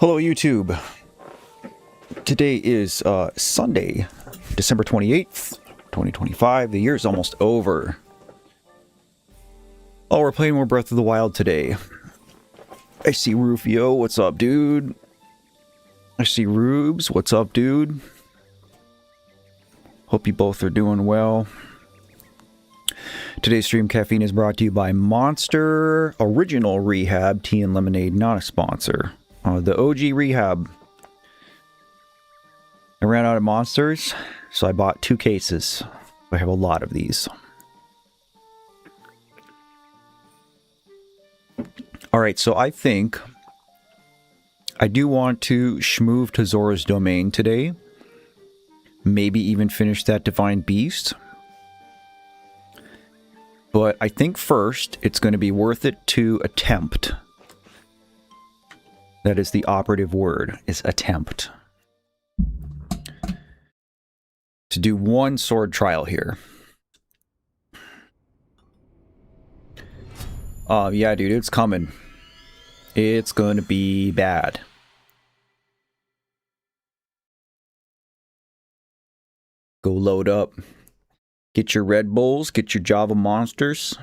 Hello YouTube. Today is Sunday, December 28th, 2025. The year's almost over. Oh, we're playing more Breath of the Wild today. I see Rufio, what's up, dude? I see Rubes, what's up, dude? Hope you both are doing well. Today's stream caffeine is brought to you by Monster Original Rehab Tea and Lemonade, not a sponsor. The OG Rehab. I ran out of monsters, so I bought 2 cases. I have a lot of these. Alright, so I think I do want to schmoove to Zora's domain today. Maybe even finish that Divine Beast. But I think first, it's going to be worth it to attempt. That is the operative word, is attempt. To do 1 sword trial here. Yeah, dude, it's coming. It's gonna be bad. Go load up. Get your Red Bulls, get your Java Monsters.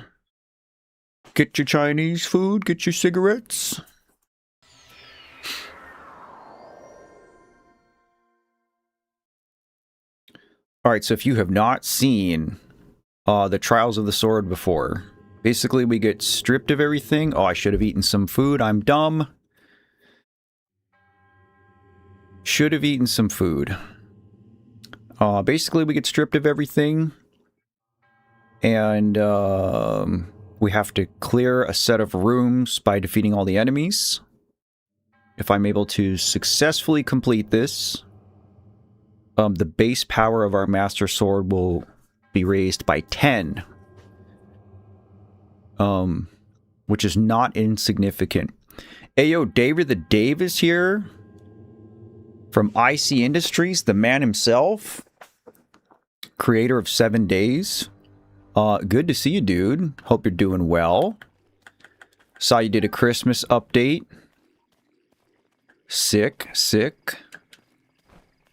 Get your Chinese food, get your cigarettes. Alright, so if you have not seen the Trials of the Sword before, basically we get stripped of everything. Oh, I should have eaten some food. I'm dumb. Should have eaten some food. Basically we get stripped of everything. And we have to clear a set of rooms by defeating all the enemies. If I'm able to successfully complete this, the base power of our Master Sword will be raised by 10. Which is not insignificant. Ayo, David the Dave is here. From IC Industries, the man himself. Creator of 7 Days. Good to see you, dude. Hope you're doing well. Saw you did a Christmas update. Sick, sick.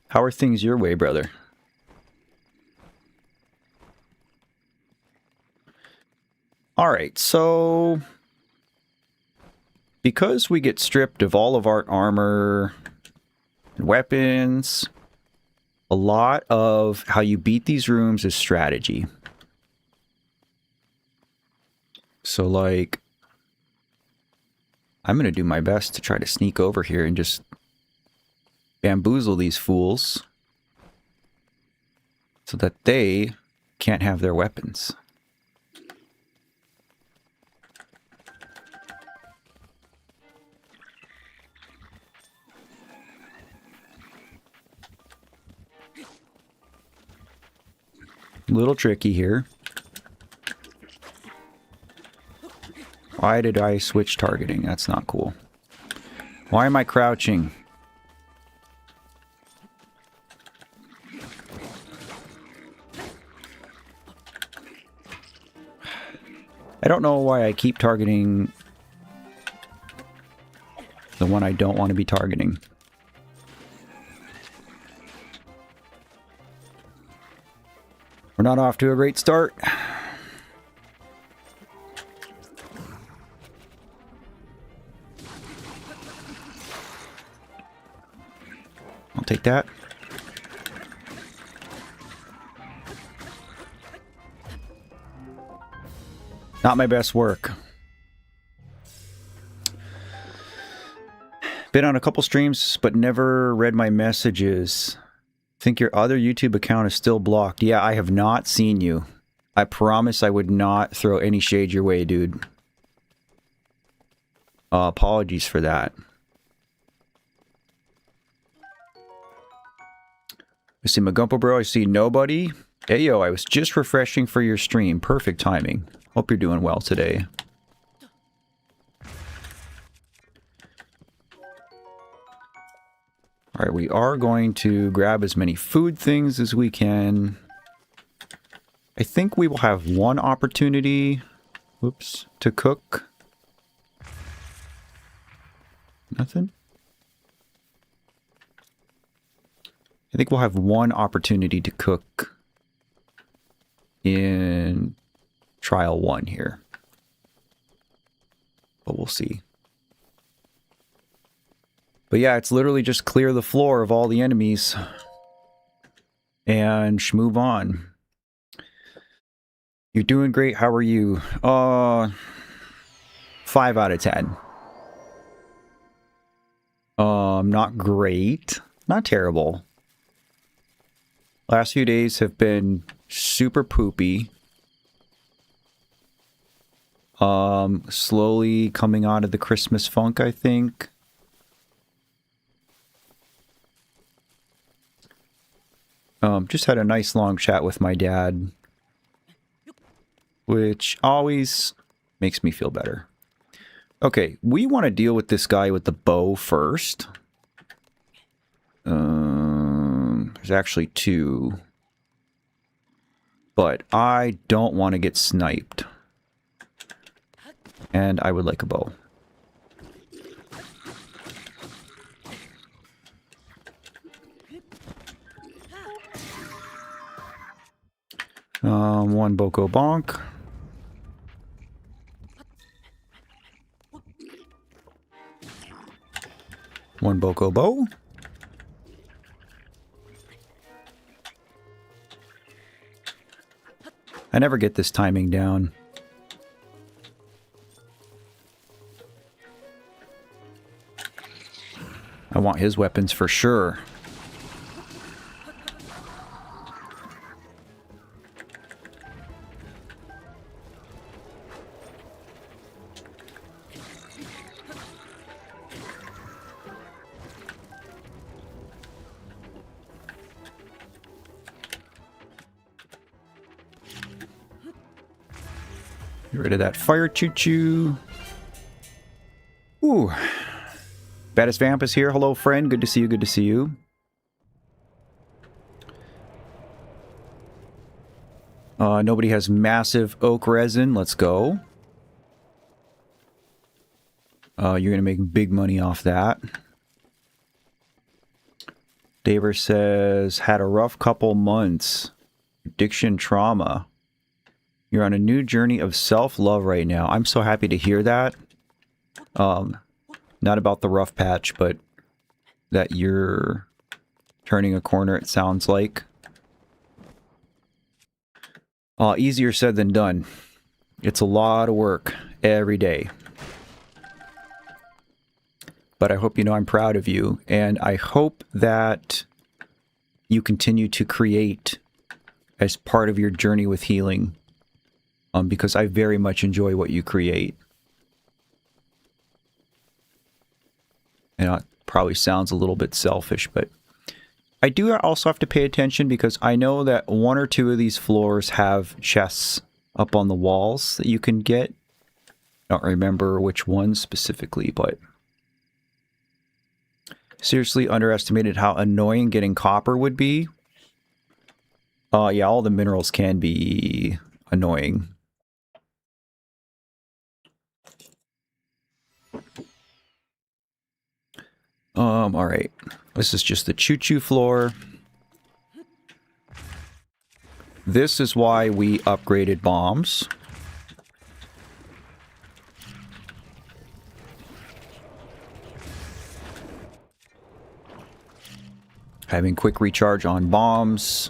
How are things your way, brother? Alright, so because we get stripped of all of our armor and weapons, a lot of how you beat these rooms is strategy. So, like, I'm going to do my best to try to sneak over here and just bamboozle these fools so that they can't have their weapons. Little tricky here. Why did I switch targeting? That's not cool. Why am I crouching? I don't know why I keep targeting the one I don't want to be targeting. We're not off to a great start. I'll take that. Not my best work. Been on a couple streams, but never read my messages. Think your other YouTube account is still blocked. Yeah, I have not seen you. I promise I would not throw any shade your way, dude. Apologies for that. I see Magumpo bro, I see nobody. Hey yo, I was just refreshing for your stream. Perfect timing. Hope you're doing well today. Alright, we are going to grab as many food things as we can. I think we will have 1 opportunity, to cook. Nothing? I think we'll have one opportunity to cook in trial 1 here. But we'll see. But yeah, it's literally just clear the floor of all the enemies. And move on. You're doing great. How are you? 5 out of 10. Not great. Not terrible. Last few days have been super poopy. Slowly coming out of the Christmas funk, I think. Just had a nice long chat with my dad, which always makes me feel better. Okay, we want to deal with this guy with the bow first. There's actually 2. But I don't want to get sniped. And I would like a bow. One Boko Bonk. One Boko Bow. I never get this timing down. I want his weapons for sure. Get rid of that fire choo-choo. Ooh. Baddest Vamp is here. Hello, friend. Good to see you. Good to see you. Nobody has massive oak resin. Let's go. You're going to make big money off that. Daver says, had a rough couple months. Addiction trauma. You're on a new journey of self-love right now. I'm so happy to hear that. Not about the rough patch, but that you're turning a corner, it sounds like. Easier said than done. It's a lot of work every day. But I hope you know I'm proud of you, and I hope that you continue to create as part of your journey with healing, because I very much enjoy what you create. And it probably sounds a little bit selfish, but I do also have to pay attention because I know that 1 or 2 of these floors have chests up on the walls that you can get. I don't remember which ones specifically, but seriously underestimated how annoying getting copper would be. Yeah, all the minerals can be annoying. Alright. This is just the choo-choo floor. This is why we upgraded bombs. Having quick recharge on bombs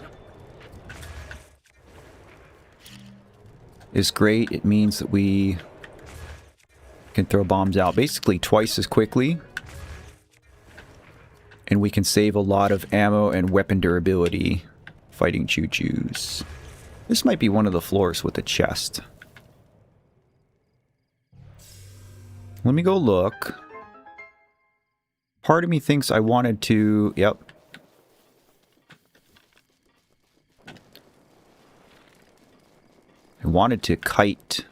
is great. It means that we can throw bombs out basically twice as quickly. And we can save a lot of ammo and weapon durability fighting choo-choos. This might be one of the floors with a chest. Let me go look. Part of me thinks I wanted to... Yep. I wanted to kite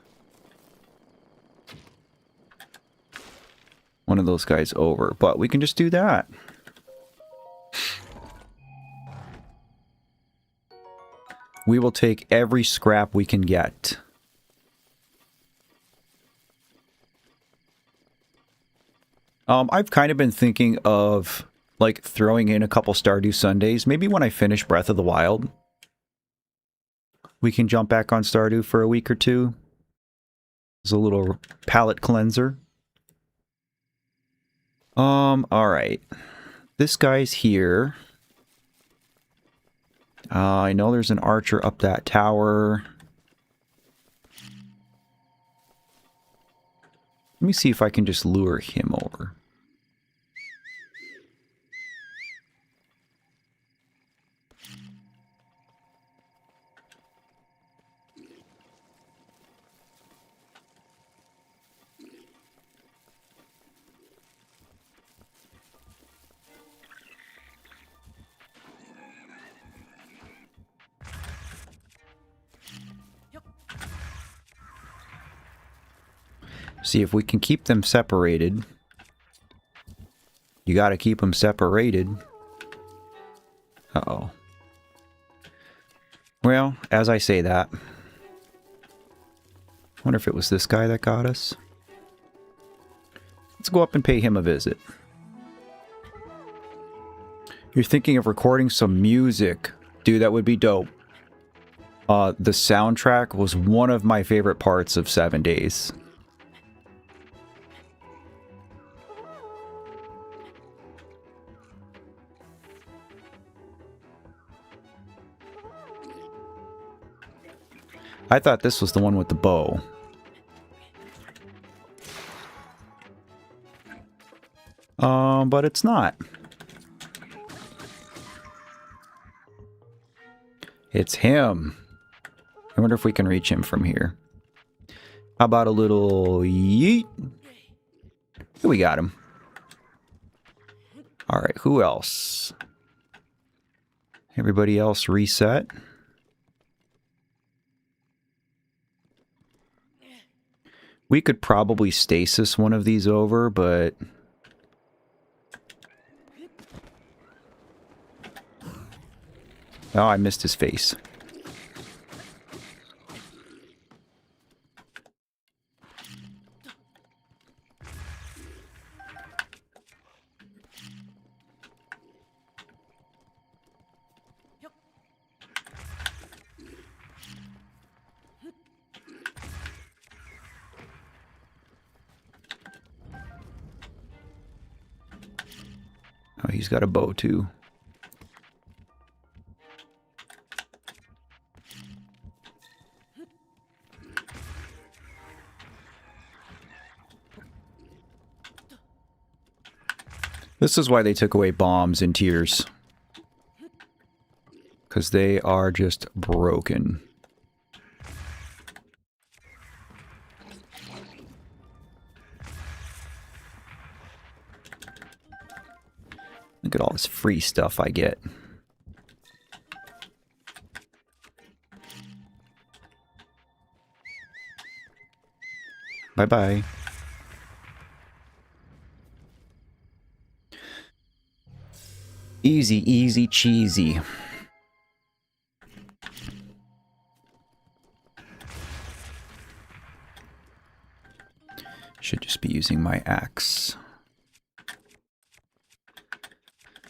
one of those guys over, but we can just do that. We will take every scrap we can get. I've kind of been thinking of like throwing in a couple Stardew Sundays. Maybe when I finish Breath of the Wild, we can jump back on Stardew for a week or two. It's a little palate cleanser. Alright. This guy's here. I know there's an archer up that tower. Let me see if I can just lure him over. See if we can keep them separated. You gotta keep them separated. Uh-oh. Well, as I say that, I wonder if it was this guy that got us. Let's go up and pay him a visit. You're thinking of recording some music. Dude, that would be dope. The soundtrack was one of my favorite parts of 7 Days. I thought this was the one with the bow. But it's not. It's him. I wonder if we can reach him from here. How about a little yeet? Here, we got him. Alright, who else? Everybody else reset. We could probably stasis one of these over, but... Oh, I missed his face. Oh, he's got a bow too. This is why they took away bombs and tears. Because they are just broken. Look at all this free stuff I get. Bye-bye. Easy, easy, cheesy. Should just be using my axe.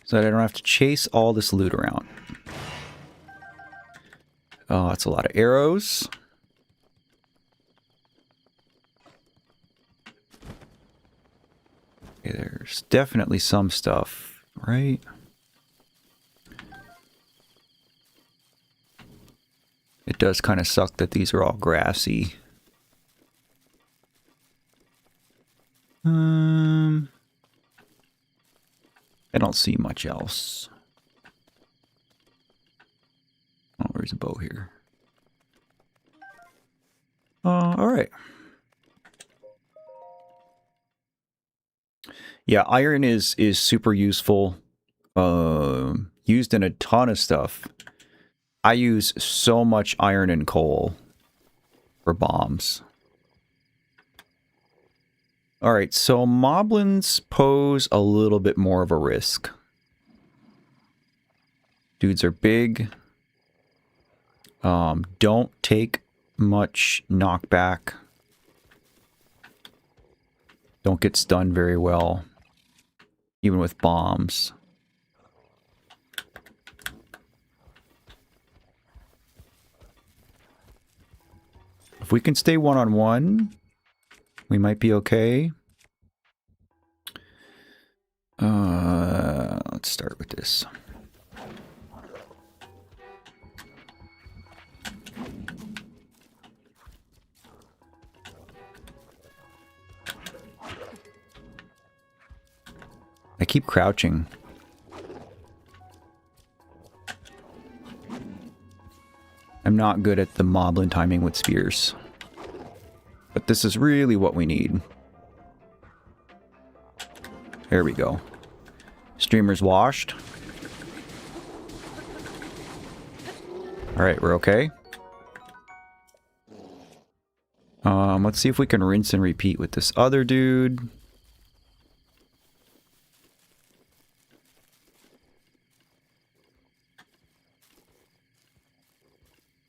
So that I don't have to chase all this loot around. Oh, that's a lot of arrows. Okay, there's definitely some stuff, right? It does kind of suck that these are all grassy. I don't see much else. Oh, where's a bow here? Alright. Yeah, iron is super useful. Used in a ton of stuff. I use so much iron and coal for bombs. Alright, so moblins pose a little bit more of a risk. Dudes are big. Don't take much knockback. Don't get stunned very well, even with bombs. If we can stay one-on-one, we might be okay. Let's start with this. I keep crouching. I'm not good at the moblin timing with spears. But this is really what we need. There we go. Streamer's washed. Alright, we're okay. Let's see if we can rinse and repeat with this other dude.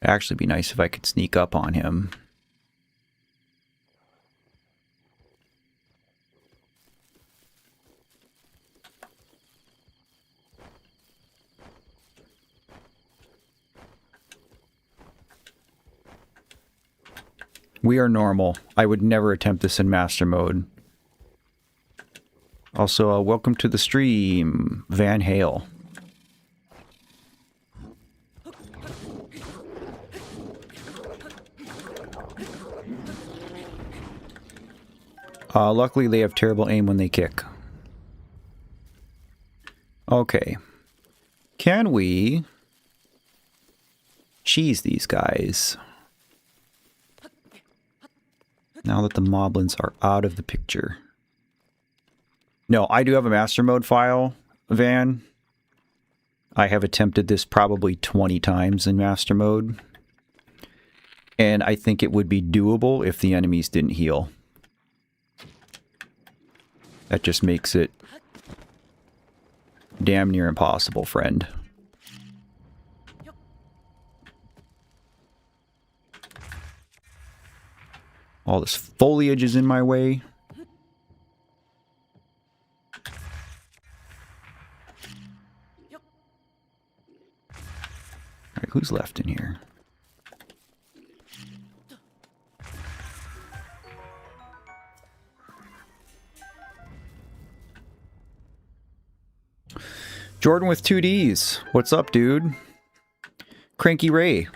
It'd actually be nice if I could sneak up on him. We are normal. I would never attempt this in master mode. Also, welcome to the stream, Van Hale. Luckily, they have terrible aim when they kick. Okay. Can we cheese these guys? Now that the moblins are out of the picture. No, I do have a master mode file, Van. I have attempted this probably 20 times in master mode. And I think it would be doable if the enemies didn't heal. That just makes it damn near impossible, friend. All this foliage is in my way. Alright, who's left in here? Jordan with 2Ds. What's up, dude? Cranky Ray.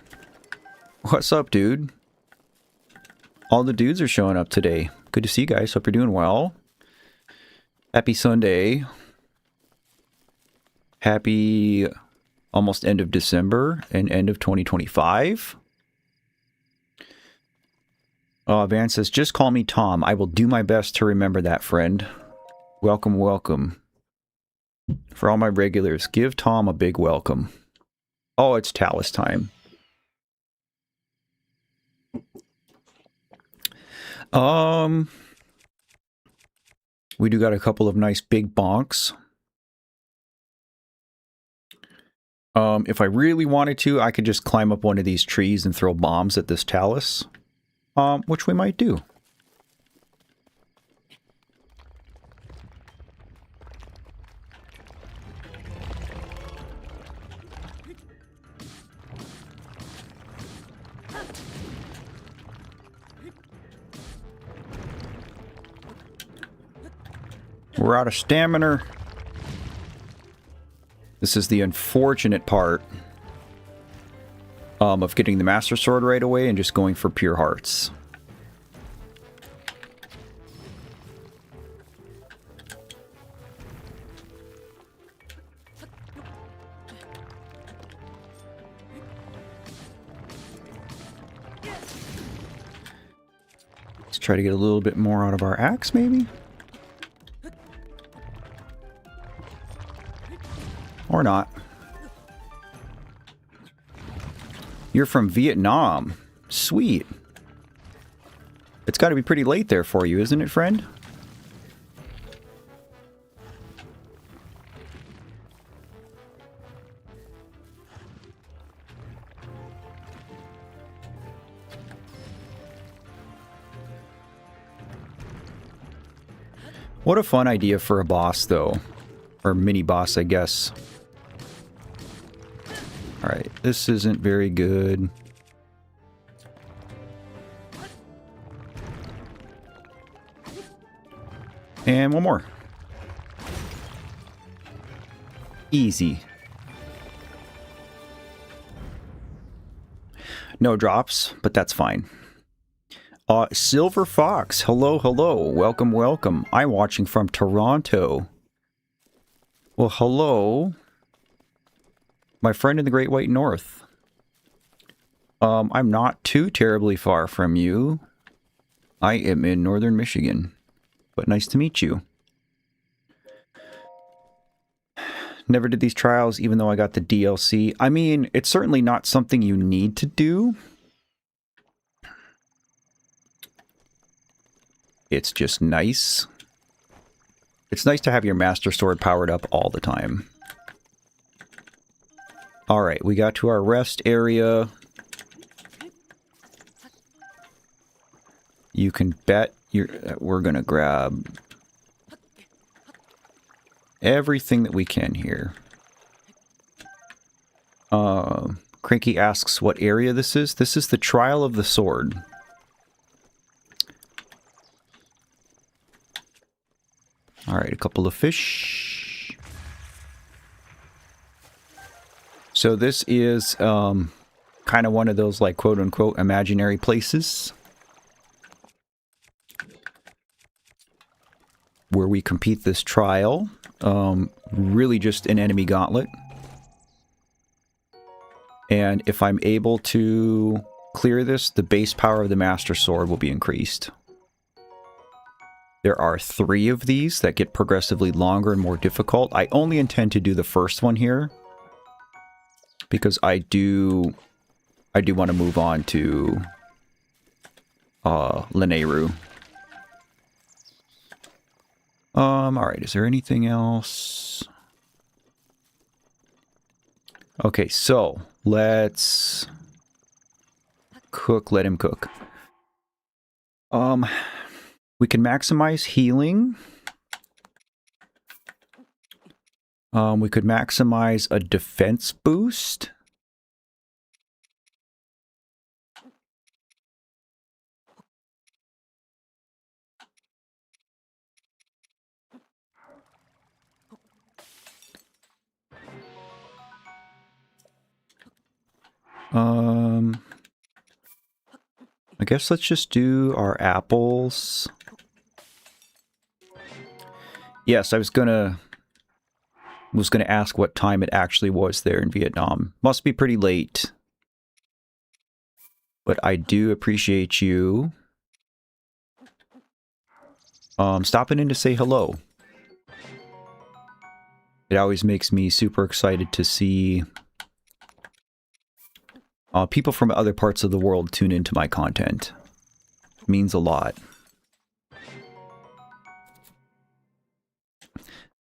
What's up, dude? All the dudes are showing up today. Good to see you guys. Hope you're doing well. Happy Sunday. Happy almost end of December and end of 2025. Van says, just call me Tom. I will do my best to remember that, friend. Welcome, welcome. For all my regulars, give Tom a big welcome. Oh, it's Talus time. We do got a couple of nice big bonks. If I really wanted to, I could just climb up one of these trees and throw bombs at this Talus. Which we might do. We're out of stamina. This is the unfortunate part of getting the Master Sword right away and just going for pure hearts. Let's try to get a little bit more out of our axe, maybe? Or not. You're from Vietnam. Sweet. It's got to be pretty late there for you, isn't it, friend? What a fun idea for a boss, though. Or mini boss, I guess. Alright, this isn't very good. And one more. Easy. No drops, but that's fine. Silver Fox, hello, hello. Welcome, welcome. I'm watching from Toronto. Well, hello. My friend in the Great White North. I'm not too terribly far from you. I am in northern Michigan. But nice to meet you. Never did these trials, even though I got the DLC. I mean, it's certainly not something you need to do. It's just nice. It's nice to have your Master Sword powered up all the time. Alright, we got to our rest area. You can bet we're gonna grab everything that we can here. Cranky asks what area this is. This is the Trial of the Sword. Alright, a couple of fish. So this is kind of one of those, like, quote-unquote imaginary places where we compete this trial. Really just an enemy gauntlet. And if I'm able to clear this, the base power of the Master Sword will be increased. There are 3 of these that get progressively longer and more difficult. I only intend to do the first one here, because I do want to move on to Lanayru. Alright, is there anything else? Okay, so let's cook, let him cook. We can maximize healing. We could maximize a defense boost. I guess let's just do our apples. Yes, I was gonna ask what time it actually was there in Vietnam. Must be pretty late. But I do appreciate you stopping in to say hello. It always makes me super excited to see people from other parts of the world tune into my content. It means a lot.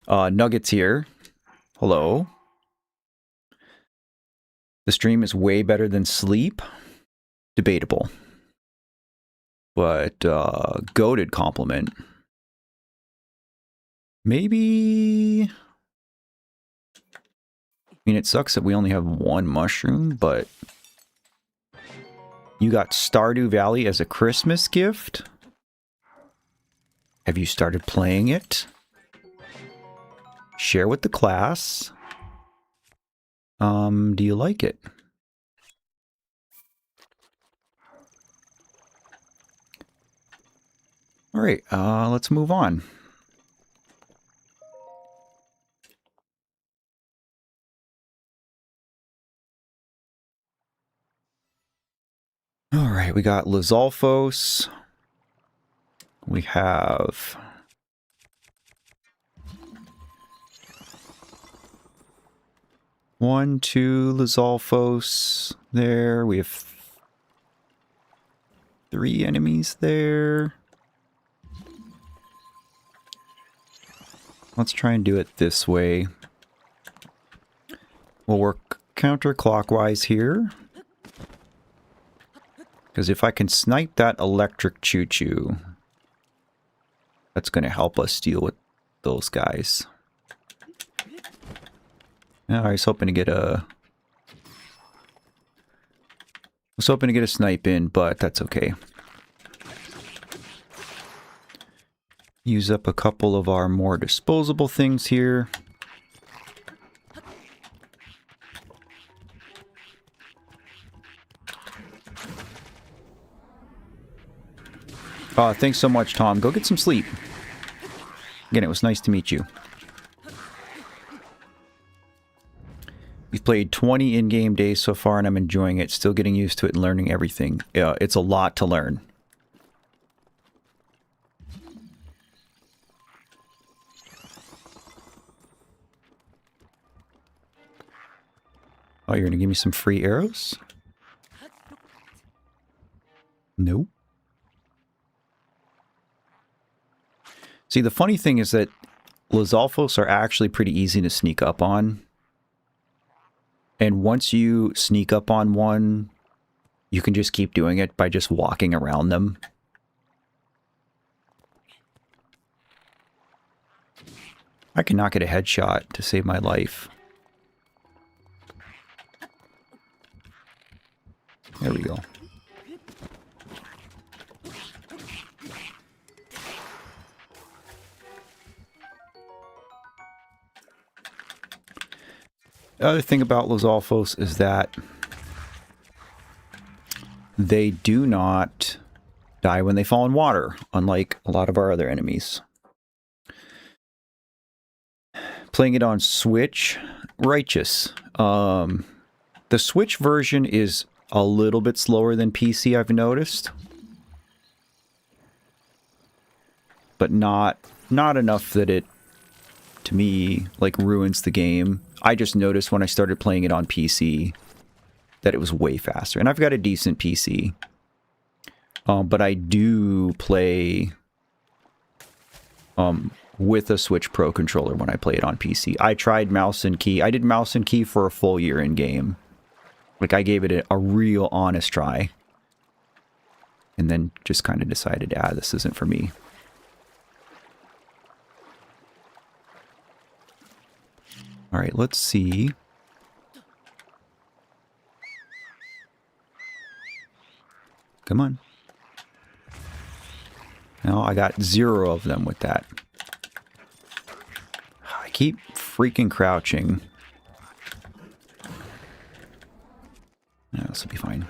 Nuggets here. Hello. The stream is way better than sleep. Debatable. But, goated compliment. Maybe... I mean, it sucks that we only have 1 mushroom, but... You got Stardew Valley as a Christmas gift? Have you started playing it? Share with the class. Do you like it? Alright, let's move on. Alright, we got Lizalfos. We have... One, two Lizalfos there. We have 3 enemies there. Let's try and do it this way. We'll work counterclockwise here. Because if I can snipe that electric choo-choo, that's going to help us deal with those guys. Yeah, I was hoping to get a... snipe in, but that's okay. Use up a couple of our more disposable things here. Thanks so much, Tom. Go get some sleep. Again, it was nice to meet you. We've played 20 in-game days so far, and I'm enjoying it. Still getting used to it and learning everything. It's a lot to learn. Oh, you're going to give me some free arrows? Nope. See, the funny thing is that Lizalfos are actually pretty easy to sneak up on. And once you sneak up on one, you can just keep doing it by just walking around them. I cannot get a headshot to save my life. There we go. The other thing about Lizalfos is that they do not die when they fall in water, unlike a lot of our other enemies. Playing it on Switch, righteous. The Switch version is a little bit slower than PC, I've noticed. But not enough that it, to me, like, ruins the game. I just noticed when I started playing it on PC that it was way faster. And I've got a decent PC. But I do play with a Switch Pro controller when I play it on PC. I tried mouse and key. I did mouse and key for a full year in game. Like, I gave it a real honest try. And then just kind of decided, this isn't for me. All right, let's see. Come on. No, I got 0 of them with that. I keep freaking crouching. No, this will be fine.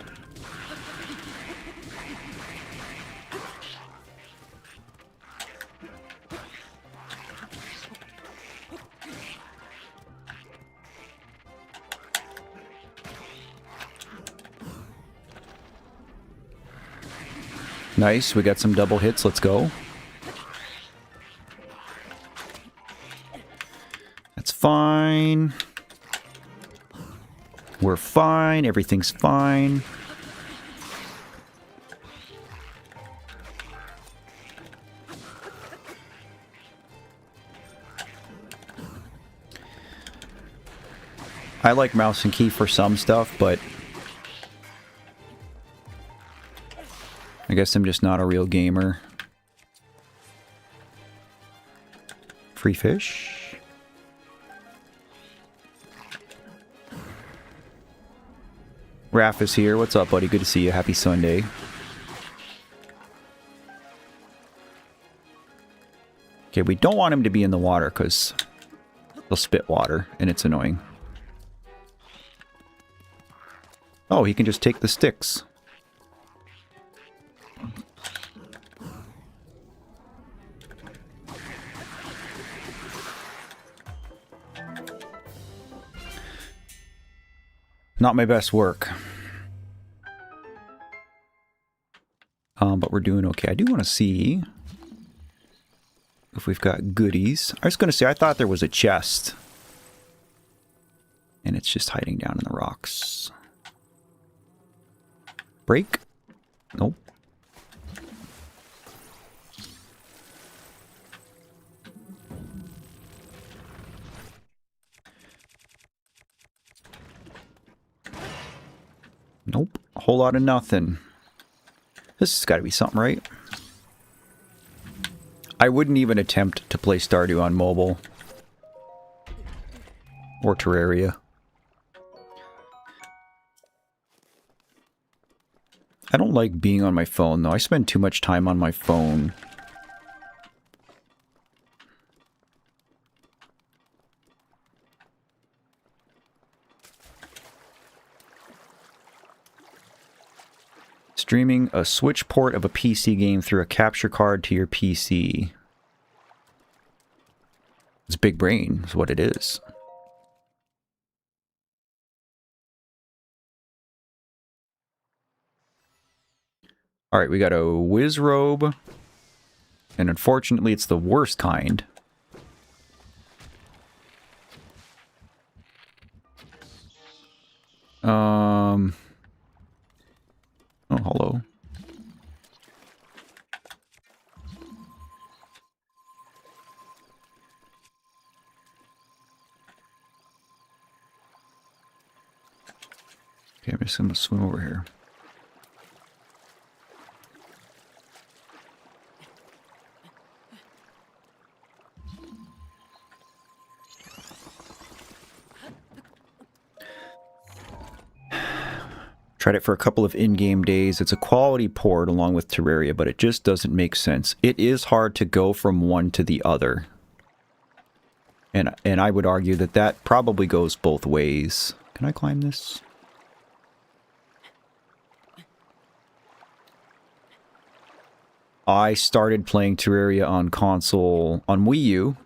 Nice, we got some double hits, let's go. That's fine. We're fine, everything's fine. I like mouse and key for some stuff, but I guess I'm just not a real gamer. Free fish. Raph is here. What's up, buddy? Good to see you. Happy Sunday. Okay, we don't want him to be in the water because he'll spit water and it's annoying. Oh, he can just take the sticks. Not my best work. But we're doing okay. I do want to see if we've got goodies. I was going to say, I thought there was a chest. And it's just hiding down in the rocks. Break? Nope. Nope. A whole lot of nothing. This has got to be something, right? I wouldn't even attempt to play Stardew on mobile. Or Terraria. I don't like being on my phone, though. I spend too much time on my phone. Streaming a Switch port of a PC game through a capture card to your PC. It's big brain, is what it is. Alright, we got a whiz robe. And unfortunately, it's the worst kind. Oh, hello. Okay, I'm just gonna swim over here. Tried it for a couple of in-game days. It's a quality port along with Terraria, but it just doesn't make sense. It is hard to go from one to the other. And I would argue that that probably goes both ways. Can I climb this? I started playing Terraria on console, on Wii U,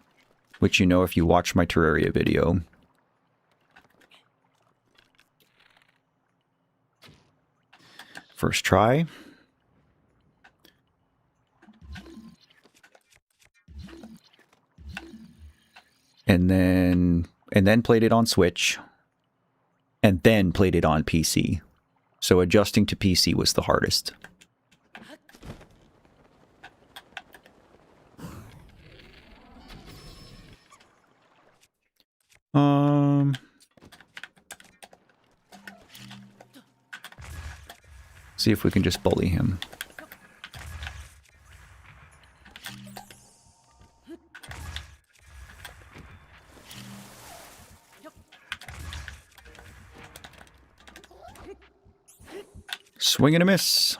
which you know if you watch my Terraria video. First try. And then played it on Switch. And then played it on PC. So adjusting to PC was the hardest. See if we can just bully him. Swing and a miss.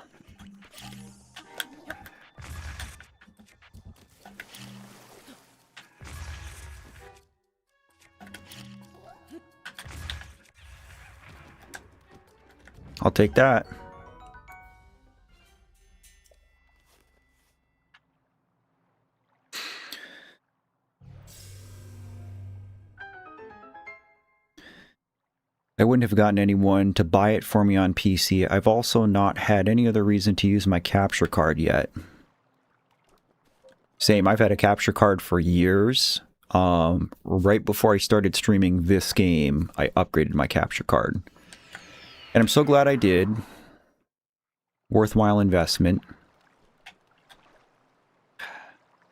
I'll take that. I wouldn't have gotten anyone to buy it for me on PC. I've also not had any other reason to use my capture card yet. Same, I've had a capture card for years. Right before I started streaming this game, I upgraded my capture card. And I'm so glad I did. Worthwhile investment.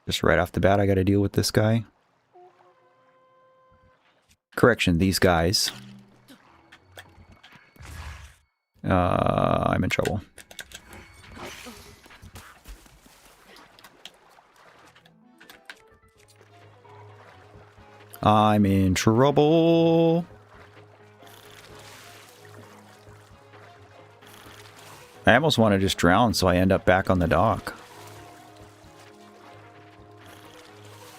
Just right off the bat, I gotta deal with this guy. Correction, these guys. I'm in trouble. I'm in trouble. I almost want to just drown so I end up back on the dock.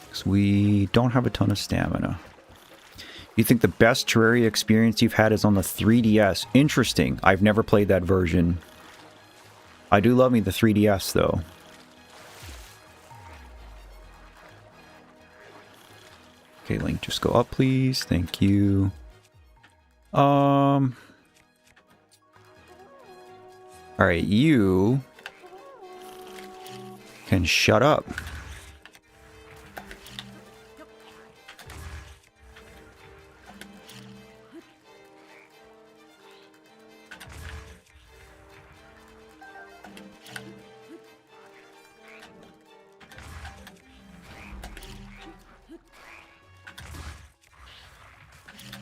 Because we don't have a ton of stamina. You think the best Terraria experience you've had is on the 3DS? Interesting. I've never played that version. I do love me the 3DS, though. Okay, Link, just go up, please. Thank you. Alright, you can shut up.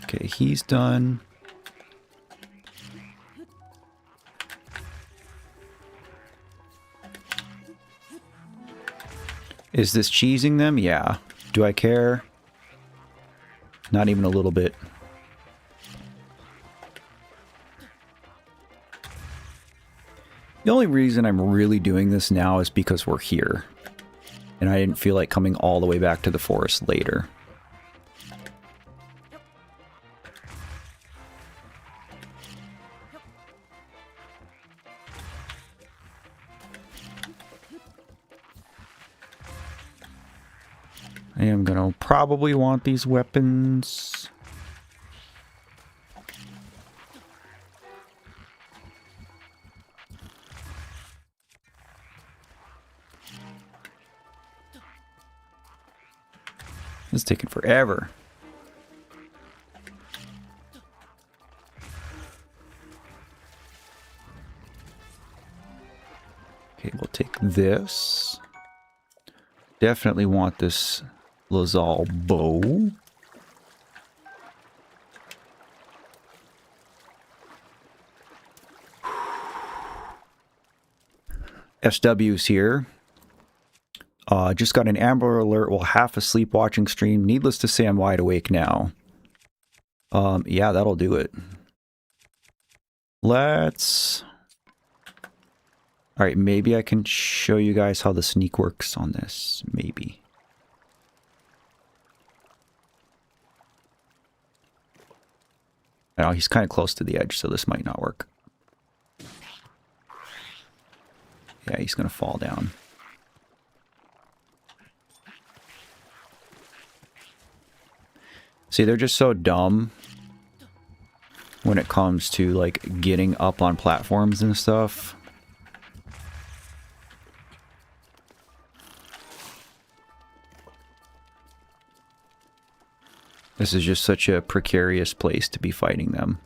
Okay, he's done. Is this cheesing them? Yeah. Do I care? Not even a little bit. The only reason I'm really doing this now is because we're here. And I didn't feel like coming all the way back to the forest later. I am gonna probably want these weapons. This is taking forever. Okay, we'll take this. Definitely want this Lazal bow. SW's here. Just got an Amber Alert while half asleep watching stream. Needless to say, I'm wide awake now. Yeah, that'll do it. Let's... Alright, maybe I can show you guys how the sneak works on this. Maybe. Oh, he's kind of close to the edge, so this might not work. Yeah, he's going to fall down. See, they're just so dumb when it comes to, like, getting up on platforms and stuff. This is just such a precarious place to be fighting them.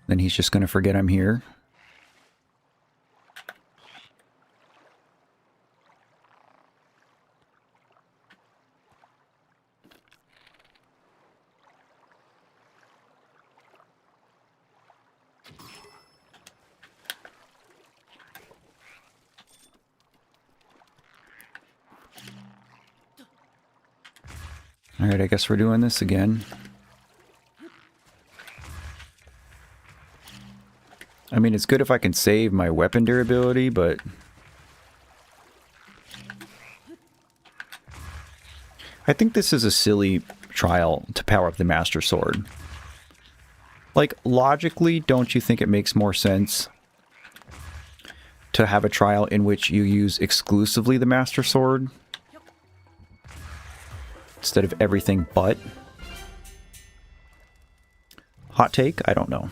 Then he's just going to forget I'm here. Alright, I guess we're doing this again. I mean, it's good if I can save my weapon durability, but... I think this is a silly trial to power up the Master Sword. Like, logically, don't you think it makes more sense to have a trial in which you use exclusively the Master Sword instead of everything but? Hot take? I don't know.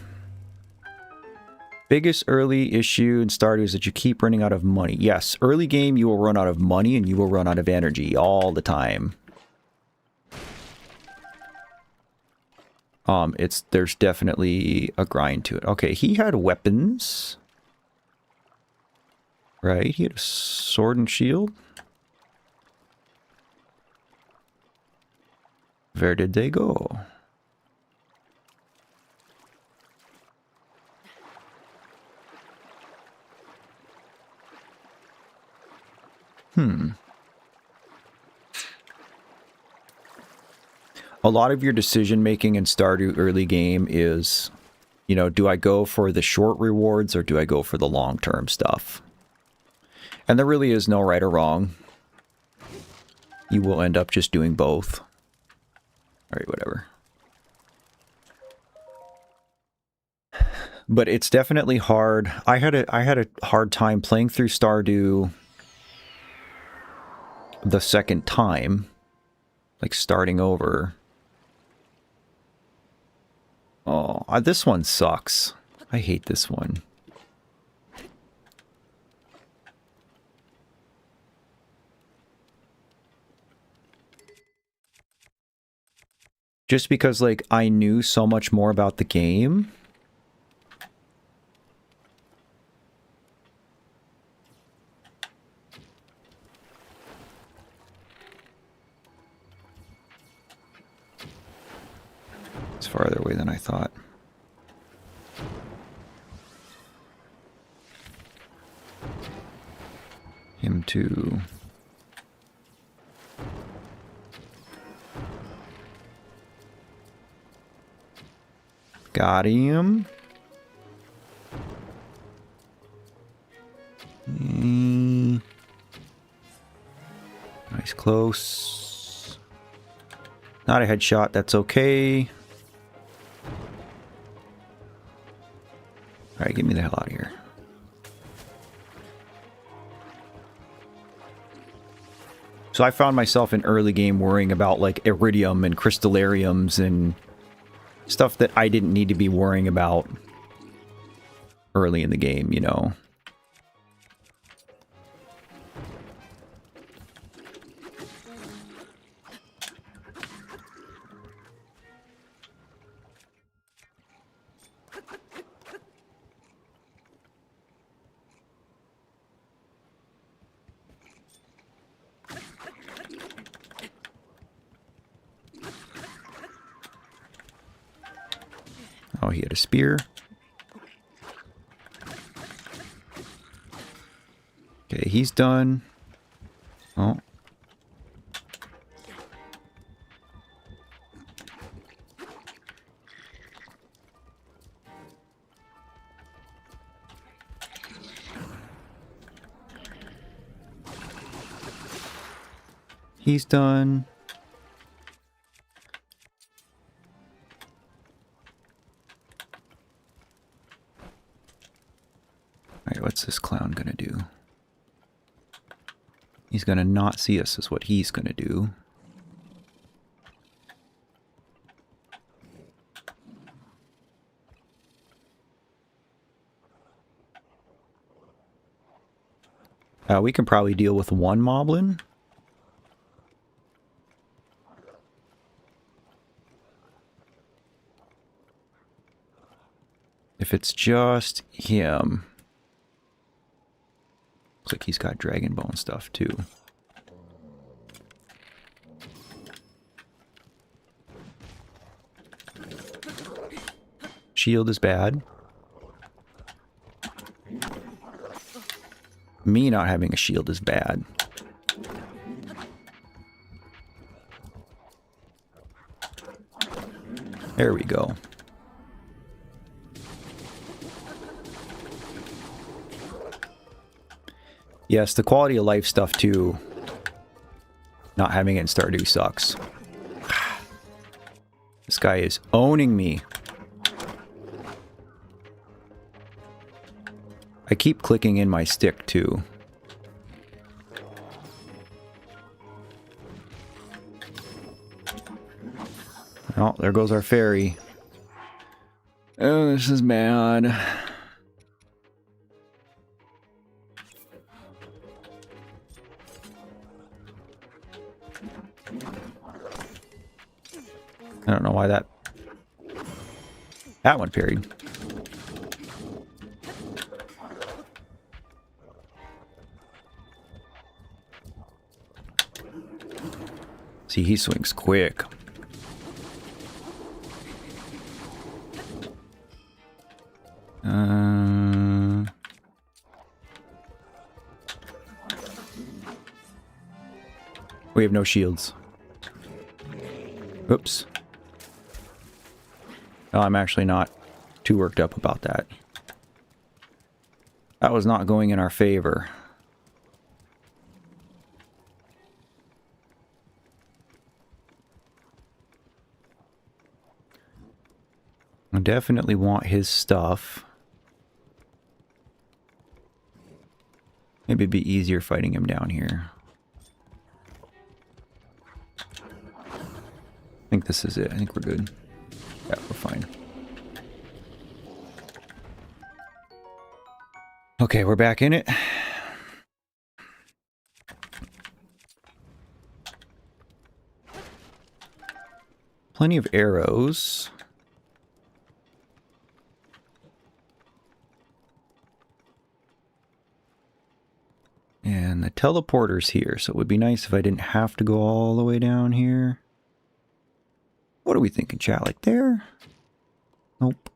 Biggest early issue in Stardew is that you keep running out of money. Yes, early game you will run out of money and you will run out of energy all the time. There's definitely a grind to it. Okay, he had weapons. Right, he had a sword and shield. Where did they go? A lot of your decision making in Stardew early game is, you know, do I go for the short rewards or do I go for the long-term stuff? And there really is no right or wrong. You will end up just doing both. Alright, whatever. But it's definitely hard. I had a hard time playing through Stardew the second time. Like starting over. Oh, this one sucks. I hate this one. Just because, like, I knew so much more about the game. It's farther away than I thought. Him too. Got him. Nice close. Not a headshot, that's okay. Alright, get me the hell out of here. So I found myself in early game worrying about like iridium and crystallariums and stuff that I didn't need to be worrying about early in the game, you know. Oh, he had a spear. Okay, he's done. Oh. He's done. Alright, what's this clown gonna do? He's gonna not see us is what he's gonna do. We can probably deal with one moblin. If it's just him. Looks like he's got dragon bone stuff too. Shield is bad. Me not having a shield is bad. There we go. Yes, the quality of life stuff too. Not having it in Stardew sucks. This guy is owning me. I keep clicking in my stick too. Oh, there goes our ferry. Oh, this is bad. I don't know why that one parried. See, he swings quick. We have no shields. Oops. No, I'm actually not too worked up about that. That was not going in our favor. I definitely want his stuff. Maybe it'd be easier fighting him down here. I think this is it. I think we're good. Yeah, we're fine. Okay, we're back in it. Plenty of arrows. And the teleporter's here, so it would be nice if I didn't have to go all the way down here. What are we thinking, chat? Like there? Nope.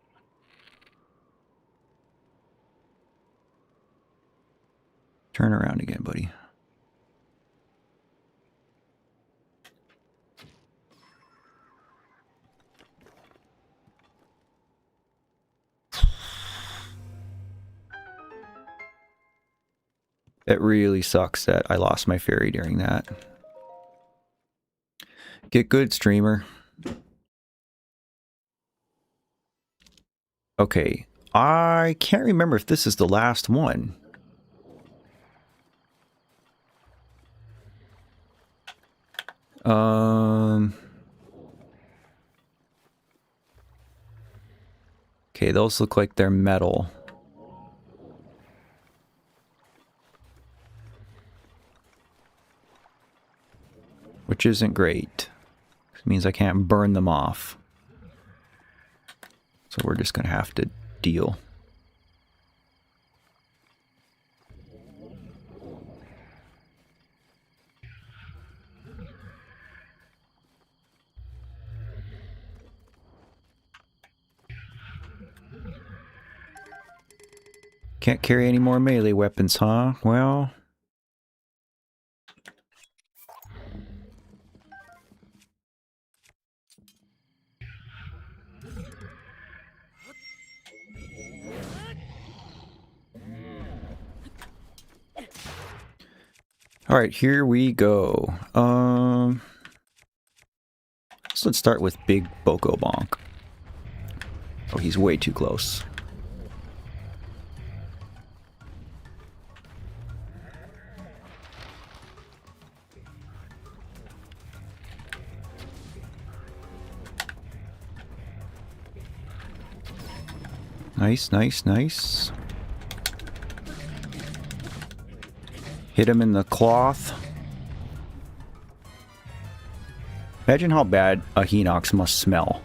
Turn around again, buddy. It really sucks that I lost my ferry during that. Get good, streamer. Okay, I can't remember if this is the last one. Okay, those look like they're metal. Which isn't great. It means I can't burn them off. So we're just gonna have to deal. Can't carry any more melee weapons, huh? Well... Alright, here we go. So let's start with Big Boko Bonk. Oh, he's way too close. Nice, nice, nice. Hit him in the cloth. Imagine how bad a Hinox must smell.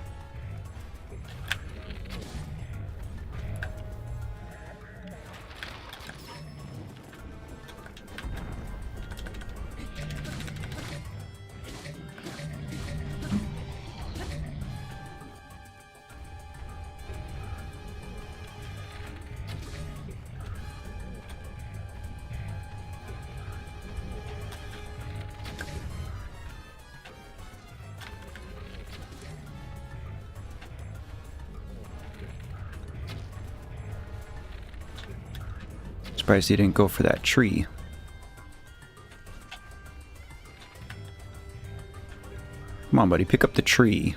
Surprised he didn't go for that tree. Come on, buddy, pick up the tree.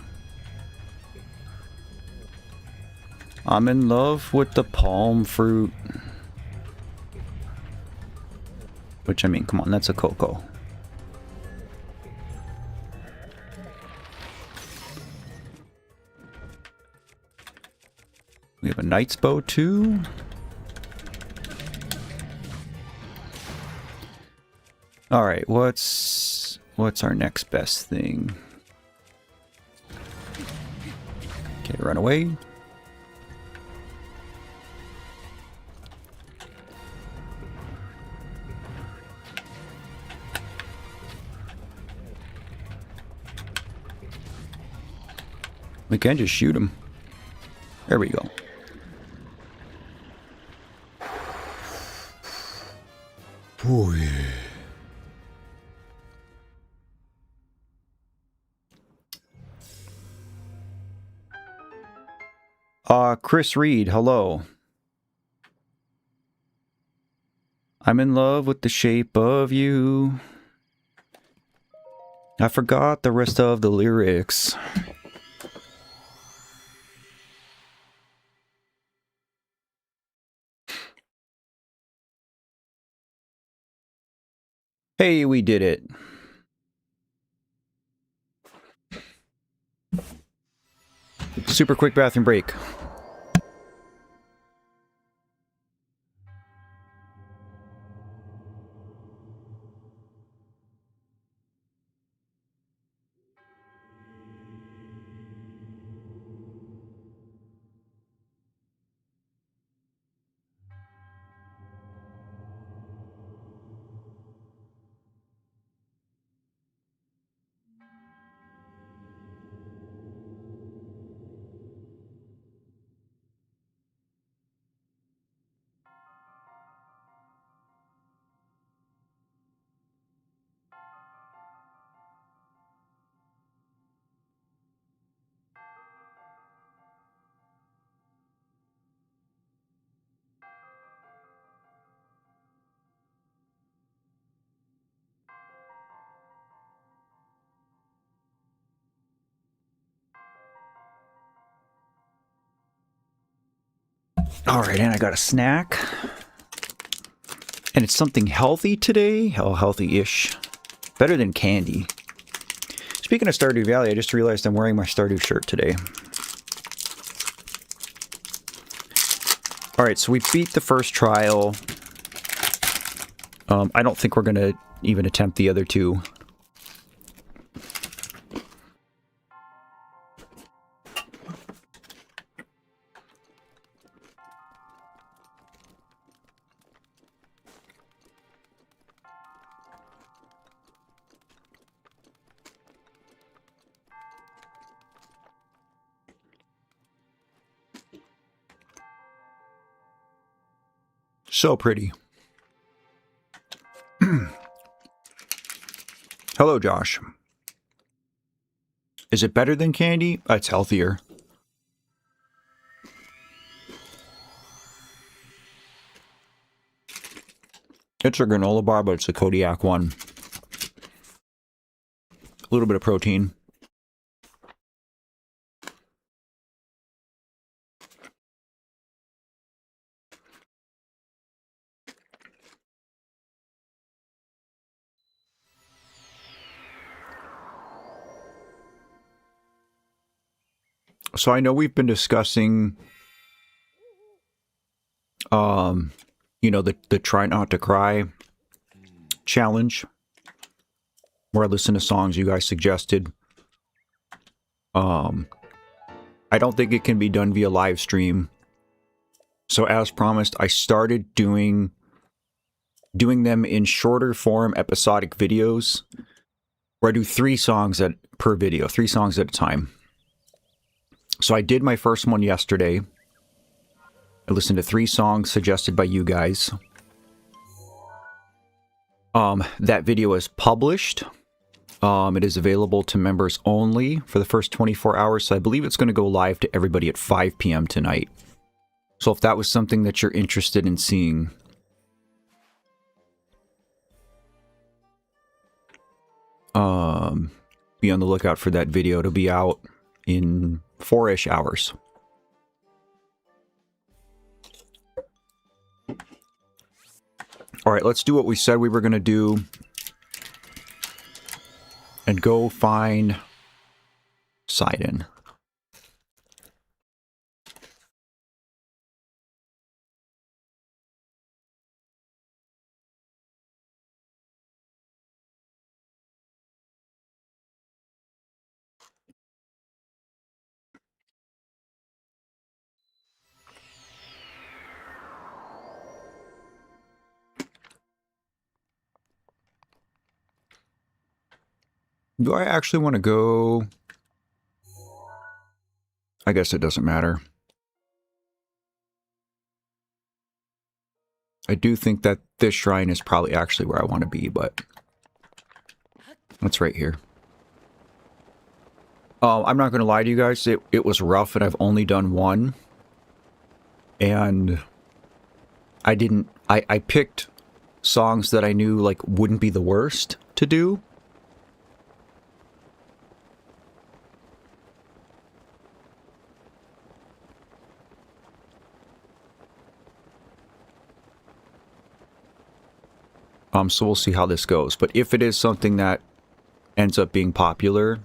I'm in love with the palm fruit. Which, I mean, come on, that's a cocoa. We have a knight's bow, too. Alright, what's our next best thing? Okay, run away. We can just shoot him. There we go. Oh yeah. Chris Reed, hello. I'm in love with the shape of you. I forgot the rest of the lyrics. Hey, we did it. Super quick bathroom break. Alright, and I got a snack. And it's something healthy today. Oh, healthy-ish. Better than candy. Speaking of Stardew Valley, I just realized I'm wearing my Stardew shirt today. Alright, so we beat the first trial. I don't think we're going to even attempt the other two. So pretty. Hello, Josh. Is it better than candy? It's healthier. It's a granola bar, but it's a Kodiak one. A little bit of protein. So I know we've been discussing, you know, the Try Not to Cry challenge, where I listen to songs you guys suggested. I don't think it can be done via live stream. So as promised, I started doing them in shorter form episodic videos, where I do 3 songs per video, 3 songs at a time. So I did my first one yesterday. I listened to 3 songs suggested by you guys. That video is published. It is available to members only for the first 24 hours. So I believe it's going to go live to everybody at 5 p.m. tonight. So if that was something that you're interested in seeing, be on the lookout for that video. It'll be out in 4-ish hours. All right, let's do what we said we were going to do and go find Sidon. Do I actually want to go? I guess it doesn't matter. I do think that this shrine is probably actually where I want to be, but that's right here. I'm not going to lie to you guys. It was rough, and I've only done one. And I picked songs that I knew like wouldn't be the worst to do. So we'll see how this goes. But if it is something that ends up being popular,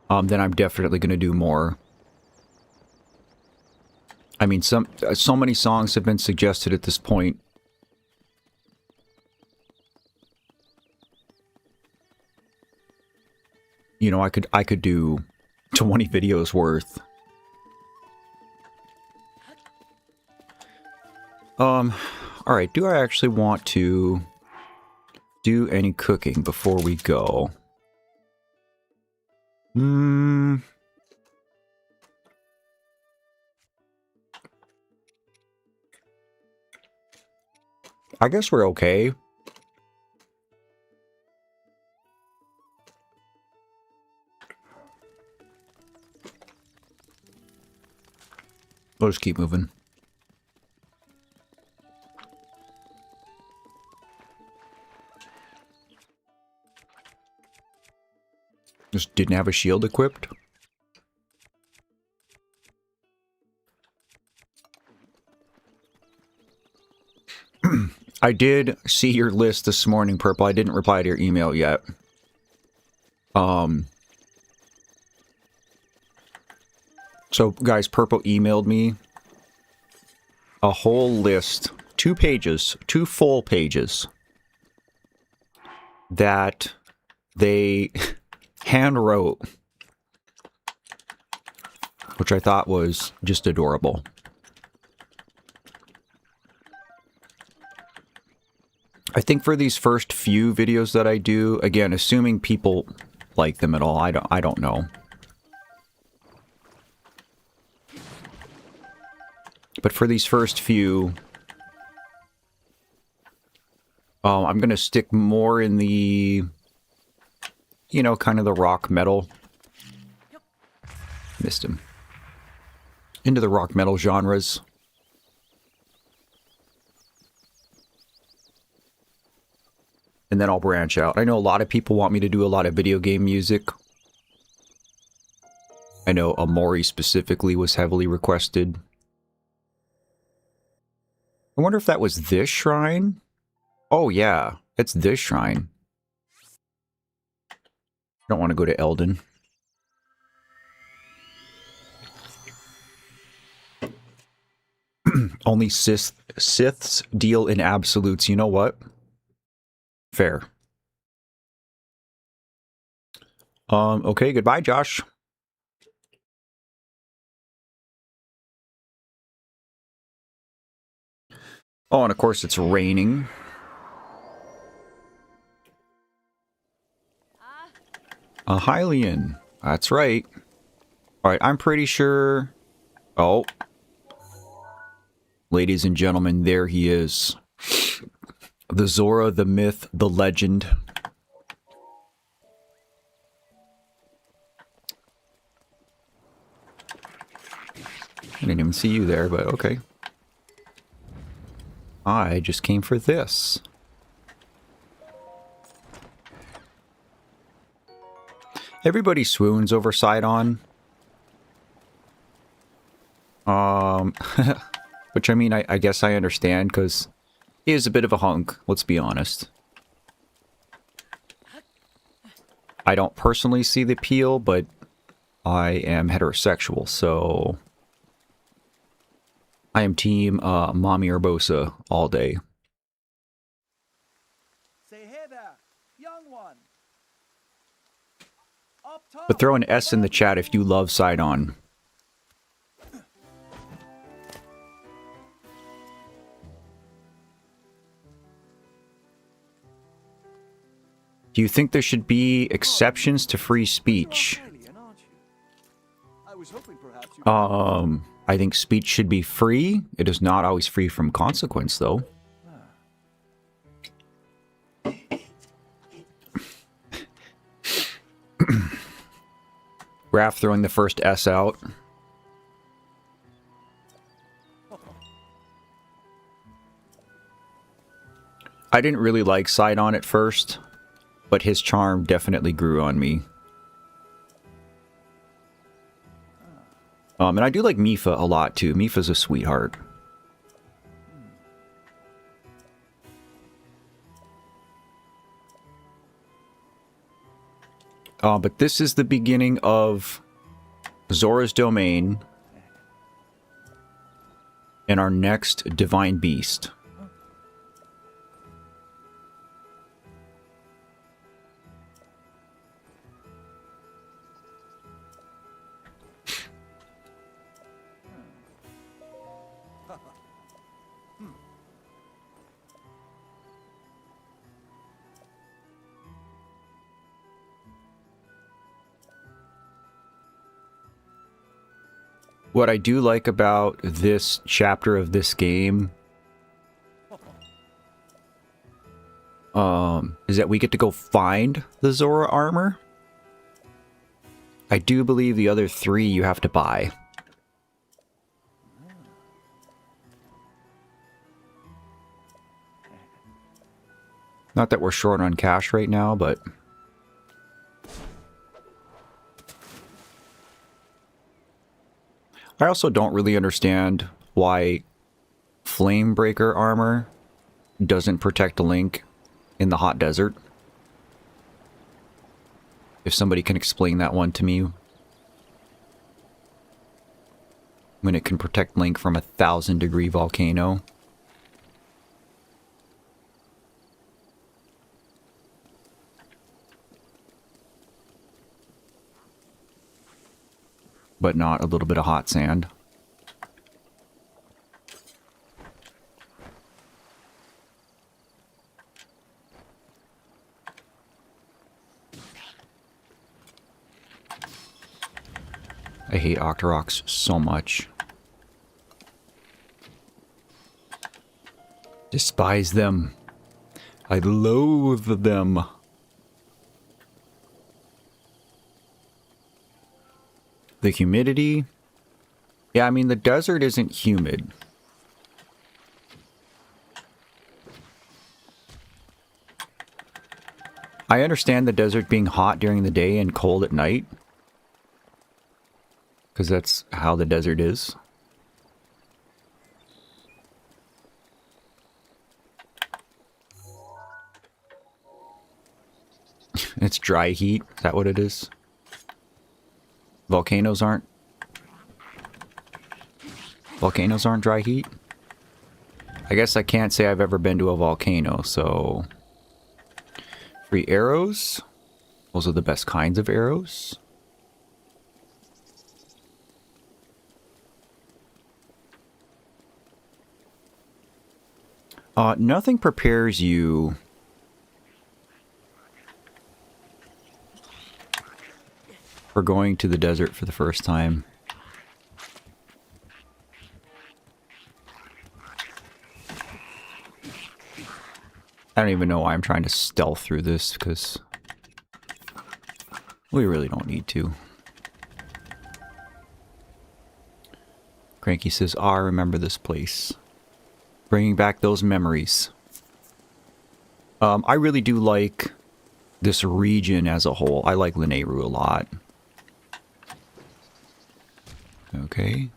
then I'm definitely going to do more. I mean, so many songs have been suggested at this point. You know, I could do 20 videos worth. All right, do I actually want to do any cooking before we go? I guess we're okay. We'll just keep moving. Just didn't have a shield equipped. I did see your list this morning, Purple. I didn't reply to your email yet. So, guys, Purple emailed me a whole list, 2 pages, 2 full pages, that they hand wrote, which I thought was just adorable. I think for these first few videos that I do, again, assuming people like them at all, I don't know. But for these first few, I'm going to stick more in the, you know, kind of the rock metal. Missed him. Into the rock metal genres. And then I'll branch out. I know a lot of people want me to do a lot of video game music. I know Amori specifically was heavily requested. I wonder if that was this shrine? Oh yeah, it's this shrine. I don't want to go to Eldon. Only Siths deal in absolutes. You know what? Fair. Okay, goodbye, Josh. Oh, and of course it's raining. A Hylian. That's right. Alright, I'm pretty sure... Oh. Ladies and gentlemen, there he is. The Zora, the myth, the legend. I didn't even see you there, but okay. I just came for this. Everybody swoons over Sidon. Which I mean, I guess I understand, because he is a bit of a hunk, let's be honest. I don't personally see the appeal, but I am heterosexual, so... I am team Mommy Urbosa all day. Say hey there, young one. Up top. But throw an S in the chat if you love Sidon. Do you think there should be exceptions to free speech? I think speech should be free. It is not always free from consequence, though. Raph throwing the first S out. I didn't really like Sidon at first, but his charm definitely grew on me. And I do like Mifa a lot, too. Mifa's a sweetheart. But this is the beginning of Zora's Domain and our next Divine Beast. What I do like about this chapter of this game is that we get to go find the Zora armor. I do believe the other 3 you have to buy. Not that we're short on cash right now, but... I also don't really understand why Flamebreaker armor doesn't protect Link in the hot desert. If somebody can explain that one to me. When it can protect Link from a 1,000-degree volcano. But not a little bit of hot sand. I hate Octoroks so much. Despise them. I loathe them. The humidity. Yeah, I mean, the desert isn't humid. I understand the desert being hot during the day and cold at night. Because that's how the desert is. It's dry heat. Is that what it is? Volcanoes aren't dry heat? I guess I can't say I've ever been to a volcano, so... Free arrows. Those are the best kinds of arrows. Nothing prepares you... for going to the desert for the first time. I don't even know why I'm trying to stealth through this, because we really don't need to. Cranky says, I remember this place. Bringing back those memories. I really do like this region as a whole. I like Lanayru a lot. Okay.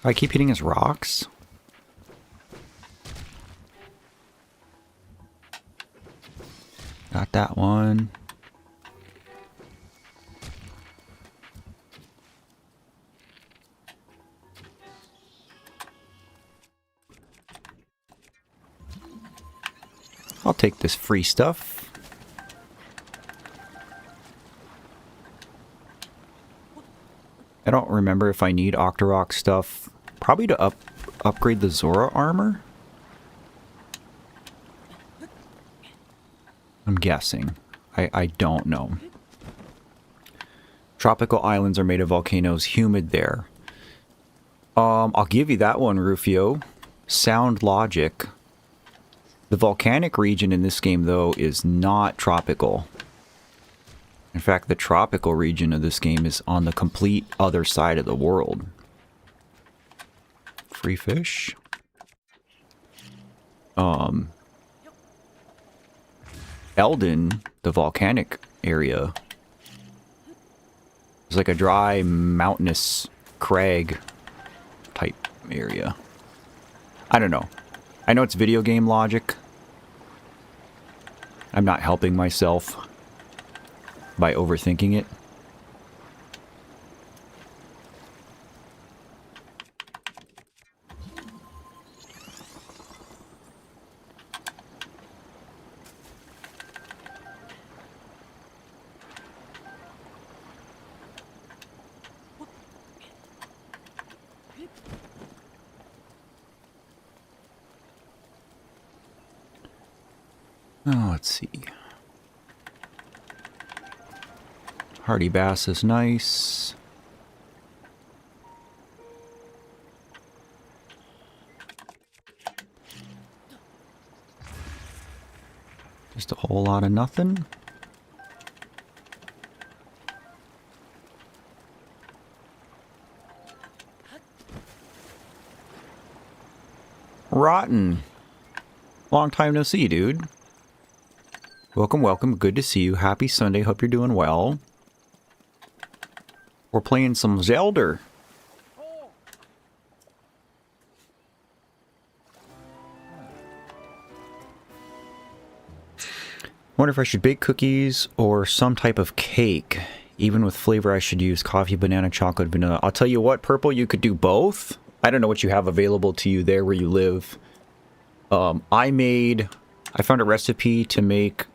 I keep hitting his rocks. Got that one. I'll take this free stuff. I don't remember if I need Octorok stuff. Probably to upgrade the Zora armor? I'm guessing. I don't know. Tropical islands are made of volcanoes, humid there. I'll give you that one, Rufio. Sound logic. The volcanic region in this game, though, is not tropical. In fact, the tropical region of this game is on the complete other side of the world. Free fish. Eldin, the volcanic area, is like a dry, mountainous crag type area. I don't know. I know it's video game logic. I'm not helping myself by overthinking it. Oh, let's see. Hardy bass is nice. Just a whole lot of nothing. Rotten. Long time no see, dude. Welcome, welcome. Good to see you. Happy Sunday. Hope you're doing well. We're playing some Zelda. Wonder if I should bake cookies or some type of cake. Even with flavor, I should use coffee, banana, chocolate, vanilla. I'll tell you what, Purple, you could do both. I don't know what you have available to you there where you live. I found a recipe to make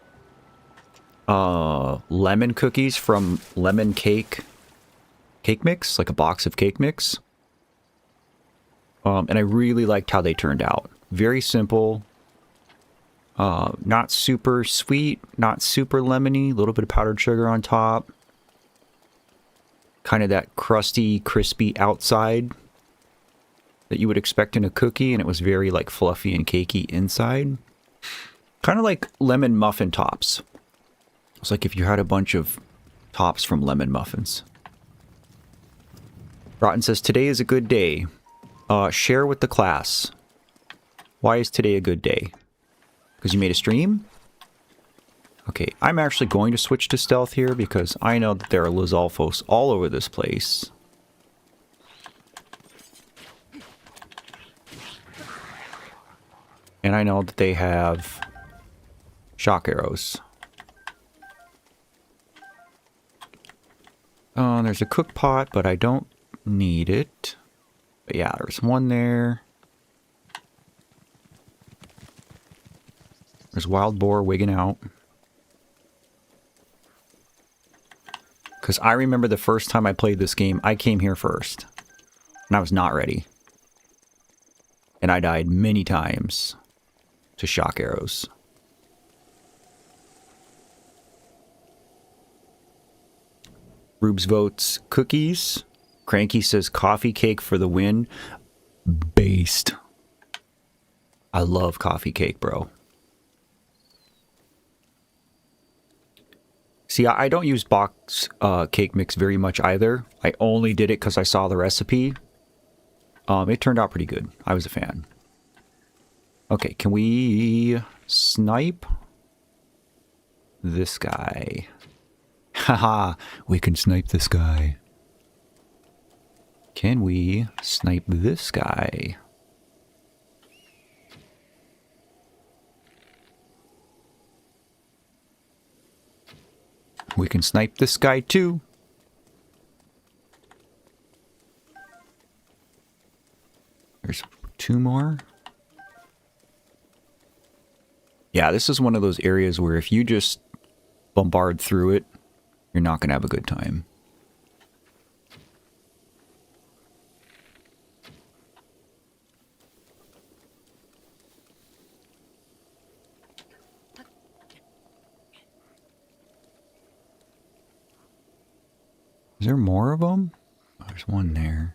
lemon cookies from lemon cake mix, like a box of cake mix. And I really liked how they turned out. Very simple. Not super sweet, not super lemony, a little bit of powdered sugar on top. Kind of that crusty, crispy outside that you would expect in a cookie, and it was very like fluffy and cakey inside. Kind of like lemon muffin tops. It's like if you had a bunch of tops from lemon muffins. Rotten says, today is a good day. Share with the class. Why is today a good day? Because you made a stream? Okay, I'm actually going to switch to stealth here because I know that there are Lizalfos all over this place. And I know that they have shock arrows. There's a cook pot, but I don't need it. But yeah, there's one there. There's wild boar wigging out. Because I remember the first time I played this game, I came here first. And I was not ready. And I died many times to shock arrows. Rubes votes cookies. Cranky says coffee cake for the win. Based. I love coffee cake, bro. See, I don't use box cake mix very much either. I only did it because I saw the recipe. It turned out pretty good. I was a fan. Okay, can we snipe this guy? Haha, we can snipe this guy. Can we snipe this guy? We can snipe this guy too. There's two more. Yeah, this is one of those areas where if you just bombard through it, you're not going to have a good time. Is there more of them? Oh, there's one there.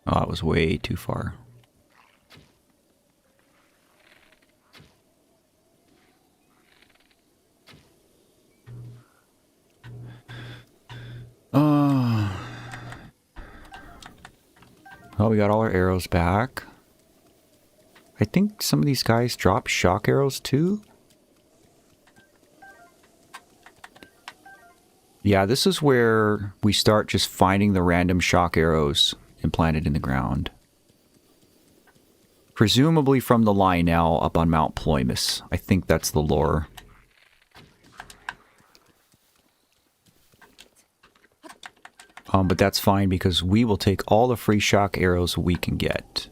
Oh, it was way too far. Oh, we got all our arrows back. I think some of these guys drop shock arrows too. Yeah, this is where we start just finding the random shock arrows implanted in the ground. Presumably from the Lionel up on Mount Ploymus. I think that's the lore. But that's fine because we will take all the free shock arrows we can get.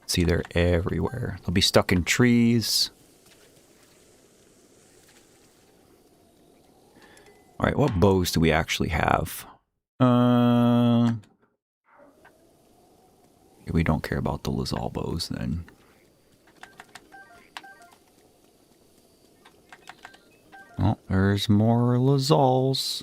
See, they're everywhere. They'll be stuck in trees. Alright, what bows do we actually have? We don't care about the Lizal bows then. Oh, there's more Lizals.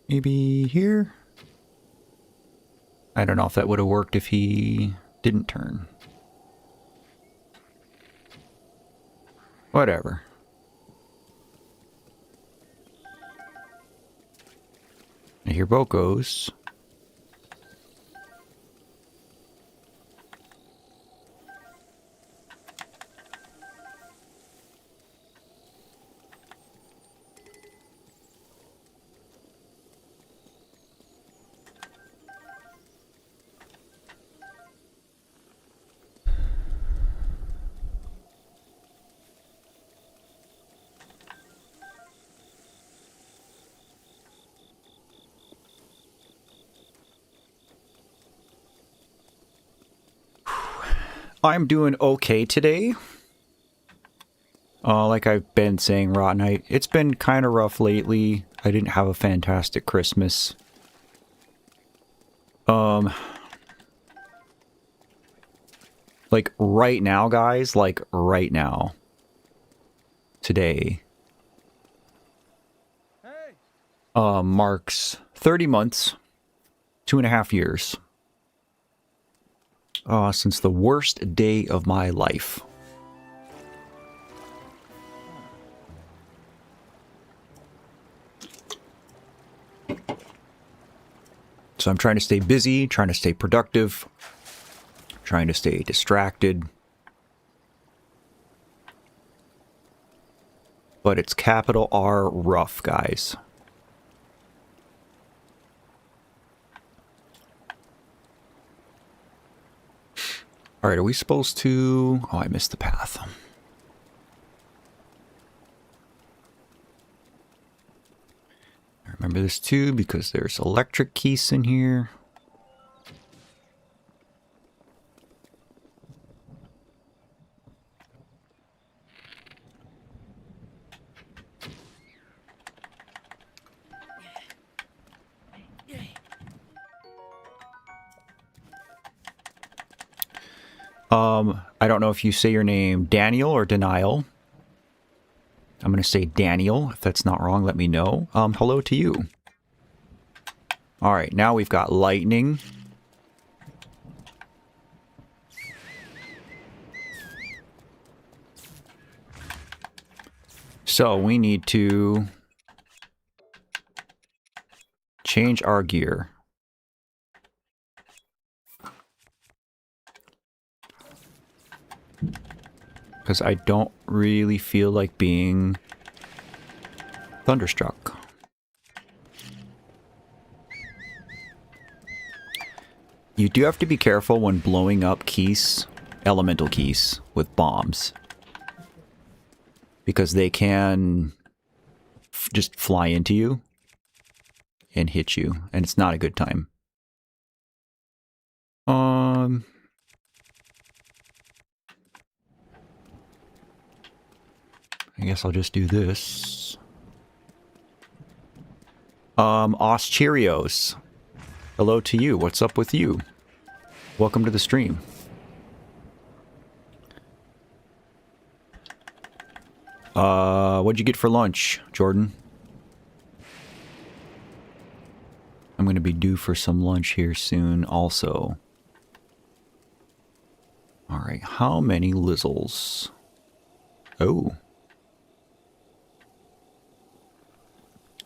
Maybe here? I don't know if that would have worked if he didn't turn. Whatever. I hear boat goes. I'm doing okay today. Like I've been saying, Rot Night, it's been kind of rough lately. I didn't have a fantastic Christmas. Like right now, guys, like right now. Today. Hey, Marks 30 months, 2.5 years. Since the worst day of my life. So I'm trying to stay busy, trying to stay productive, trying to stay distracted. But it's capital R rough, guys. Alright, are we supposed to... Oh, I missed the path. I remember this too because there's electric keys in here. I don't know if you say your name Daniel or Denial. I'm going to say Daniel. If that's not wrong, let me know. Hello to you. All right, now we've got lightning. So we need to change our gear. Because I don't really feel like being thunderstruck. You do have to be careful when blowing up keys, elemental keys, with bombs. Because they can just fly into you and hit you, and it's not a good time. I guess I'll just do this. Os Cheerios. Hello to you. What's up with you? Welcome to the stream. What'd you get for lunch, Jordan? I'm gonna be due for some lunch here soon also. Alright, how many lizzles? Oh.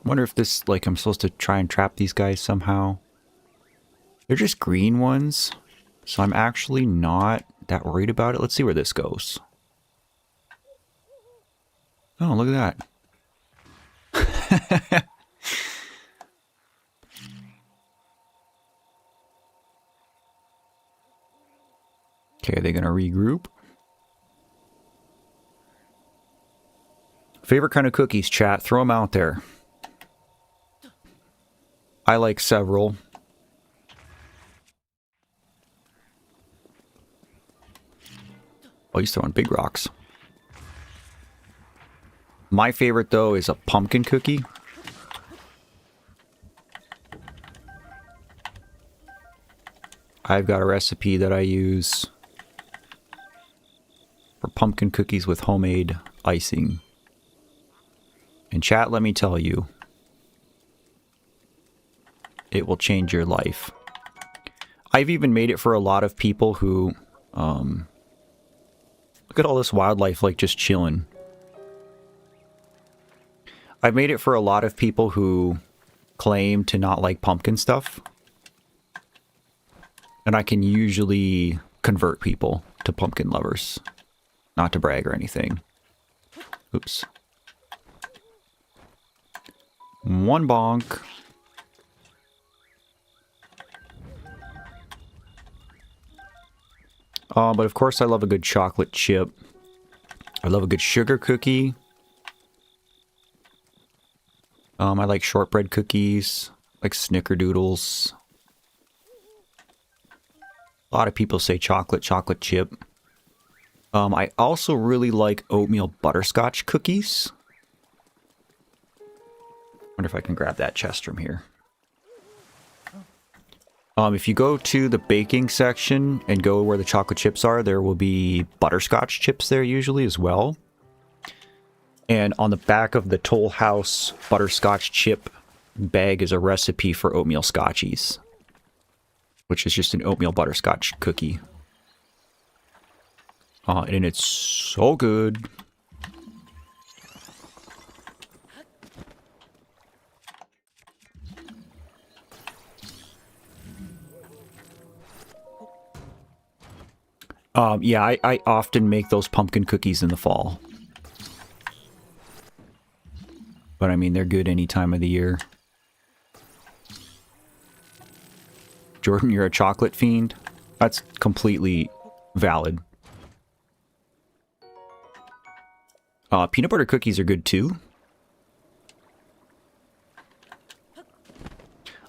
Wonder if this, like, I'm supposed to try and trap these guys somehow. They're just green ones, so I'm actually not that worried about it. Let's see where this goes. Oh, look at that. Okay, are they gonna regroup? Favorite kind of cookies, chat? Throw them out there. I like several. Oh, he's throwing big rocks. My favorite, though, is a pumpkin cookie. I've got a recipe that I use for pumpkin cookies with homemade icing. And chat, let me tell you, it will change your life. I've even made it for a lot of people who, look at all this wildlife, like, just chilling. I've made it for a lot of people who claim to not like pumpkin stuff. And I can usually convert people to pumpkin lovers. Not to brag or anything. Oops. One bonk. But of course I love a good chocolate chip. I love a good sugar cookie. I like shortbread cookies, like snickerdoodles. A lot of people say chocolate chip. I also really like oatmeal butterscotch cookies. Wonder if I can grab that chest from here. If you go to the baking section and go where the chocolate chips are, there will be butterscotch chips there usually as well. And on the back of the Toll House butterscotch chip bag is a recipe for oatmeal scotchies, which is just an oatmeal butterscotch cookie. And it's so good. Yeah, I often make those pumpkin cookies in the fall. But I mean, they're good any time of the year. Jordan, you're a chocolate fiend? That's completely valid. Peanut butter cookies are good too.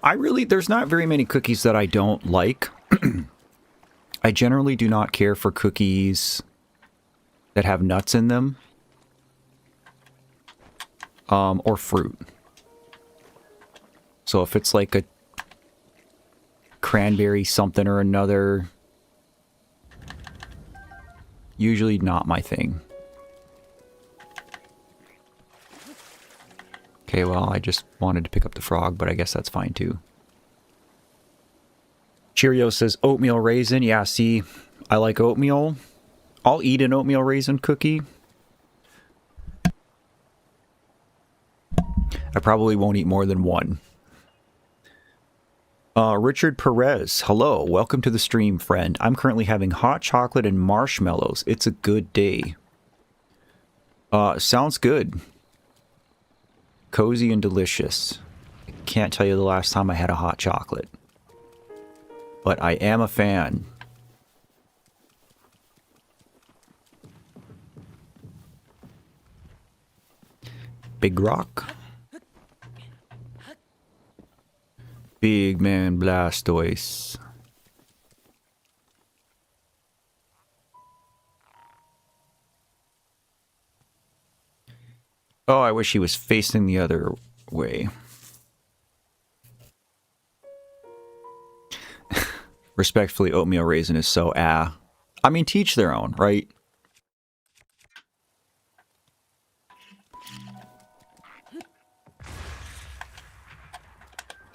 There's not very many cookies that I don't like. I generally do not care for cookies that have nuts in them. Or fruit. So if it's like a cranberry something or another, usually not my thing. Okay, well, I just wanted to pick up the frog, but I guess that's fine too. Cheerio says oatmeal raisin. Yeah, see, I like oatmeal. I'll eat an oatmeal raisin cookie. I probably won't eat more than one. Richard Perez, hello. Welcome to the stream, friend. I'm currently having hot chocolate and marshmallows. It's a good day. Sounds good. Cozy and delicious. I can't tell you the last time I had a hot chocolate. But I am a fan. Big rock. Big man Blastoise. Oh, I wish he was facing the other way. Respectfully, oatmeal raisin is so I mean, teach their own, right?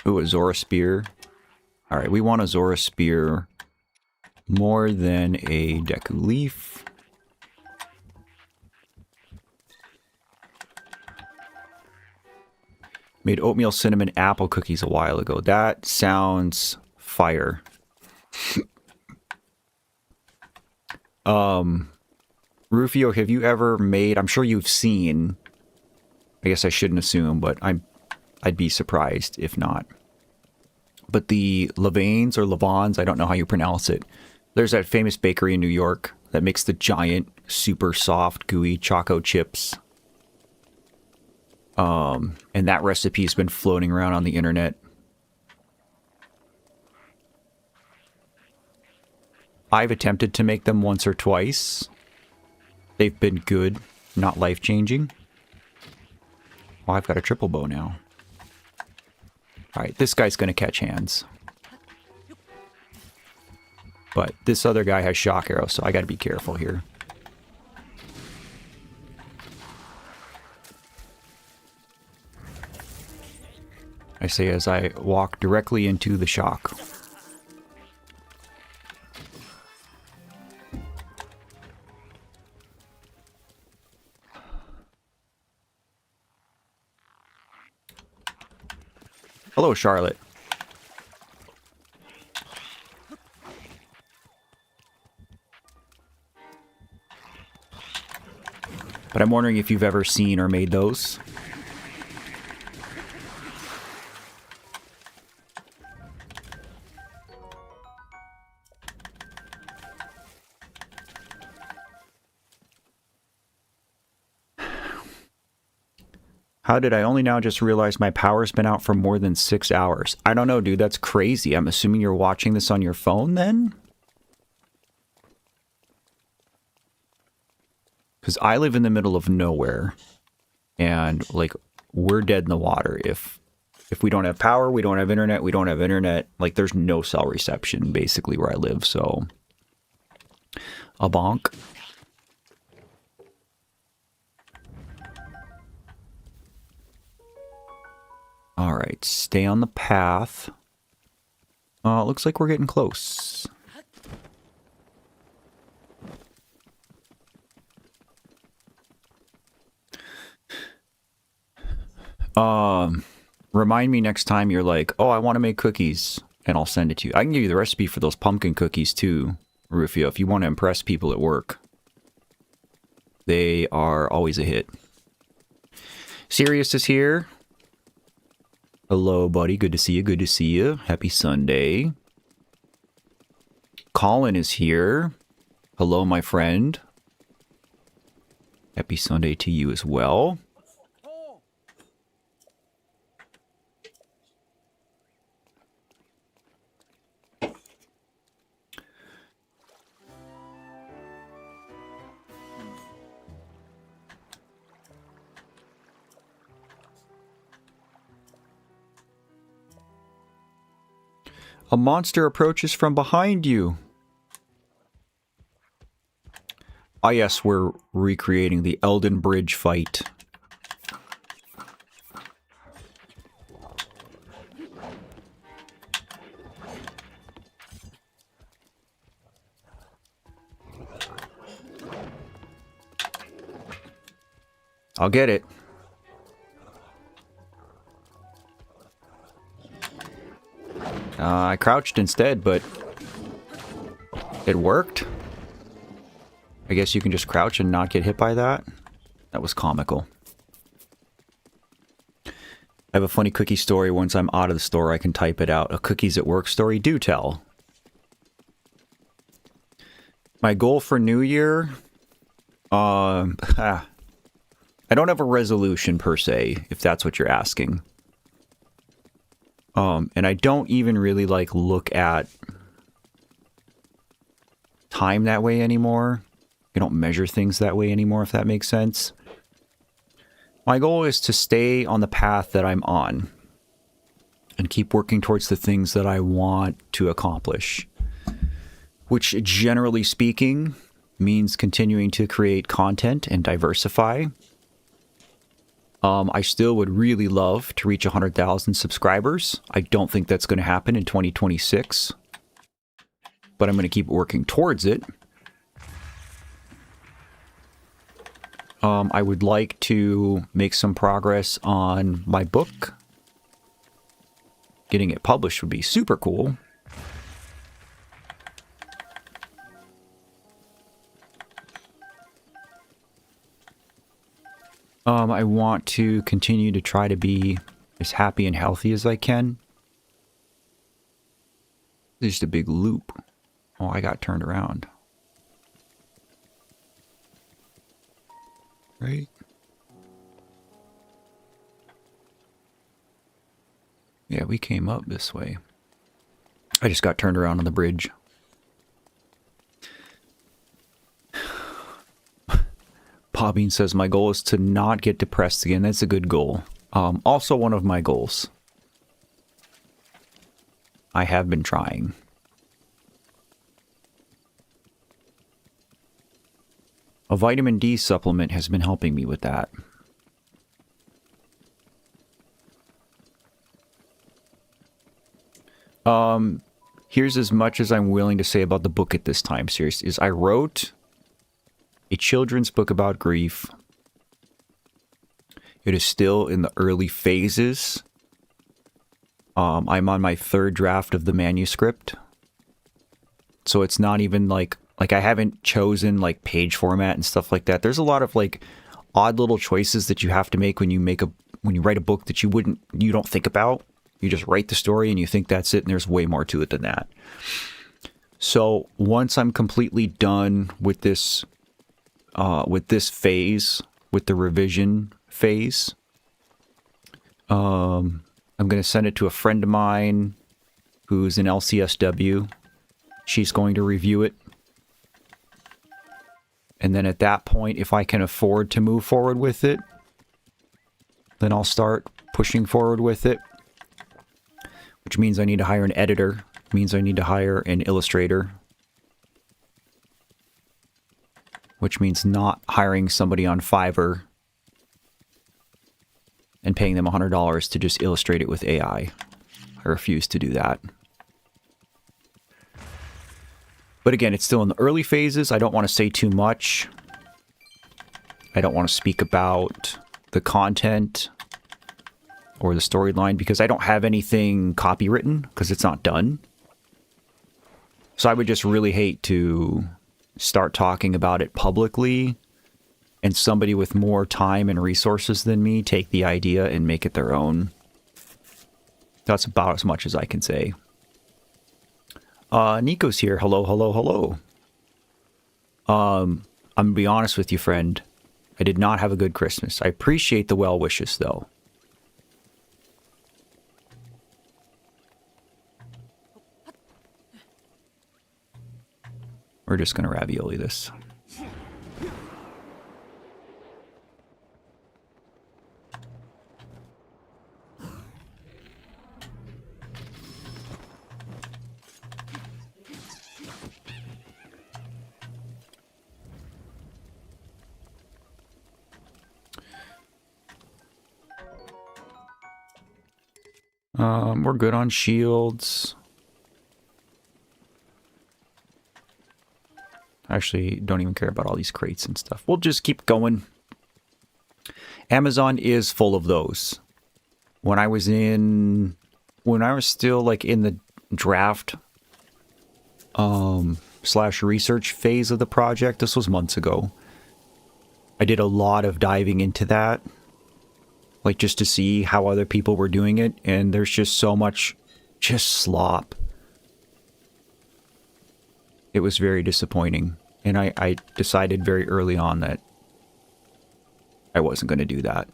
Ooh, a Zora spear. Alright, we want a Zora spear more than a Deku leaf. Made oatmeal cinnamon apple cookies a while ago. That sounds fire. Rufio, have you ever made, I'm sure you've seen, I guess I shouldn't assume, but I'd be surprised if not. But the Levains or Levans, I don't know how you pronounce it. There's that famous bakery in New York that makes the giant, super soft, gooey choco chips. And that recipe's been floating around on the internet. I've attempted to make them once or twice. They've been good, not life-changing. Oh, I've got a triple bow now. Alright, this guy's gonna catch hands. But this other guy has shock arrows, so I gotta be careful here. I say as I walk directly into the shock. Hello, Charlotte. But I'm wondering if you've ever seen or made those. How did I only now just realize my power's been out for more than 6 hours? I don't know, dude. That's crazy. I'm assuming you're watching this on your phone then? Because I live in the middle of nowhere. And, like, we're dead in the water. If we don't have power, we don't have internet, we don't have internet. Like, there's no cell reception, basically, where I live, so... A bonk. Alright, stay on the path. Looks like we're getting close. Remind me next time you're like, oh, I want to make cookies, and I'll send it to you. I can give you the recipe for those pumpkin cookies too, Rufio, if you want to impress people at work. They are always a hit. Sirius is here. Hello, buddy. Good to see you. Good to see you. Happy Sunday. Colin is here. Hello, my friend. Happy Sunday to you as well. A monster approaches from behind you. Ah, yes, we're recreating the Elden Bridge fight. I'll get it. I crouched instead, but it worked. I guess you can just crouch and not get hit by that. That was comical. I have a funny cookie story. Once I'm out of the store, I can type it out. A cookies at work story. Do tell. My goal for New Year? I don't have a resolution per se, if that's what you're asking. And I don't even really like look at time that way anymore. I don't measure things that way anymore, if that makes sense. My goal is to stay on the path that I'm on and keep working towards the things that I want to accomplish, which generally speaking means continuing to create content and diversify. I still would really love to reach 100,000 subscribers. I don't think that's going to happen in 2026, but I'm going to keep working towards it. I would like to make some progress on my book. Getting it published would be super cool. I want to continue to try to be as happy and healthy as I can. There's just a big loop. Oh, I got turned around. Right? Yeah, we came up this way. I just got turned around on the bridge. Pauline says, my goal is to not get depressed again. That's a good goal. Also one of my goals. I have been trying. A vitamin D supplement has been helping me with that. Here's as much as I'm willing to say about the book at this time, seriously, is I wrote a children's book about grief. It is still in the early phases. I'm on my 3rd draft of the manuscript. So it's not even like I haven't chosen like page format and stuff like that. There's a lot of like odd little choices that you have to make when you write a book that you don't think about. You just write the story and you think that's it, and there's way more to it than that. So once I'm completely done with this phase, with the revision phase, I'm going to send it to a friend of mine who's in LCSW. She's going to review it. And then at that point, if I can afford to move forward with it, then I'll start pushing forward with it. Which means I need to hire an editor. Means I need to hire an illustrator. Which means not hiring somebody on Fiverr and paying them $100 to just illustrate it with AI. I refuse to do that. But again, it's still in the early phases. I don't want to say too much. I don't want to speak about the content or the storyline because I don't have anything copywritten because it's not done. So I would just really hate to start talking about it publicly and somebody with more time and resources than me take the idea and make it their own. That's about as much as I can say. Nico's here. Hello, hello, hello. I'm gonna be honest with you, friend. I did not have a good Christmas. I appreciate the well wishes, though. We're just gonna ravioli this. We're good on shields. Actually, don't even care about all these crates and stuff. We'll just keep going. Amazon is full of those. When I was still like in the draft / research phase of the project, this was months ago. I did a lot of diving into that. Like just to see how other people were doing it, and there's just so much just slop. It was very disappointing, and I decided very early on that I wasn't going to do that.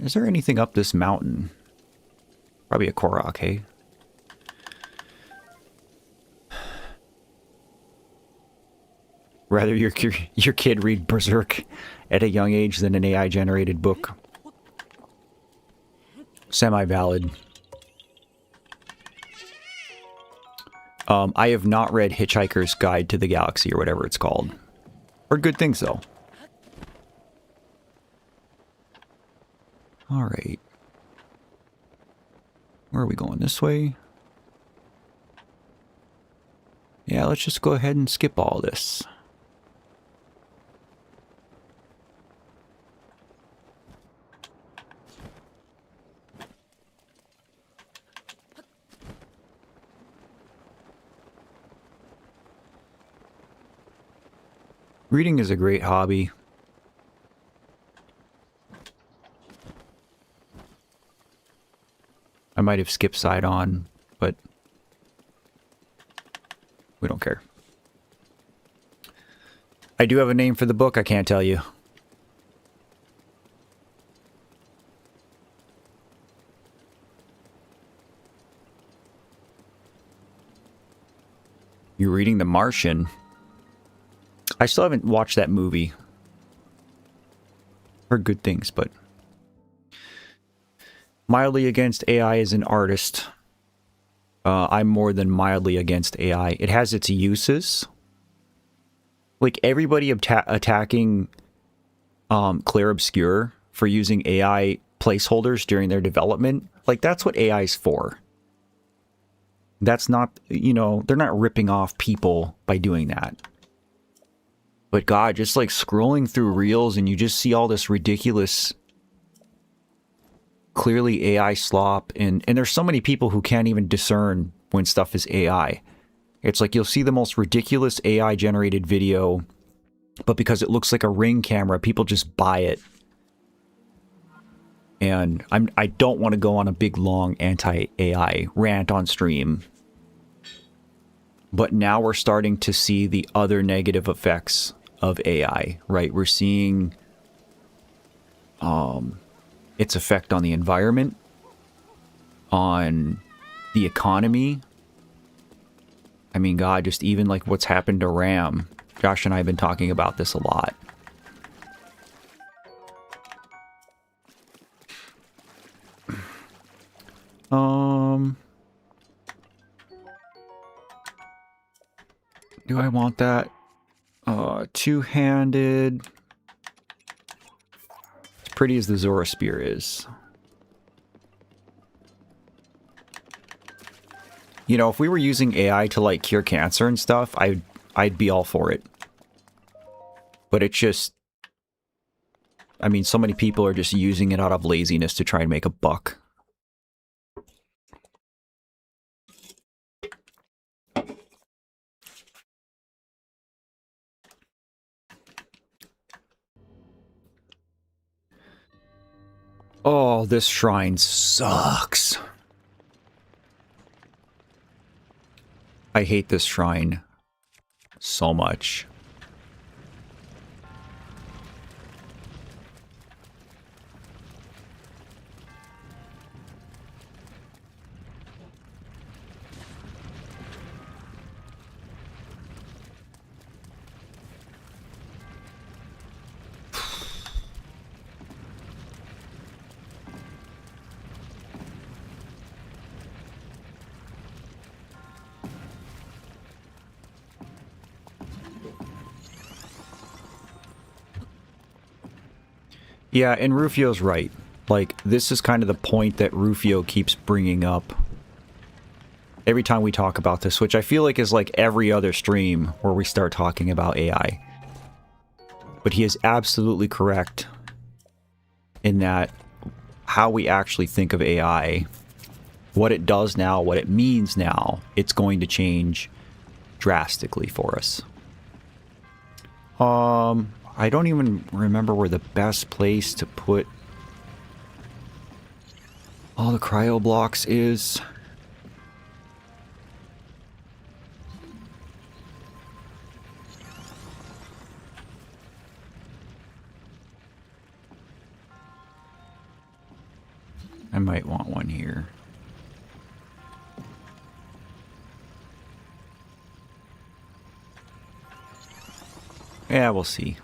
Is there anything up this mountain? Probably a Korok, hey? Rather your kid read Berserk at a young age than an AI-generated book. Semi-valid. I have not read Hitchhiker's Guide to the Galaxy or whatever it's called. Heard good things, though. Alright. Where are we going? This way? Yeah, let's just go ahead and skip all this. Reading is a great hobby. I might have skipped Sidon, but we don't care. I do have a name for the book, I can't tell you. You're reading The Martian? I still haven't watched that movie. Heard good things, but... Mildly against AI as an artist. I'm more than mildly against AI. It has its uses. Like, everybody attacking Claire Obscure for using AI placeholders during their development, like, that's what AI's for. That's not, you know, they're not ripping off people by doing that. But God, just like scrolling through reels and you just see all this ridiculous clearly AI slop, and there's so many people who can't even discern when stuff is AI. It's like you'll see the most ridiculous AI generated video, but because it looks like a Ring camera, people just buy it. And I don't want to go on a big long anti-AI rant on stream. But now we're starting to see the other negative effects of AI, right? We're seeing its effect on the environment, on the economy. I mean, God, just even like what's happened to RAM. Josh and I have been talking about this a lot. Do I want that? Two-handed. As pretty as the Zora spear is. You know, if we were using AI to like cure cancer and stuff, I'd be all for it. But it's just, I mean, so many people are just using it out of laziness to try and make a buck. Oh, this shrine sucks. I hate this shrine so much. Yeah, and Rufio's right. Like, this is kind of the point that Rufio keeps bringing up every time we talk about this, which I feel like is like every other stream where we start talking about AI. But he is absolutely correct in that how we actually think of AI, what it does now, what it means now, it's going to change drastically for us. I don't even remember where the best place to put all the cryo blocks is. I might want one here. Yeah, we'll see.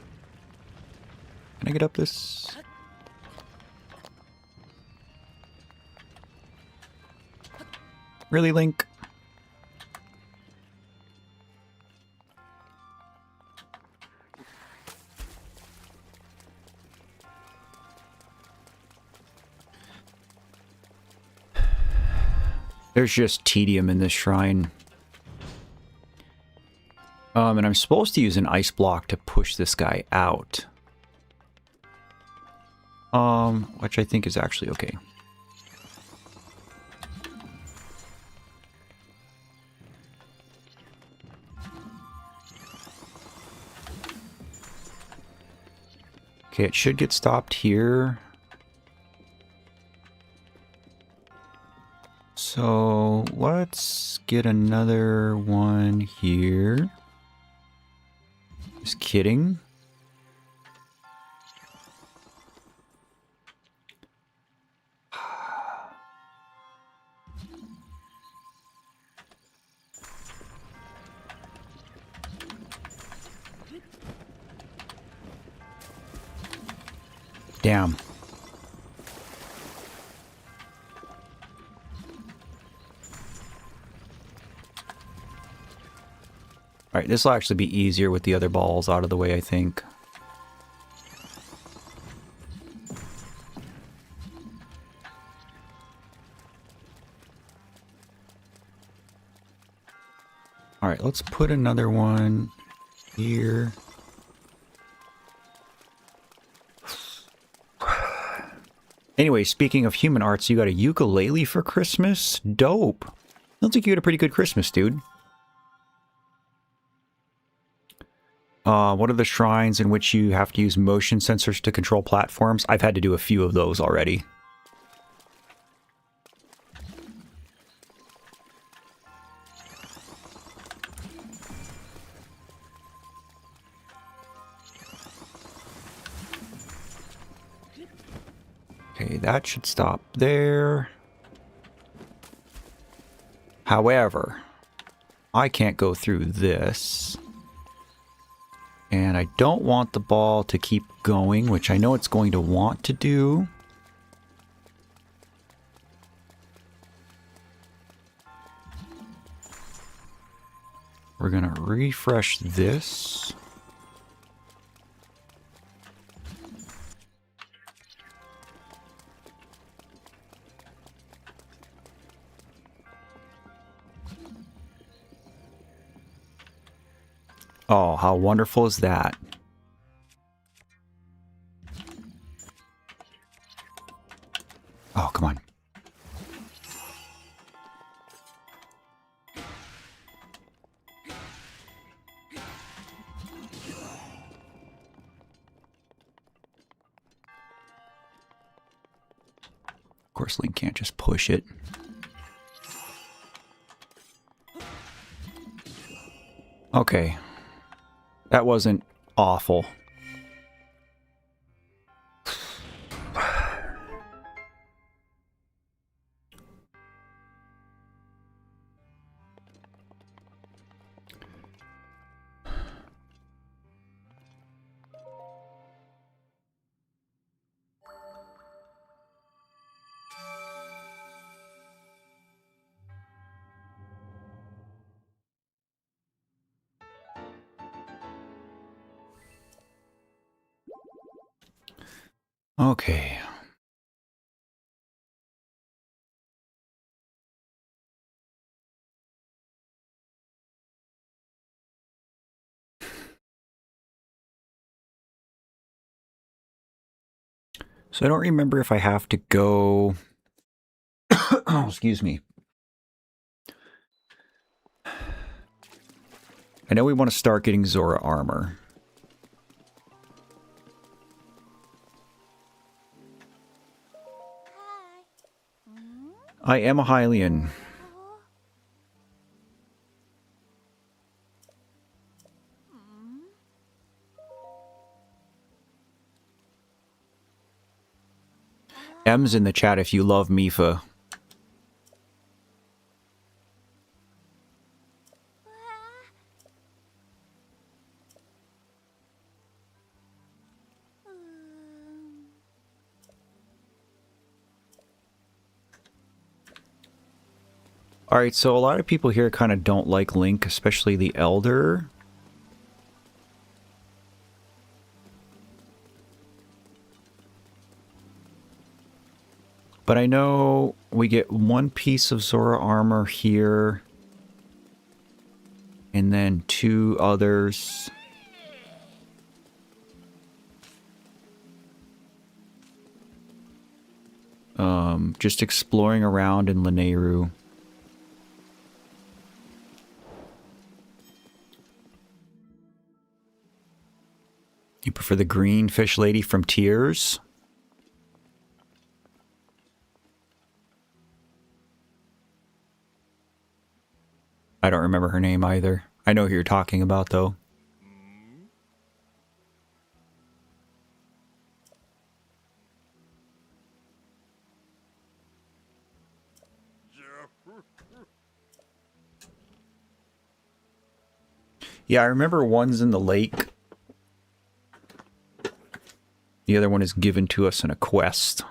Can I get up this? Really, Link? There's just tedium in this shrine. And I'm supposed to use an ice block to push this guy out. Which I think is actually okay. Okay, it should get stopped here. So let's get another one here. Just kidding. Damn. Alright, this will actually be easier with the other balls out of the way, I think. Alright, let's put another one here. Anyway, speaking of human arts, you got a ukulele for Christmas? Dope. Sounds like you had a pretty good Christmas, dude. What are the shrines in which you have to use motion sensors to control platforms? I've had to do a few of those already. Okay, that should stop there. However, I can't go through this. And I don't want the ball to keep going, which I know it's going to want to do. We're going to refresh this. Oh, how wonderful is that? Oh, come on. Of course, Link can't just push it. Okay. That wasn't awful. Okay. So I don't remember if I have to go... Oh, excuse me. I know we want to start getting Zora armor. I am a Hylian. M's in the chat if you love Mifa. Alright, so a lot of people here kind of don't like Link, especially the Elder. But I know we get one piece of Zora armor here. And then 2 others. Just exploring around in Lanayru. You prefer the green fish lady from Tears? I don't remember her name either. I know who you're talking about, though. Yeah, I remember one's in the lake. The other one is given to us in a quest.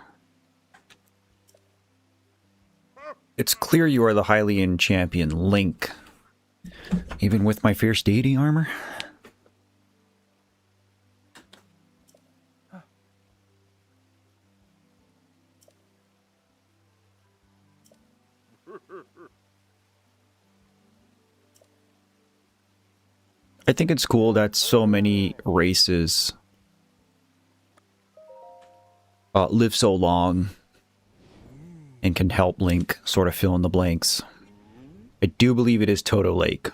It's clear you are the Hylian champion, Link. Even with my fierce deity armor? I think it's cool that so many races live so long. and can help Link sort of fill in the blanks. I do believe it is Toto Lake.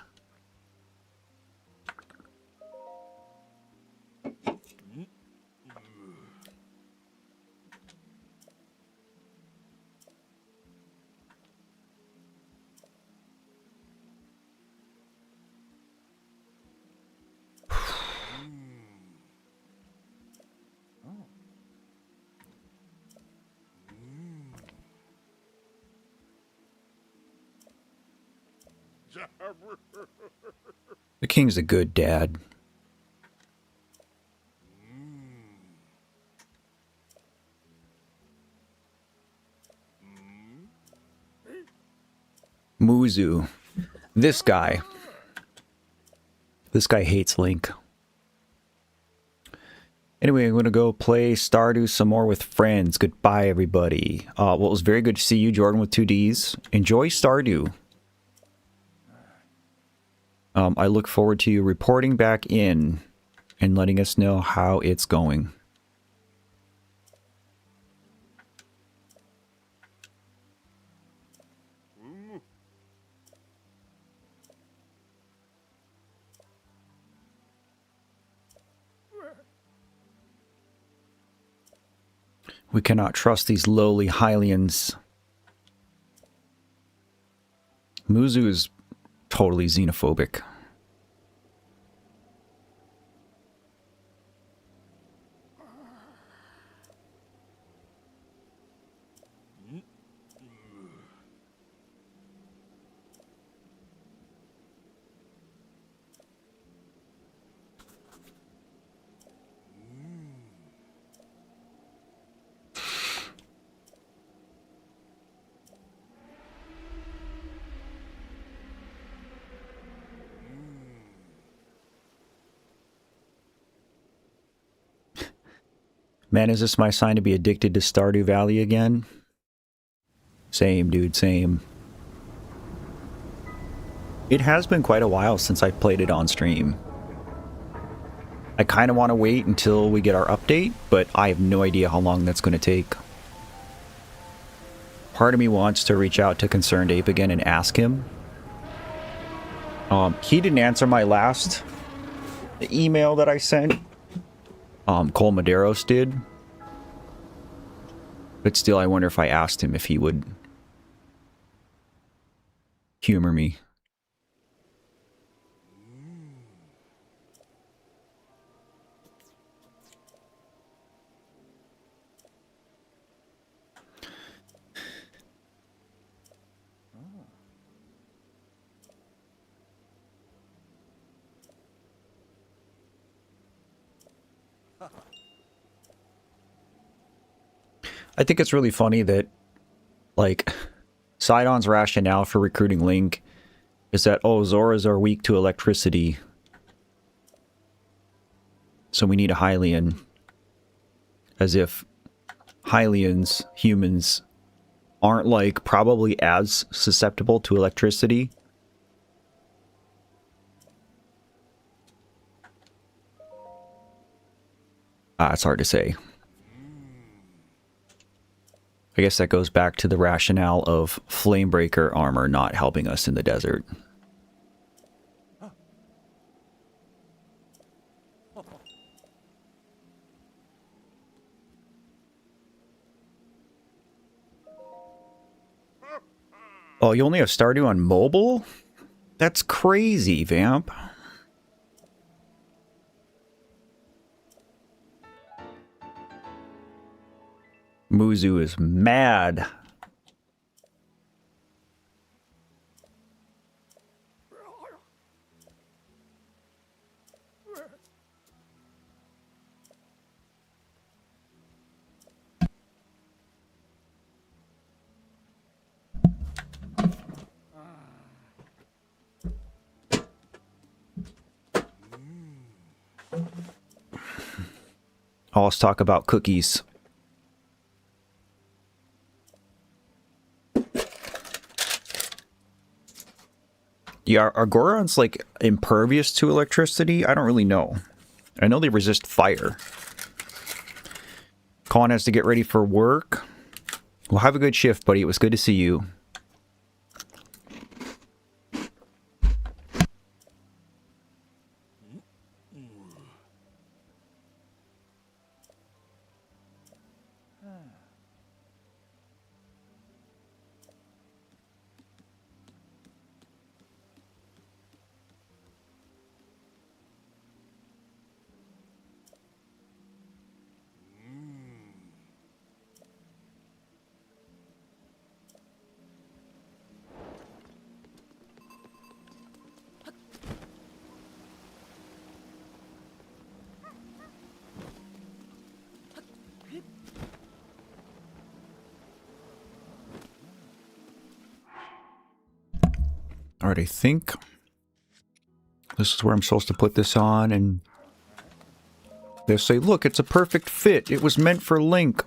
The king's a good dad. Muzu. This guy. This guy hates Link. Anyway, I'm going to go play Stardew some more with friends. Goodbye, everybody. Well, it was very good to see you, Jordan, with 2Ds. Enjoy Stardew. I look forward to you reporting back in and letting us know how it's going. We cannot trust these lowly Hylians. Muzu is totally xenophobic. Man, is this my sign to be addicted to Stardew Valley again? Same, dude, same. It has been quite a while since I played it on stream. I kind of want to wait until we get our update, but I have no idea how long that's going to take. Part of me wants to reach out to Concerned Ape again and ask him. He didn't answer my last email that I sent. Cole Maderos did. But still, I wonder if I asked him if he would humor me. I think it's really funny that, like, Sidon's rationale for recruiting Link is that, oh, Zoras are weak to electricity, so we need a Hylian. As if Hylians, humans, aren't, like, probably as susceptible to electricity. It's hard to say. I guess that goes back to the rationale of Flamebreaker armor not helping us in the desert. Oh, you only have Stardew on mobile? That's crazy, Vamp. Muzu is mad. Oh, let's talk about cookies. Yeah, are Gorons, like, impervious to electricity? I don't really know. I know they resist fire. Colin has to get ready for work. Well, have a good shift, buddy. It was good to see you. All right, I think this is where I'm supposed to put this on, and they'll say, look, it's a perfect fit. It was meant for Link.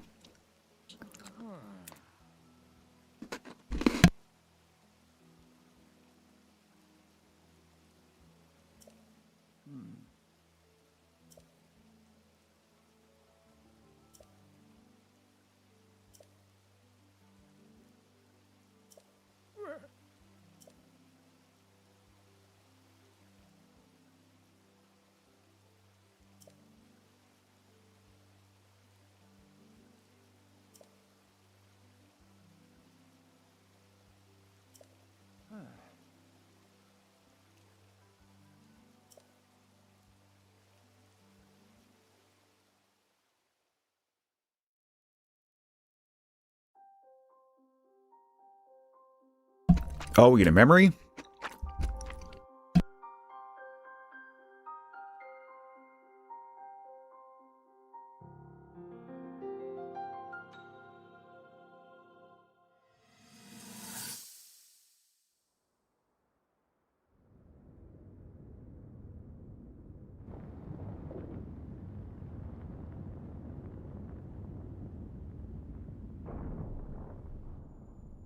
Oh, we get a memory?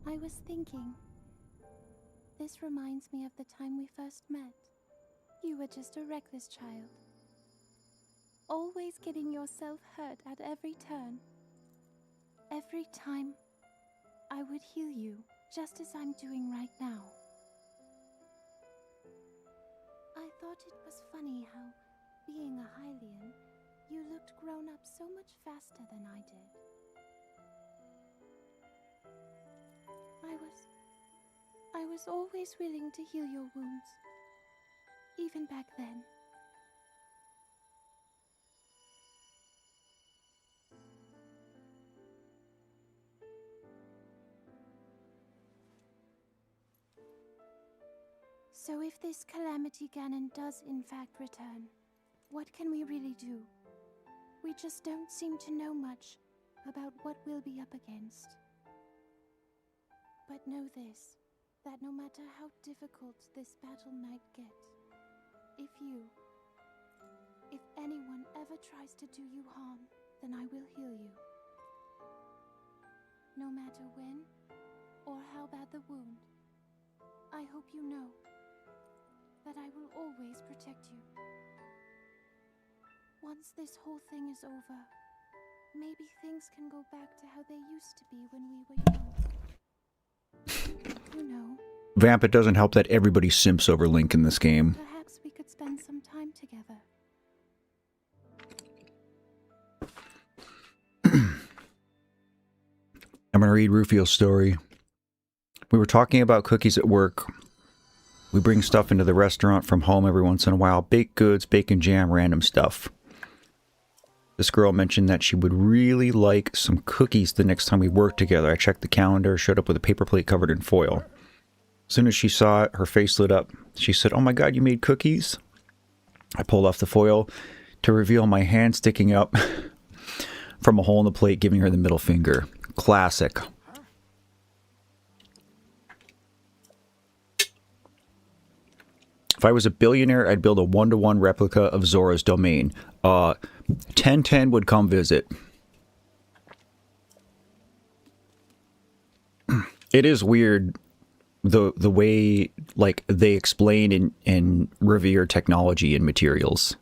I was thinking, this reminds me of the time we first met. You were just a reckless child, always getting yourself hurt at every turn. Every time, I would heal you, just as I'm doing right now. I thought it was funny how, being a Hylian, you looked grown up so much faster than I did. I was always willing to heal your wounds, even back then. So if this Calamity Ganon does in fact return, what can we really do? We just don't seem to know much about what we'll be up against. But know this, that no matter how difficult this battle might get, if anyone ever tries to do you harm, then I will heal you. No matter when or how bad the wound, I hope you know that I will always protect you. Once this whole thing is over, maybe things can go back to how they used to be when we were young. You know, Vamp, it doesn't help that everybody simps over Link in this game. perhaps we could spend some time together. I'm going to read Rufio's story. We were talking about cookies at work. We bring stuff into the restaurant from home every once in a while. Baked goods, bacon jam, random stuff. This girl mentioned that she would really like some cookies the next time we worked together. I checked the calendar, showed up with a paper plate covered in foil. As soon as she saw it, her face lit up. She said, "Oh my God, you made cookies?" I pulled off the foil to reveal my hand sticking up from a hole in the plate, giving her the middle finger. Classic. If I was a billionaire, I'd build a one-to-one replica of Zora's domain. 1010 would come visit. It is weird the way like they explain and revere technology and materials.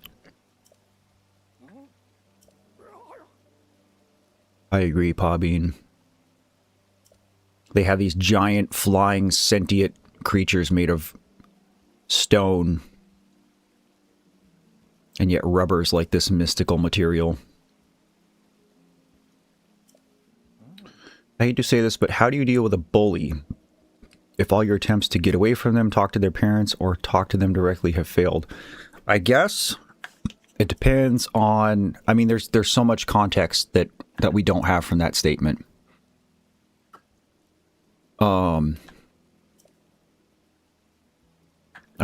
I agree, Pawbean. They have these giant flying sentient creatures made of stone. And yet rubber is like this mystical material. I hate to say this, but how do you deal with a bully if all your attempts to get away from them, talk to their parents, or talk to them directly have failed? I guess it depends on... I mean, there's so much context that we don't have from that statement. I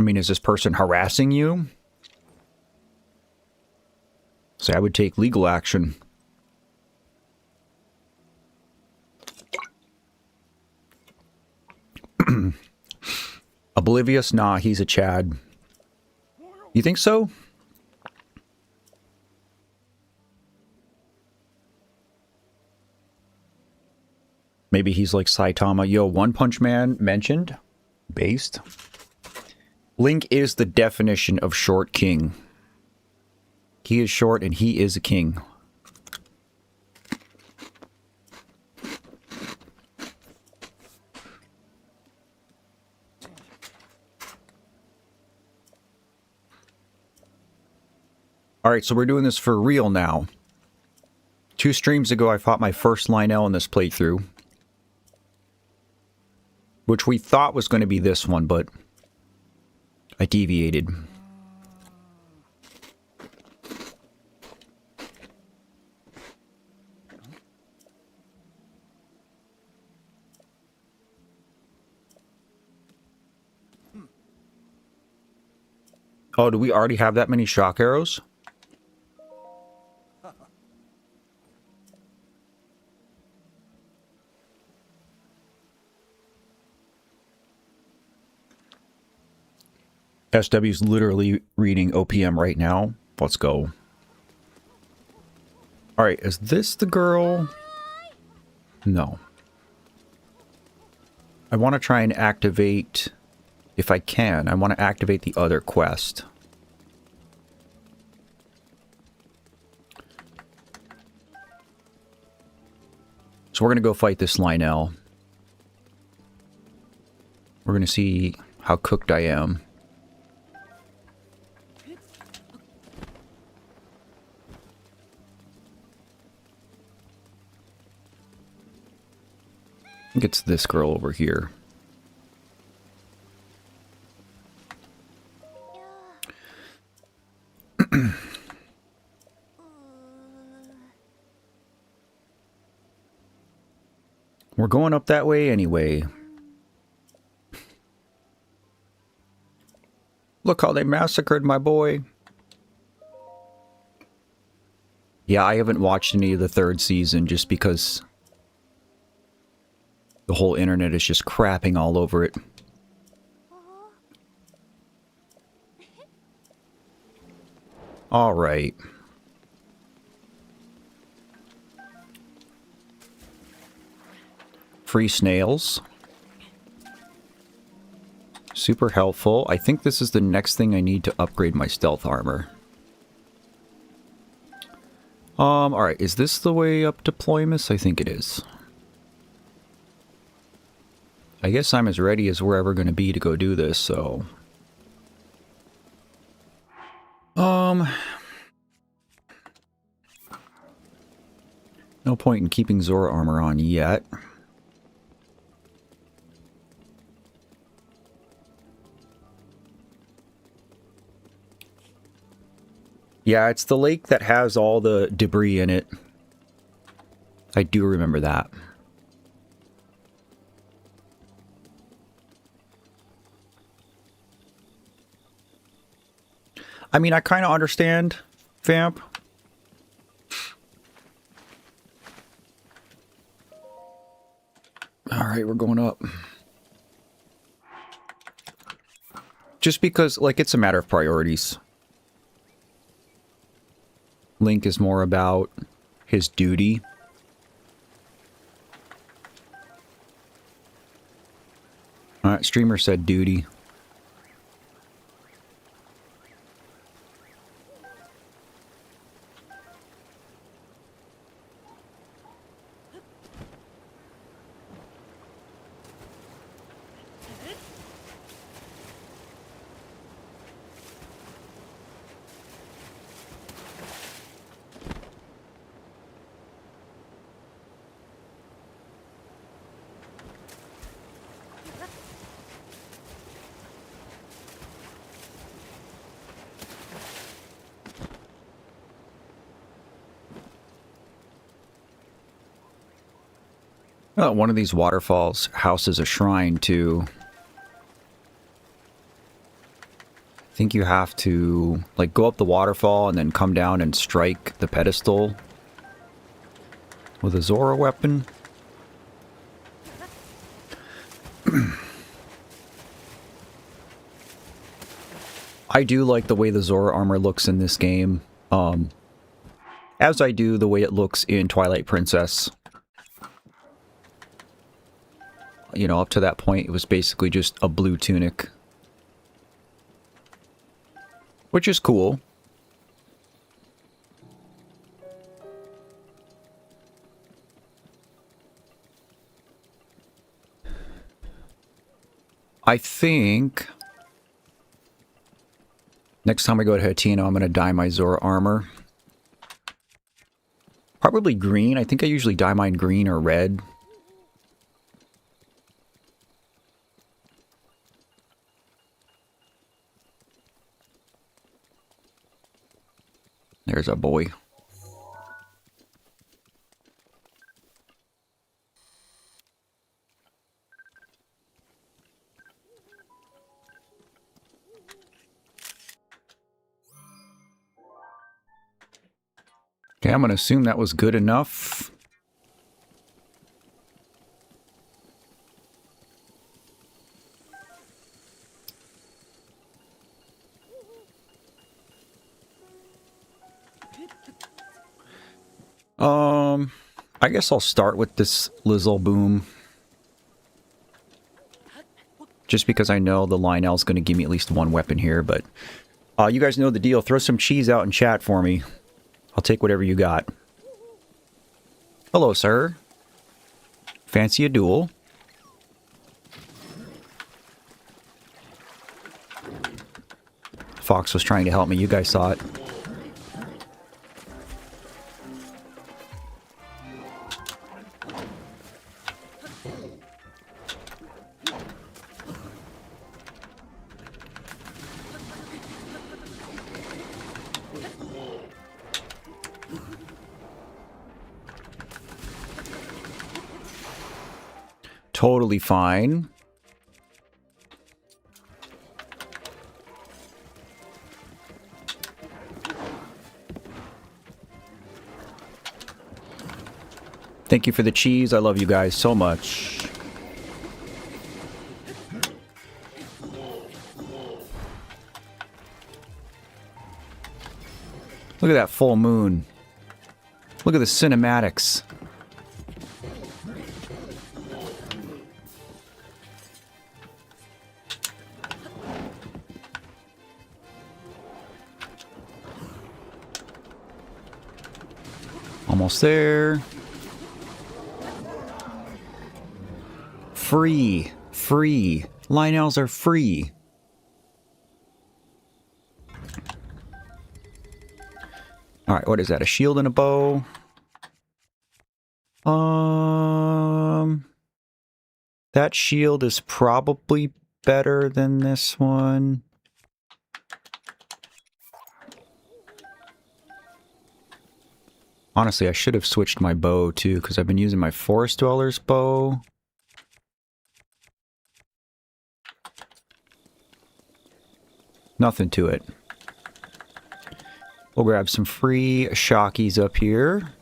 mean, is this person harassing you? So I would take legal action. Oblivious? Nah, he's a Chad. You think so? Maybe he's like Saitama. Yo, One Punch Man mentioned. Based. Link is the definition of short king. He is short and he is a king. Alright, so we're doing this for real now. 2 streams ago, I fought my first Lionel in this playthrough. Which we thought was going to be this one, but I deviated. Oh, do we already have that many shock arrows? SW's literally reading OPM right now. Let's go. Alright, is this the girl? No. I want to try and activate... If I can, I want to activate the other quest. So we're going to go fight this Lionel. We're going to see how cooked I am. I think it's this girl over here. We're going up that way anyway. Look how they massacred my boy. Yeah, I haven't watched any of the 3rd season just because the whole internet is just crapping all over it. All right. Free snails. Super helpful. I think this is the next thing I need to upgrade my stealth armor. Alright, is this the way up to Ploymus? I think it is. I guess I'm as ready as we're ever going to be to go do this, so... No point in keeping Zora armor on yet. Yeah, it's the lake that has all the debris in it. I do remember that. I mean, I kind of understand, Vamp. Alright, we're going up. Just because, like, it's a matter of priorities. Link is more about his duty. Alright, streamer said duty. One of these waterfalls houses a shrine too. I think you have to like go up the waterfall and then come down and strike the pedestal with a Zora weapon. I do like the way the Zora armor looks in this game, as I do the way it looks in Twilight Princess. You know, up to that point, it was basically just a blue tunic. Which is cool. I think next time I go to Hateno, I'm going to dye my Zora armor. Probably green. I think I usually dye mine green or red. There's a boy. Okay, I'm going to assume that was good enough. I guess I'll start with this Lizzle Boom. Just because I know the Lionel's going to give me at least one weapon here, but you guys know the deal. Throw some cheese out in chat for me. I'll take whatever you got. Hello, sir. Fancy a duel? Fox was trying to help me. You guys saw it. Totally fine. Thank you for the cheese. I love you guys so much. Look at that full moon. Look at the cinematics. Almost there. Free. Free. Lionels are free. Alright, what is that? A shield and a bow? That shield is probably better than this one. Honestly, I should have switched my bow too, because I've been using my Forest Dweller's bow. Nothing to it. We'll grab some free shockies up here.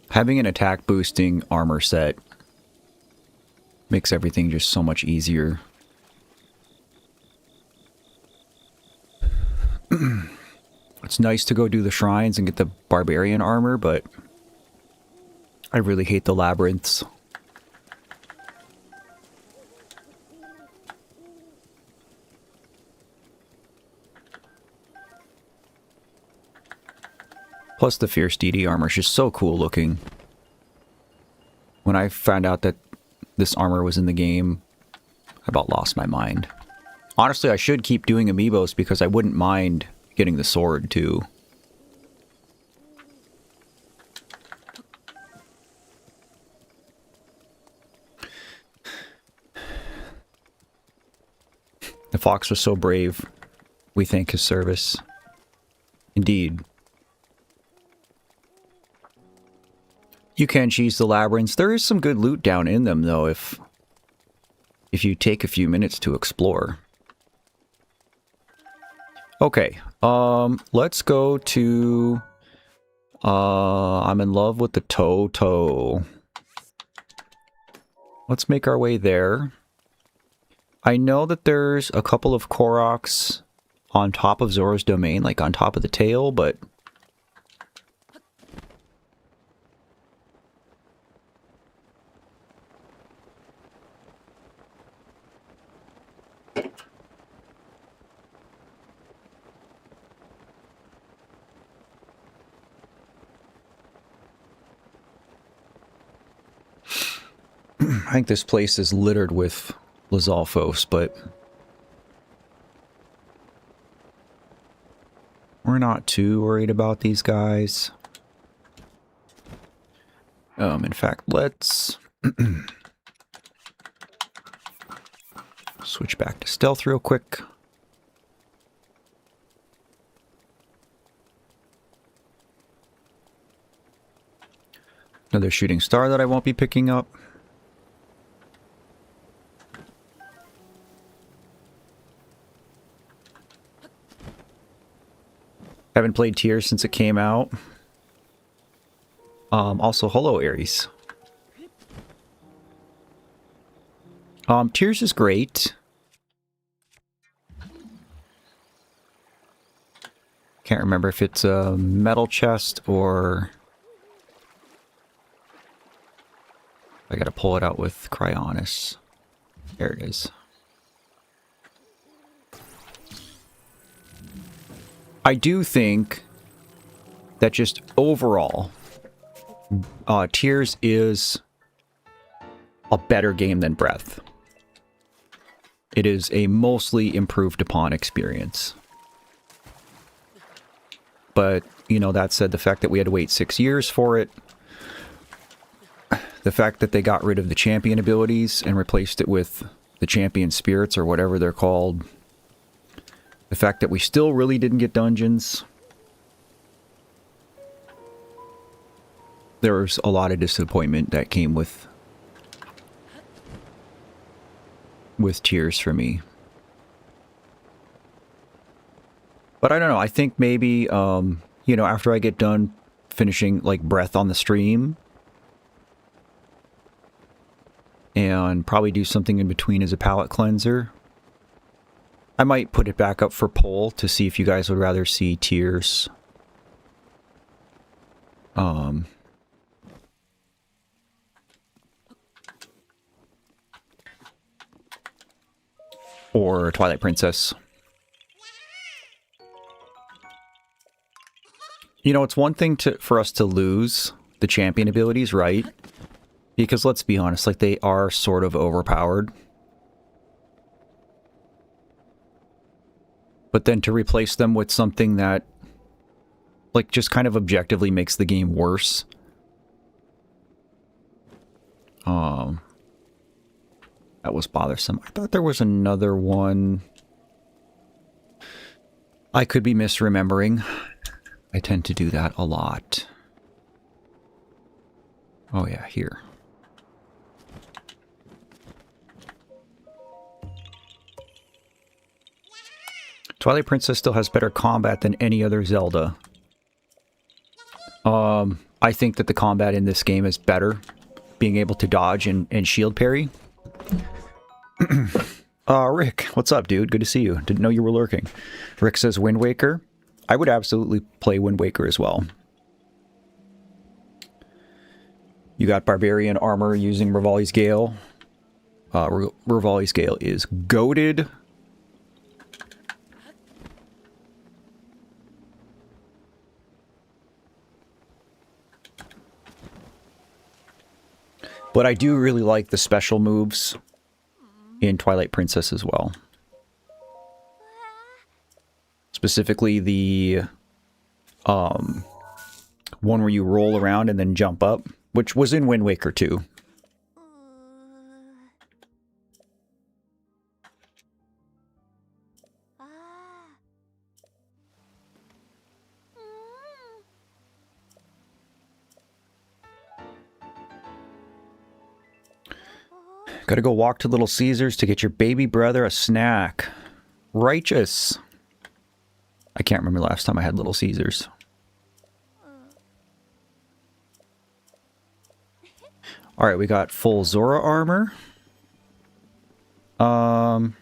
Having an attack boosting armor set makes everything just so much easier. It's nice to go do the shrines and get the barbarian armor, but I really hate the labyrinths. Plus the Fierce DD armor is just so cool looking. When I found out that this armor was in the game, I about lost my mind. Honestly, I should keep doing amiibos because I wouldn't mind getting the sword too. The fox was so brave. We thank his service. Indeed. You can cheese the labyrinths. There is some good loot down in them, though, if you take a few minutes to explore. Okay, let's go to... I'm in love with the Toto. Let's make our way there. I know that there's a couple of Koroks on top of Zora's domain, like on top of the tail, but... I think this place is littered with Lizalfos, but we're not too worried about these guys. In fact, let's switch back to stealth real quick. Another shooting star that I won't be picking up. Haven't played Tears since it came out. Also, hello, Ares. Tears is great. Can't remember if it's a metal chest or... I gotta pull it out with Cryonis. There it is. I do think that just overall, Tears is a better game than Breath. It is a mostly improved upon experience. But, you know, that said, the fact that we had to wait 6 years for it, the fact that they got rid of the champion abilities and replaced it with the champion spirits or whatever they're called, the fact that we still really didn't get dungeons, there was a lot of disappointment that came with Tears for me. But I don't know, I think maybe, you know, after I get done finishing, like, Breath on the stream, and probably do something in between as a palate cleanser, I might put it back up for poll to see if you guys would rather see Tears. Or Twilight Princess. You know, it's one thing for us to lose the champion abilities, right? Because let's be honest, like, they are sort of overpowered. But then to replace them with something that, like, just kind of objectively makes the game worse. That was bothersome. I thought there was another one. I could be misremembering. I tend to do that a lot. Oh yeah, here. Twilight Princess still has better combat than any other Zelda. I think that the combat in this game is better. Being able to dodge and shield parry. Rick, what's up, dude? Good to see you. Didn't know you were lurking. Rick says Wind Waker. I would absolutely play Wind Waker as well. You got Barbarian armor using Rivali's Gale. Rivali's Gale is goated. But I do really like the special moves in Twilight Princess as well. Specifically the one where you roll around and then jump up, which was in Wind Waker 2. Gotta go walk to Little Caesars to get your baby brother a snack. Righteous. I can't remember last time I had Little Caesars. Alright, we got full Zora armor. I'm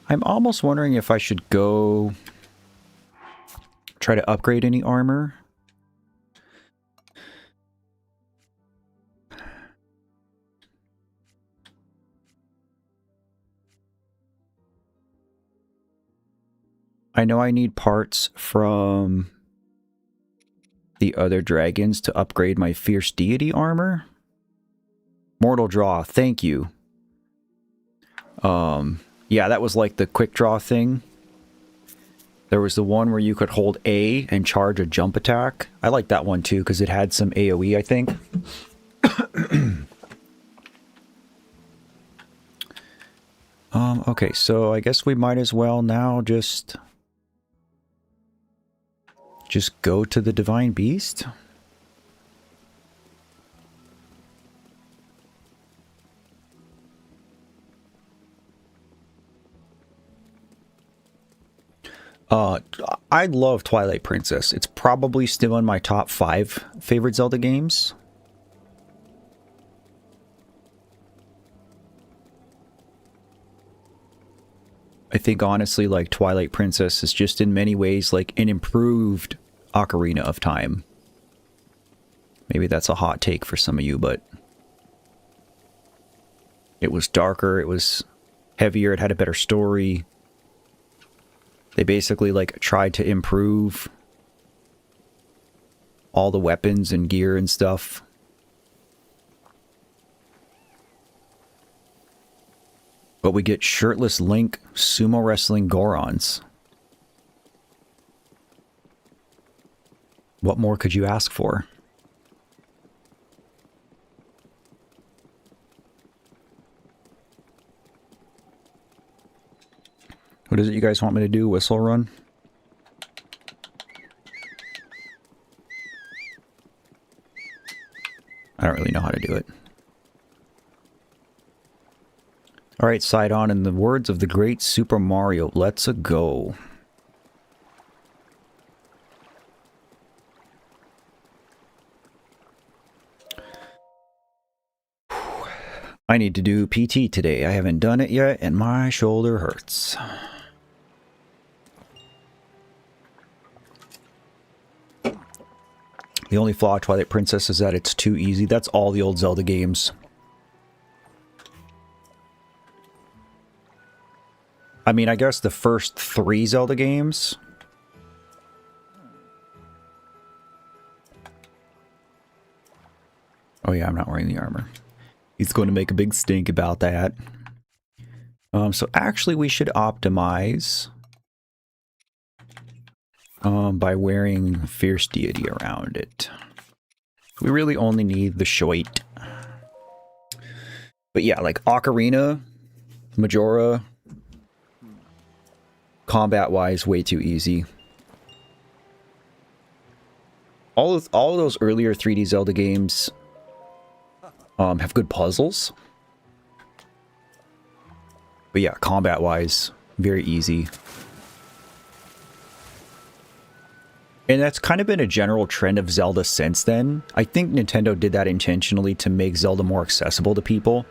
almost wondering if I should go try to upgrade any armor. I know I need parts from the other dragons to upgrade my Fierce Deity armor. Mortal Draw, thank you. Yeah, that was like the quick draw thing. There was the one where you could hold A and charge a jump attack. I like that one too because it had some AoE, I think. Okay, so I guess we might as well now just go to the Divine Beast. I love Twilight Princess. It's probably still in my top 5 favorite Zelda games. I think honestly, like, Twilight Princess is just in many ways like an improved Ocarina of Time. Maybe that's a hot take for some of you, but it was darker, it was heavier, it had a better story. They basically like tried to improve all the weapons and gear and stuff. But we get shirtless Link sumo wrestling Gorons. What more could you ask for? What is it you guys want me to do? Whistle run? I don't really know how to do it. Alright, Sidon, in the words of the great Super Mario, let's-a go. I need to do PT today. I haven't done it yet, and my shoulder hurts. The only flaw of Twilight Princess is that it's too easy. That's all the old Zelda games. I mean, I guess the first 3 Zelda games. Oh yeah, I'm not wearing the armor. He's going to make a big stink about that. So actually we should optimize by wearing Fierce Deity around it. We really only need the Shoit. But yeah, like Ocarina, Majora, combat-wise, way too easy. All of those earlier 3D Zelda games have good puzzles. But yeah, combat-wise, very easy. And that's kind of been a general trend of Zelda since then. I think Nintendo did that intentionally to make Zelda more accessible to people.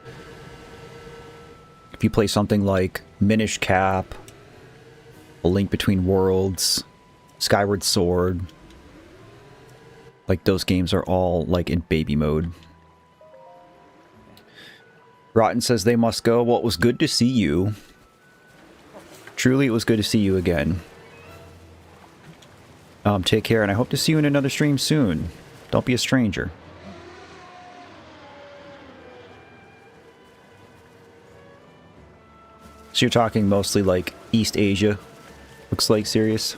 If you play something like Minish Cap, A Link Between Worlds, Skyward Sword, like those games are all like in baby mode. Rotten says they must go. Well, it was good to see you. Truly, it was good to see you again. Take care, and I hope to see you in another stream soon. Don't be a stranger. So you're talking mostly like East Asia Looks like serious.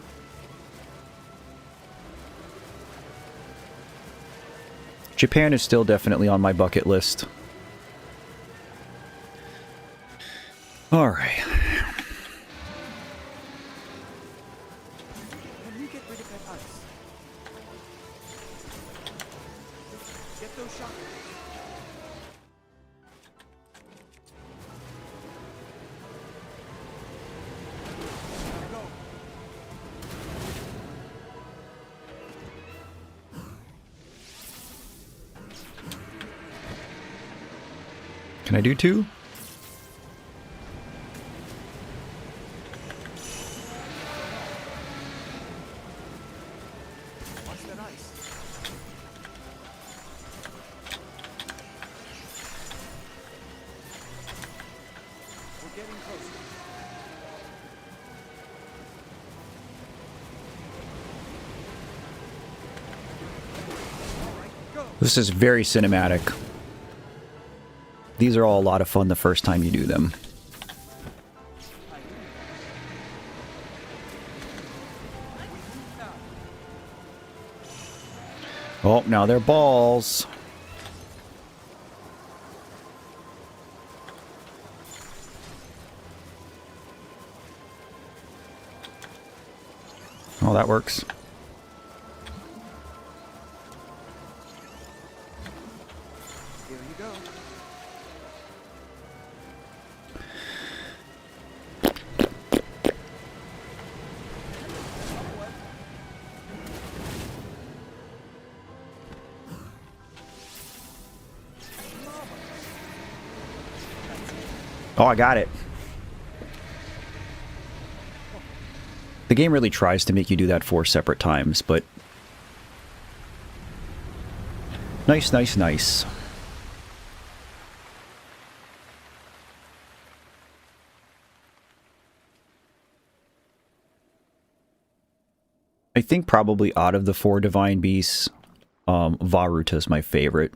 Japan is still definitely on my bucket list. Alright. Can we get rid of that ice? Get those shots. Go. Can I do 2? Watch that ice. We're getting closer. All right, go. This is very cinematic. These are all a lot of fun the first time you do them. Oh, now they're balls. Oh, that works. Here you go. Oh, I got it. The game really tries to make you do that 4 separate times, but... Nice, nice, nice. I think probably out of the 4 Divine Beasts, Varuta's my favorite.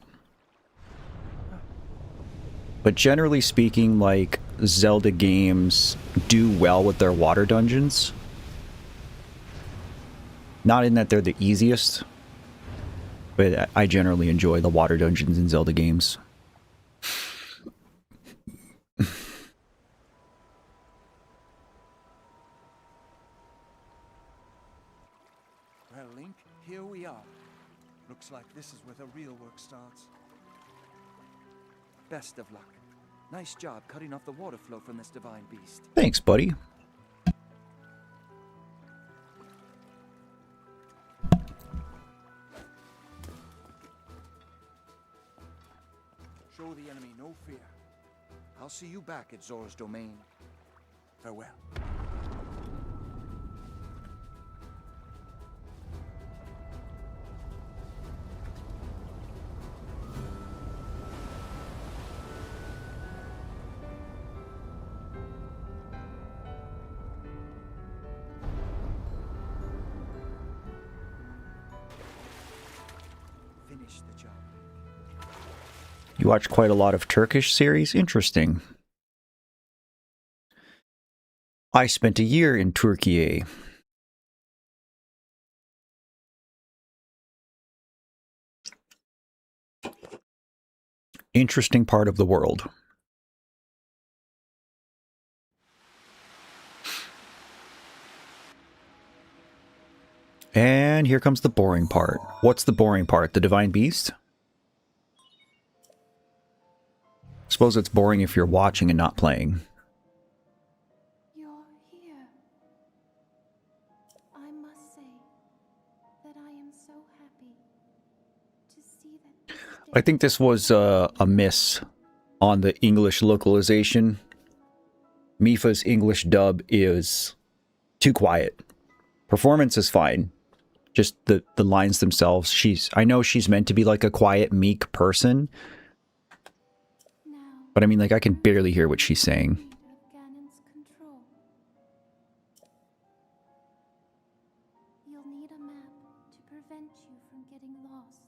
But generally speaking, like, Zelda games do well with their water dungeons. Not in that they're the easiest, but I generally enjoy the water dungeons in Zelda games. Well, Link, here we are. Looks like this is where the real work starts. Best of luck. Nice job cutting off the water flow from this divine beast. Thanks, buddy. Show the enemy no fear. I'll see you back at Zora's domain. Farewell. Finish the job. You watch quite a lot of Turkish series? Interesting. I spent a year in Turkey. Interesting part of the world. And here comes the boring part. What's the boring part? The Divine Beast? Suppose it's boring if you're watching and not playing. You're here. I must say that I am so happy to see that this I think this was a miss on the English localization. Mifa's English dub is too quiet. Performance is fine. Just the lines themselves. I know she's meant to be like a quiet, meek person, now but I mean, like, I can barely hear what she's saying. of Ganon's control. You'll need a map to prevent you from getting lost.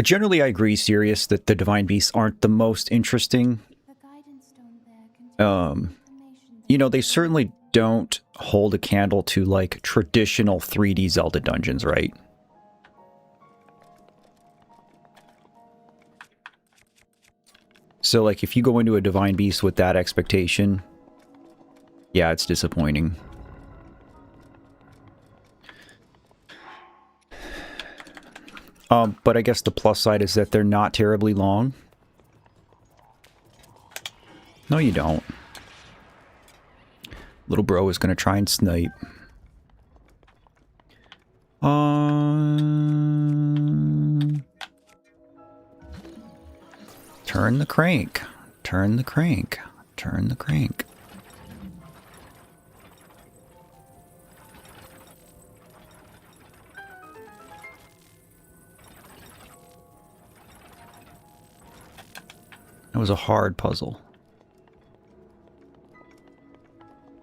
Generally, I agree, Sirius, that the divine beasts aren't the most interesting. The guidance stone there contains information that You know, they certainly don't hold a candle to, like, traditional 3D Zelda dungeons, right? So, like, if you go into a divine beast with that expectation, yeah, it's disappointing. But I guess the plus side is that they're not terribly long. No, you don't. Little bro is going to try and snipe. Turn the crank. Turn the crank. Turn the crank. That was a hard puzzle.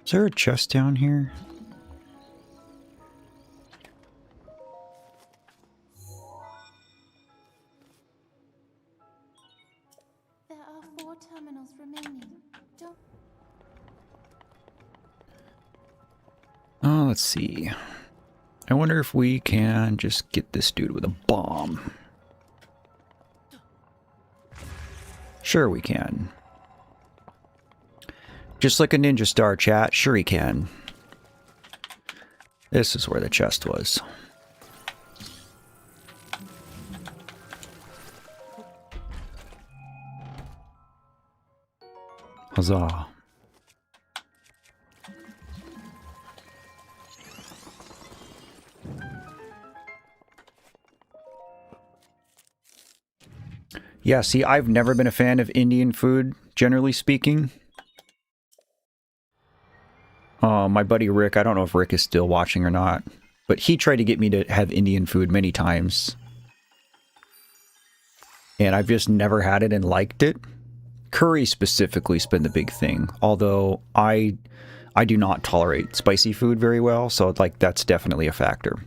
Is there a chest down here? there are 4 terminals remaining. Don't Oh, let's see. I wonder if we can just get this dude with a bomb. Sure we can. Just like a ninja star, chat. Sure he can. This is where the chest was. Huzzah. Yeah, see, I've never been a fan of Indian food, generally speaking. My buddy Rick, I don't know if Rick is still watching or not, but he tried to get me to have Indian food many times. And I've just never had it and liked it. Curry specifically has been the big thing, although I do not tolerate spicy food very well, so like that's definitely a factor.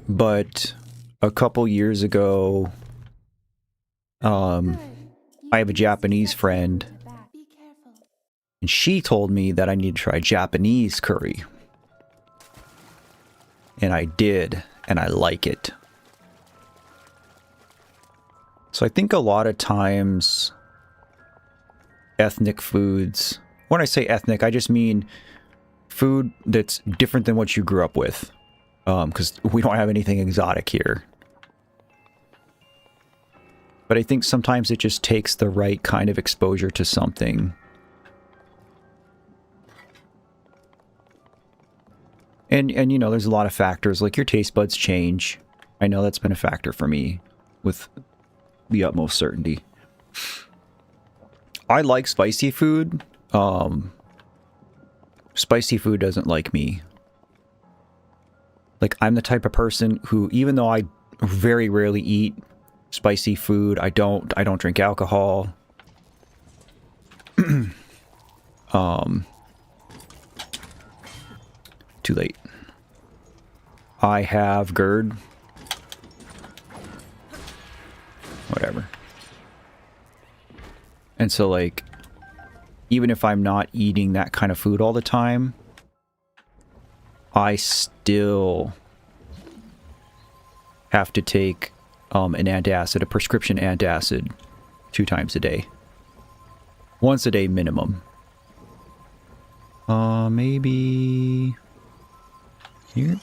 But a couple years ago, Good. I have a Japanese friend, Be careful. and she told me that I need to try Japanese curry. And I did, and I like it. So I think a lot of times ethnic foods, when I say ethnic, I just mean food that's different than what you grew up with. Because we don't have anything exotic here. But I think sometimes it just takes the right kind of exposure to something. And you know, there's a lot of factors, like your taste buds change. I know that's been a factor for me with the utmost certainty. I like spicy food. Spicy food doesn't like me. Like, I'm the type of person who, even though I very rarely eat spicy food, I don't drink alcohol. Too late. I have GERD. Whatever. And so, like, even if I'm not eating that kind of food all the time, I still have to take an antacid, a prescription antacid, 2 times a day. Once a day minimum. Maybe here?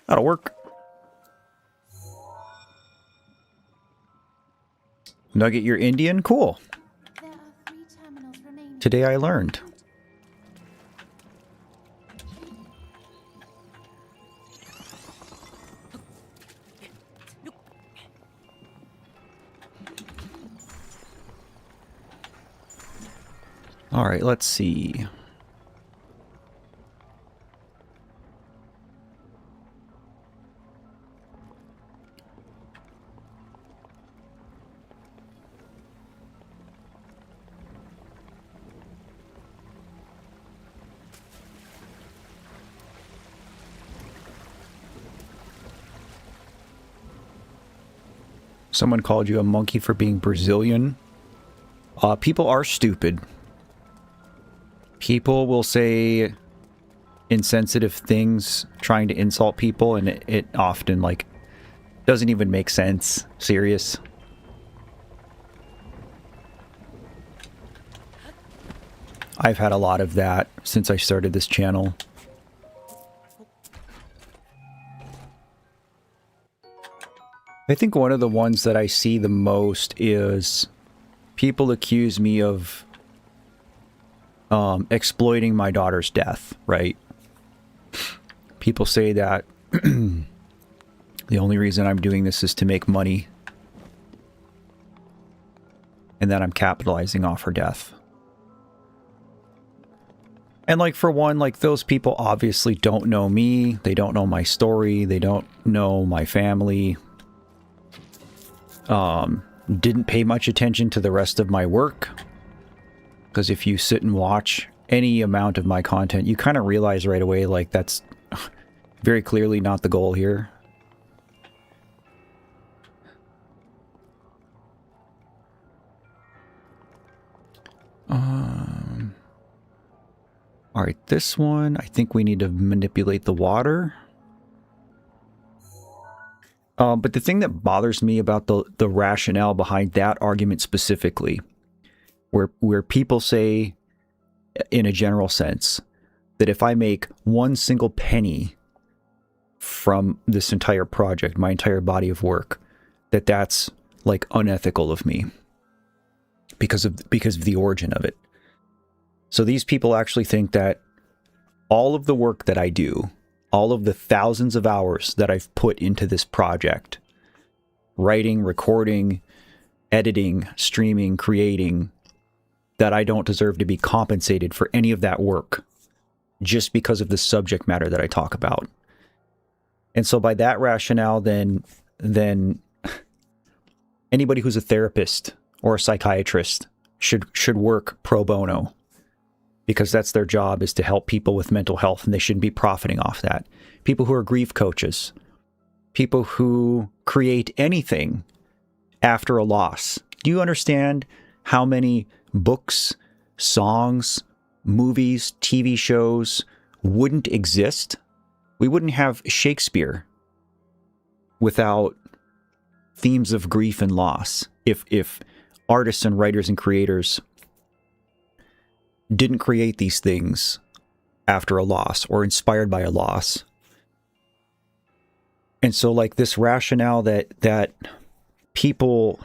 That'll work. Nugget, you're Indian? Cool. There are 3 terminals remaining. Today I learned. All right, let's see. Someone called you a monkey for being Brazilian. People are stupid. People will say insensitive things trying to insult people, and it often, like, doesn't even make sense. Serious. I've had a lot of that since I started this channel. I think one of the ones that I see the most is people accuse me of exploiting my daughter's death, right? People say that the only reason I'm doing this is to make money, and that I'm capitalizing off her death. And, like, for one, like, those people obviously don't know me. They don't know my story. They don't know my family. Didn't pay much attention to the rest of my work. Because if you sit and watch any amount of my content, you kind of realize right away, like, that's very clearly not the goal here. Alright, this one, I think we need to manipulate the water. But the thing that bothers me about the rationale behind that argument specifically, where people say, in a general sense, that if I make one single penny from this entire project, my entire body of work, that's, like, unethical of me because of the origin of it. So these people actually think that all of the work that I do, all of the thousands of hours that I've put into this project, writing, recording, editing, streaming, creating, that I don't deserve to be compensated for any of that work just because of the subject matter that I talk about. And so by that rationale, then anybody who's a therapist or a psychiatrist should work pro bono, because that's their job, is to help people with mental health, and they shouldn't be profiting off that. People who are grief coaches, people who create anything after a loss. Do you understand how many books, songs, movies, TV shows wouldn't exist? We wouldn't have Shakespeare without themes of grief and loss if artists and writers and creators didn't create these things after a loss or inspired by a loss. And so, like, this rationale that people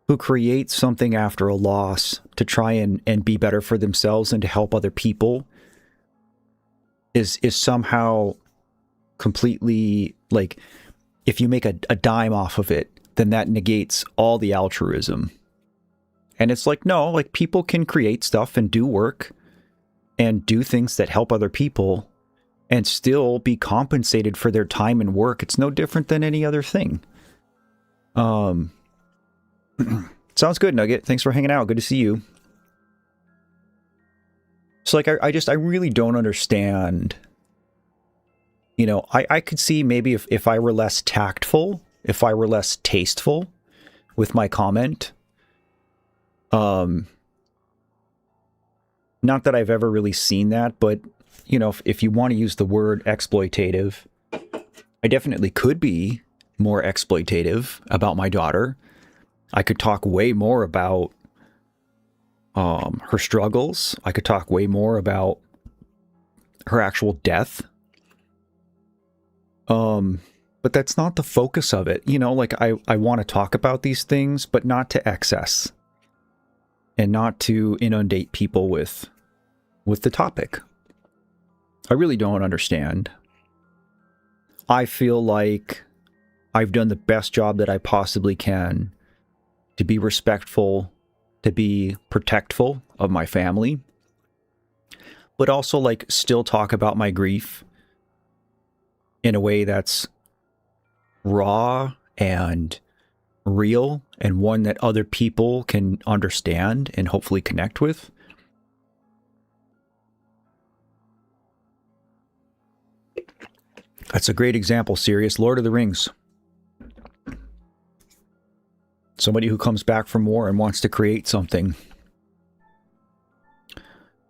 who create something after a loss to try and be better for themselves and to help other people is somehow completely, like, if you make a dime off of it, then that negates all the altruism. And it's like, no, like, people can create stuff and do work and do things that help other people and still be compensated for their time and work. It's no different than any other thing. Sounds good, Nugget. Thanks for hanging out. Good to see you. So, like, I really don't understand. You know, I could see maybe if I were less tactful, if I were less tasteful with my comment. Not that I've ever really seen that, but, you know, if you want to use the word exploitative, I definitely could be more exploitative about my daughter. I could talk way more about her struggles. I could talk way more about her actual death. But that's not the focus of it. You know, like, I want to talk about these things, but not to excess. And not to inundate people with the topic. I really don't understand. I feel like I've done the best job that I possibly can to be respectful, to be protectful of my family, but also, like, still talk about my grief in a way that's raw and real, and one that other people can understand and hopefully connect with. That's a great example, Sirius. Lord of the Rings. Somebody who comes back from war and wants to create something.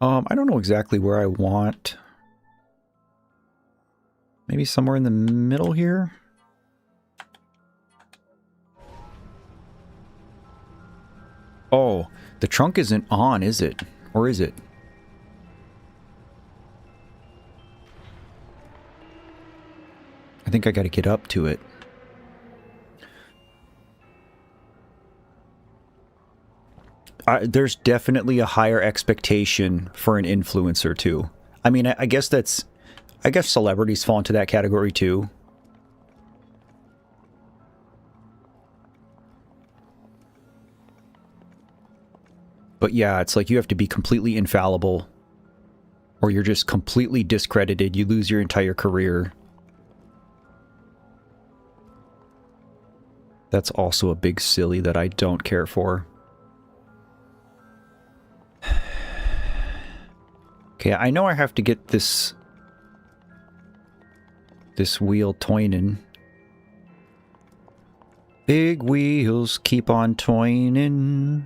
I don't know exactly where I want. Maybe somewhere in the middle here? Oh, the trunk isn't on, is it? Or is it? I think I gotta get up to it. There's definitely a higher expectation for an influencer, too. I mean, I guess that's... I guess celebrities fall into that category, too. But yeah, it's like you have to be completely infallible. Or you're just completely discredited. You lose your entire career. That's also a big silly that I don't care for. Okay, I know I have to get this wheel toinin'. Big wheels keep on toinin'.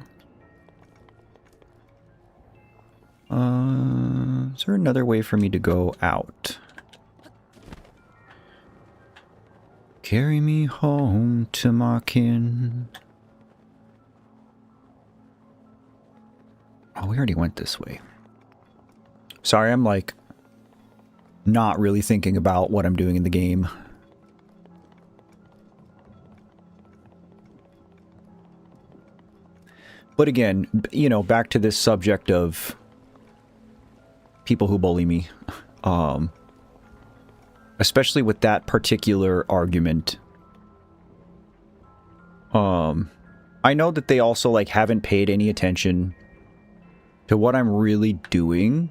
Is there another way for me to go out? Carry me home to my kin. Oh, we already went this way. Sorry, I'm like not really thinking about what I'm doing in the game. But again, you know, back to this subject of people who bully me. Especially with that particular argument. I know that they also like haven't paid any attention to what I'm really doing.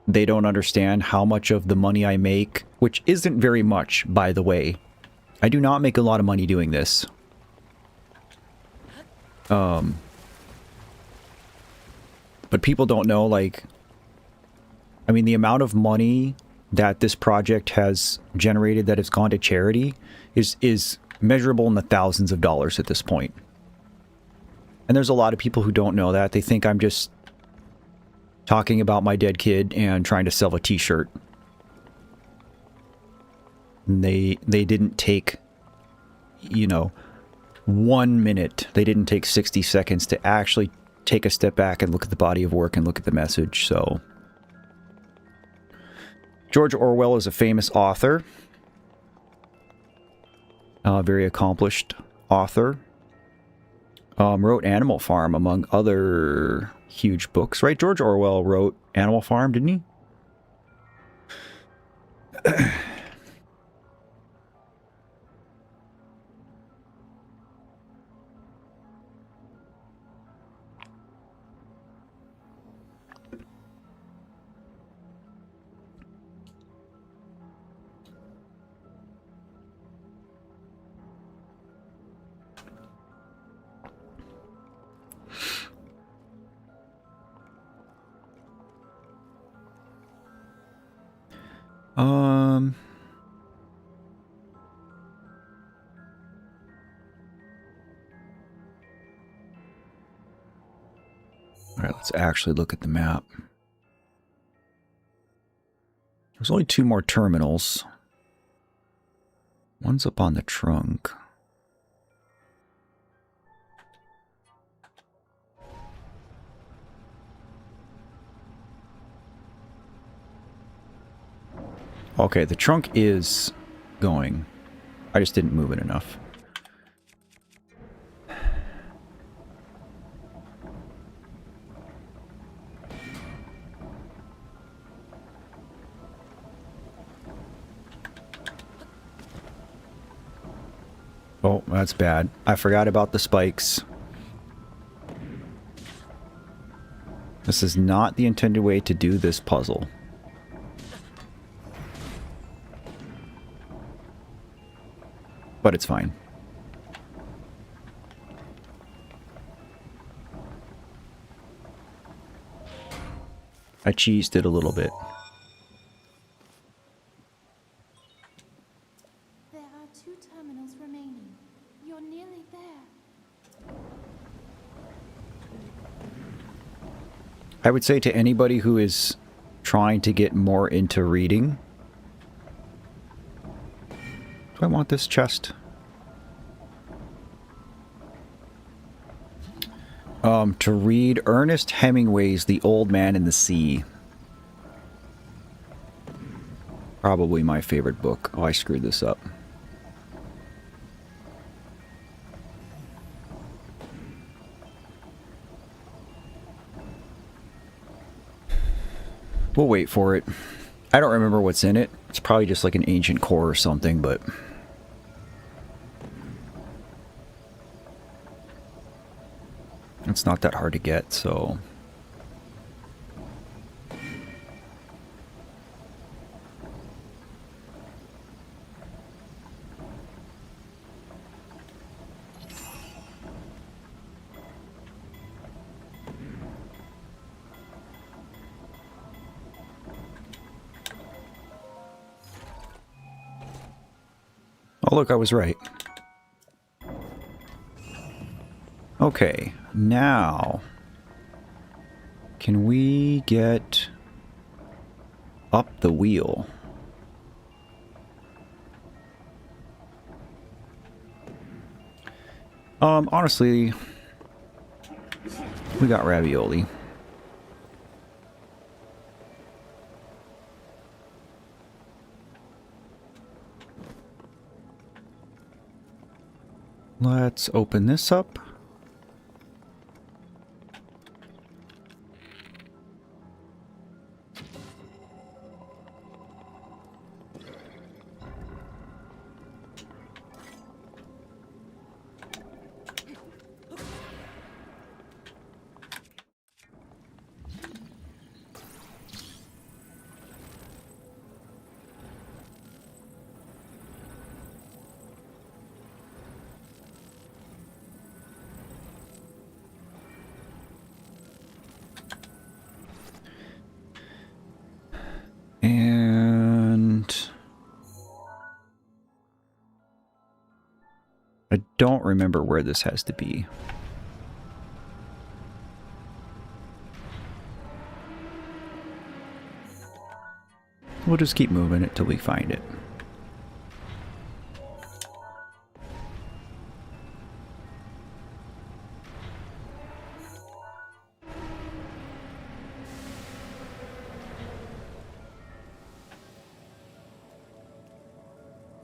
They don't understand how much of the money I make, which isn't very much, by the way. I do not make a lot of money doing this. But people don't know, like, I mean, the amount of money that this project has generated that has gone to charity is measurable in the thousands of dollars at this point. And there's a lot of people who don't know that. They think I'm just talking about my dead kid and trying to sell a t-shirt. They didn't take, you know, 1 minute. They didn't take 60 seconds to actually take a step back and look at the body of work and look at the message. So George Orwell is a famous author. Very accomplished author. Wrote Animal Farm, among other huge books, right? George Orwell wrote Animal Farm, didn't he? All right, let's actually look at the map. There's only 2 more terminals. One's up on the trunk. Okay, the trunk is going. I just didn't move it enough. Oh, that's bad. I forgot about the spikes. This is not the intended way to do this puzzle. But it's fine. I cheesed it a little bit. There are 2 terminals remaining. You're nearly there. I would say to anybody who is trying to get more into reading, do I want this chest? To read Ernest Hemingway's The Old Man and the Sea. Probably my favorite book. Oh, I screwed this up. We'll wait for it. I don't remember what's in it. It's probably just like an ancient core or something, but... it's not that hard to get, so... oh, look, I was right. Okay, now... can we get up the wheel? Honestly, we got ravioli. Let's open this up. And I don't remember where this has to be. We'll just keep moving it till we find it.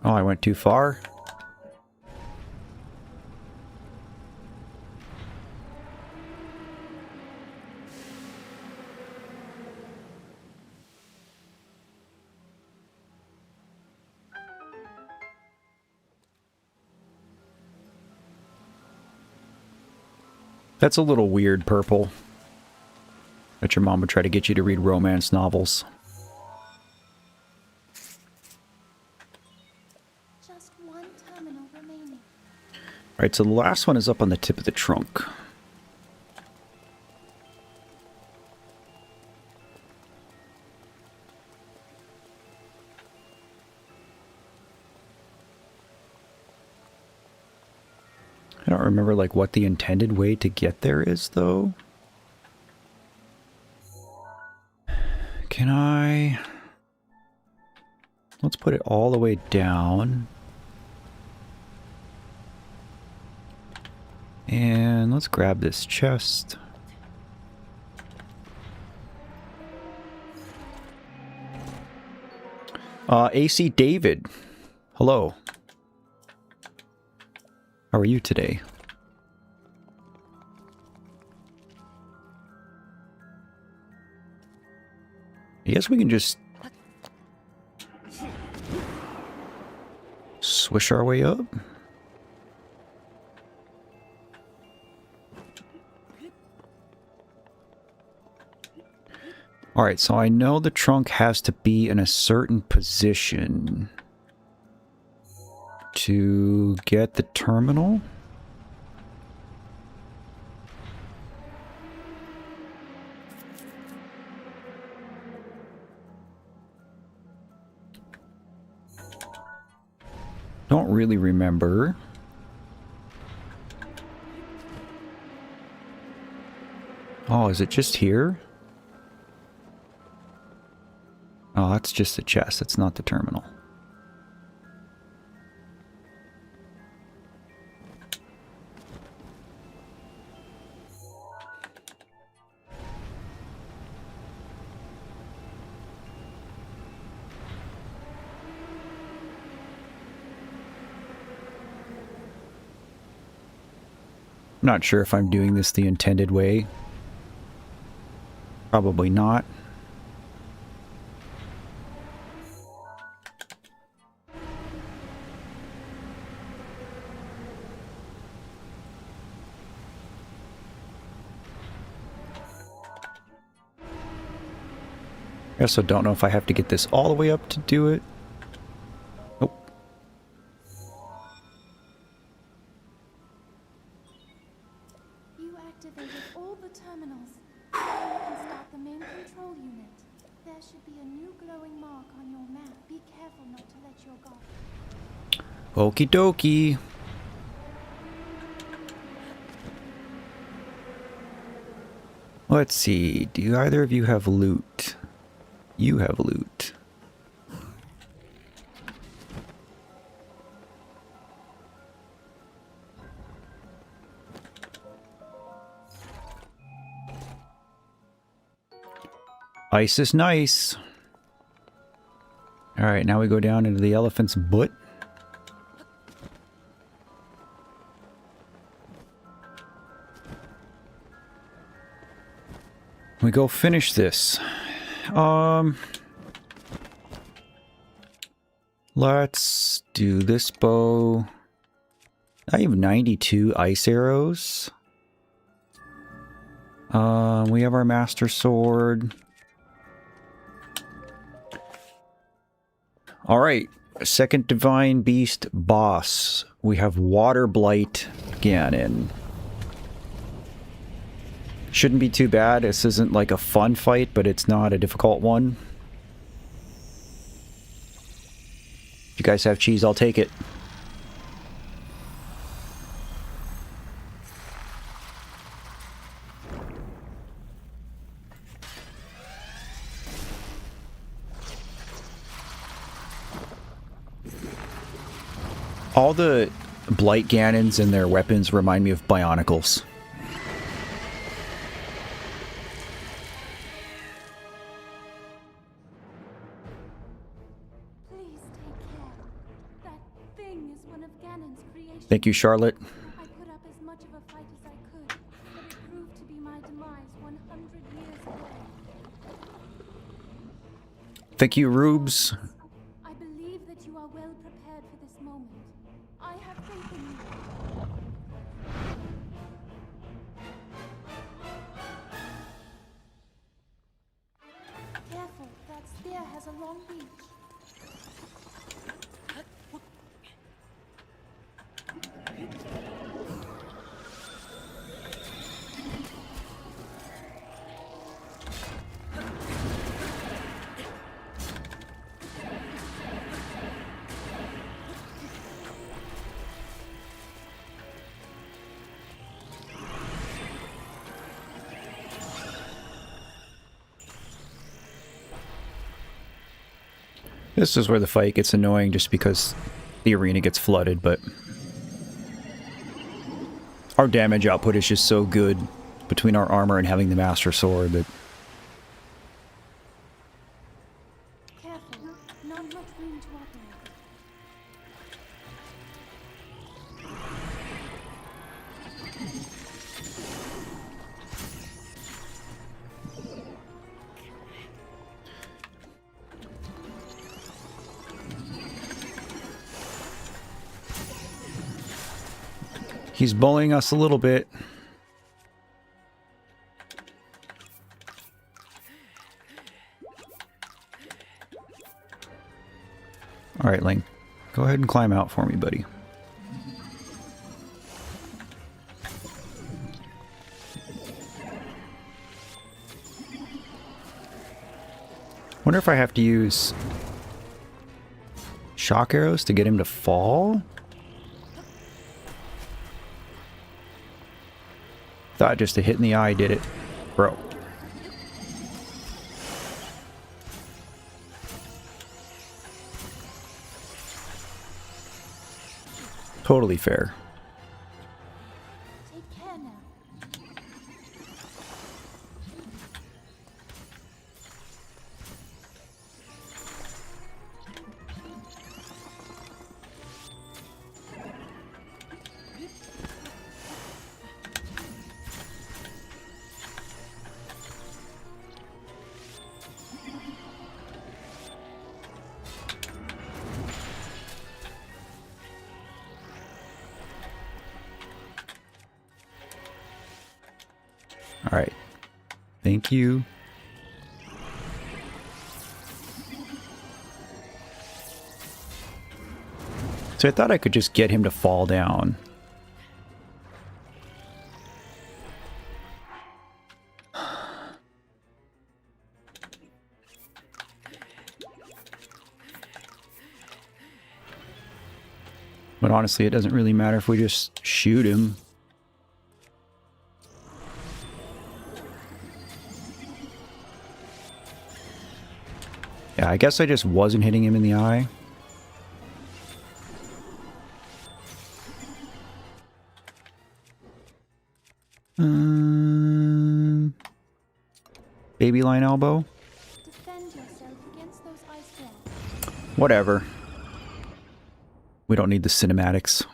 Oh, I went too far. That's a little weird, Purple. That your mom would try to get you to read romance novels. Just one terminal remaining. Alright, so the last one is up on the tip of the trunk. I don't remember, like, what the intended way to get there is, though. Can I... let's put it all the way down. And let's grab this chest. AC David. Hello. How are you today? I guess we can just swish our way up. Alright, so I know the trunk has to be in a certain position to get the terminal. Don't really remember. Oh, is it just here? Oh, that's just the chest. It's not the terminal. I'm not sure if I'm doing this the intended way. Probably not. I also don't know if I have to get this all the way up to do it. Nope. You activated all the terminals. Now you can start the main control unit. There should be a new glowing mark on your map. Be careful not to let your guard. Okie dokie. Let's see. Do either of you have loot? You have loot. Ice is nice. All right, now we go down into the elephant's butt. We go finish this. Let's do this bow. I have 92 ice arrows. We have our master sword. All right, second divine beast boss. We have Water Blight Ganon. Shouldn't be too bad. This isn't like a fun fight, but it's not a difficult one. If you guys have cheese, I'll take it. All the Blight Ganons and their weapons remind me of Bionicles. Thank you, Charlotte. I put up as much of a fight as I could, but it proved to be my demise 100 years ago. Thank you, Rubes. I believe that you are well prepared for this moment. I have faith in you. Careful, that spear has a long reach. This is where the fight gets annoying just because the arena gets flooded, but our damage output is just so good between our armor and having the Master Sword that... Careful, not much room to operate. He's bullying us a little bit. Alright, Link. Go ahead and climb out for me, buddy. Wonder if I have to use shock arrows to get him to fall? Thought just a hit in the eye did it. Bro. Totally fair. Take care now. All right. Thank you. So I thought I could just get him to fall down. But honestly, it doesn't really matter if we just shoot him. Yeah, I guess I just wasn't hitting him in the eye. Baby line elbow? Defend yourself against those ice walls. Whatever. We don't need the cinematics.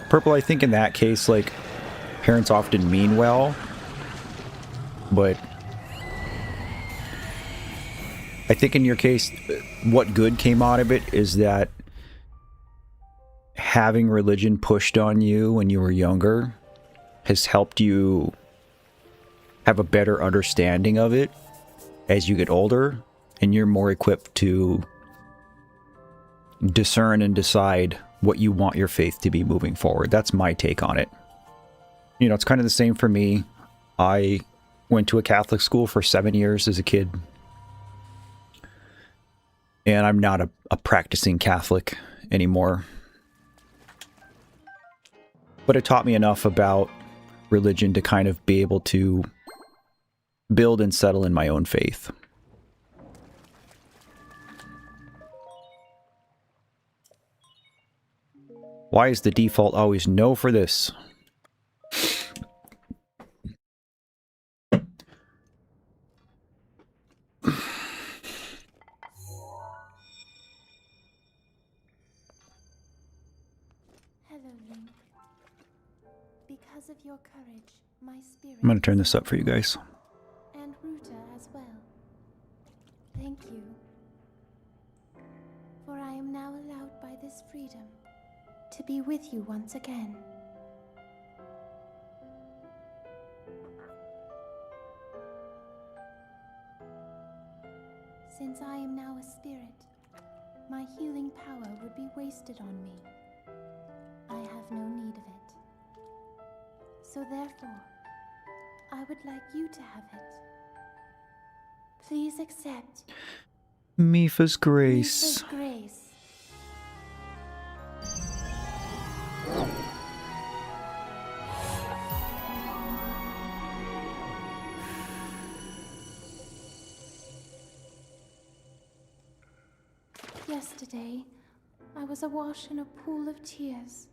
Purple, I think in that case, like, parents often mean well, but I think in your case, what good came out of it is that having religion pushed on you when you were younger has helped you have a better understanding of it as you get older, and you're more equipped to discern and decide what you want your faith to be moving forward. That's my take on it. You know, it's kind of the same for me. I went to a Catholic school for 7 years as a kid, and I'm not a practicing Catholic anymore. But it taught me enough about religion to kind of be able to build and settle in my own faith. Why is the default always no for this? Hello, Link. Because of your courage, my spirit... I'm going to turn this up for you guys. And Ruta as well. Thank you. For I am now allowed by this freedom to be with you once again. Since I am now a spirit, my healing power would be wasted on me. I have no need of it. So therefore, I would like you to have it. Please accept Mifa's grace. Mifa's grace. Yesterday, I was awash in a pool of tears.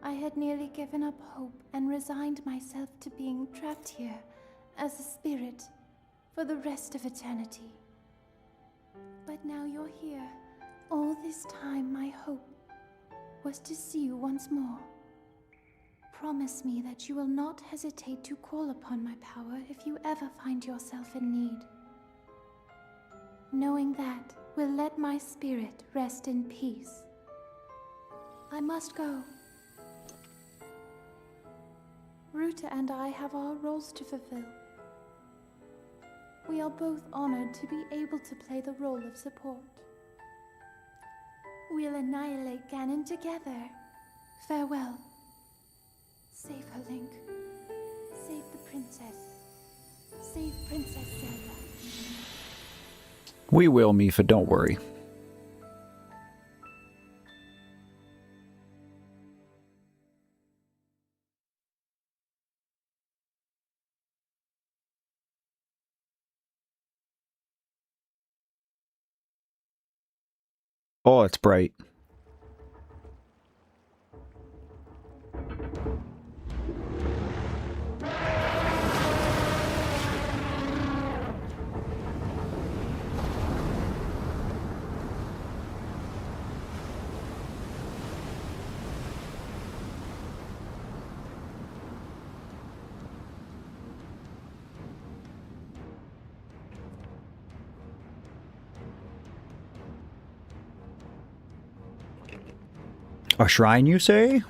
I had nearly given up hope and resigned myself to being trapped here as a spirit for the rest of eternity. But now you're here. All this time, my hope was to see you once more. Promise me that you will not hesitate to call upon my power if you ever find yourself in need. Knowing that will let my spirit rest in peace. I must go. Ruta and I have our roles to fulfill. We are both honored to be able to play the role of support. We'll annihilate Ganon together. Farewell. Save her, Link. Save the princess. Save Princess Zelda. We will, Mifa, don't worry. Oh, it's bright. A shrine, you say?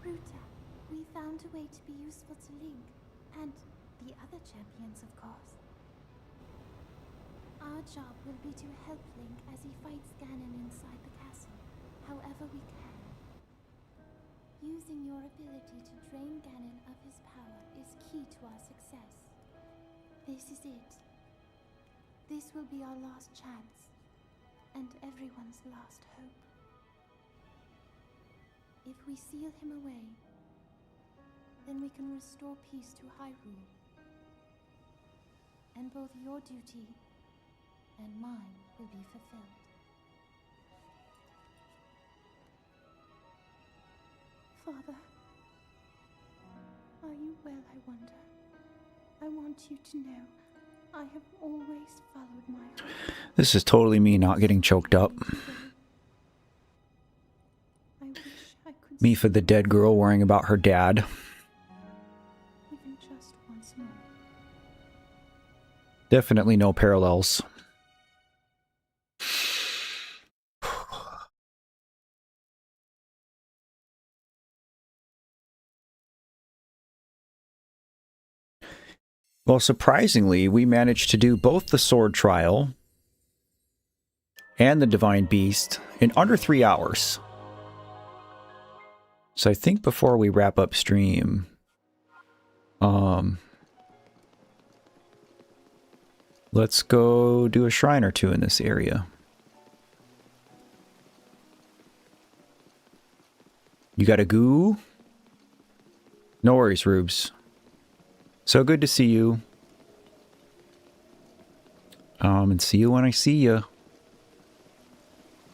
Ruta, we found a way to be useful to Link, and the other champions, of course. Our job will be to help Link as he fights Ganon inside the castle, however we can. Using your ability to drain Ganon of his power is key to our success. This is it. This will be our last chance, and everyone's last hope. If we seal him away, then we can restore peace to Hyrule. And both your duty and mine will be fulfilled. Father, are you well, I wonder? I want you to know I have always followed my heart. This is totally me not getting choked up. I wish I could Me for the dead girl worrying about her dad. even just once more. Definitely no parallels. Well, surprisingly, we managed to do both the sword trial and the divine beast in under 3 hours. So I think before we wrap up stream, let's go do a shrine or two in this area. You got a goo? No worries, Rubes. So good to see you. And see you when I see you.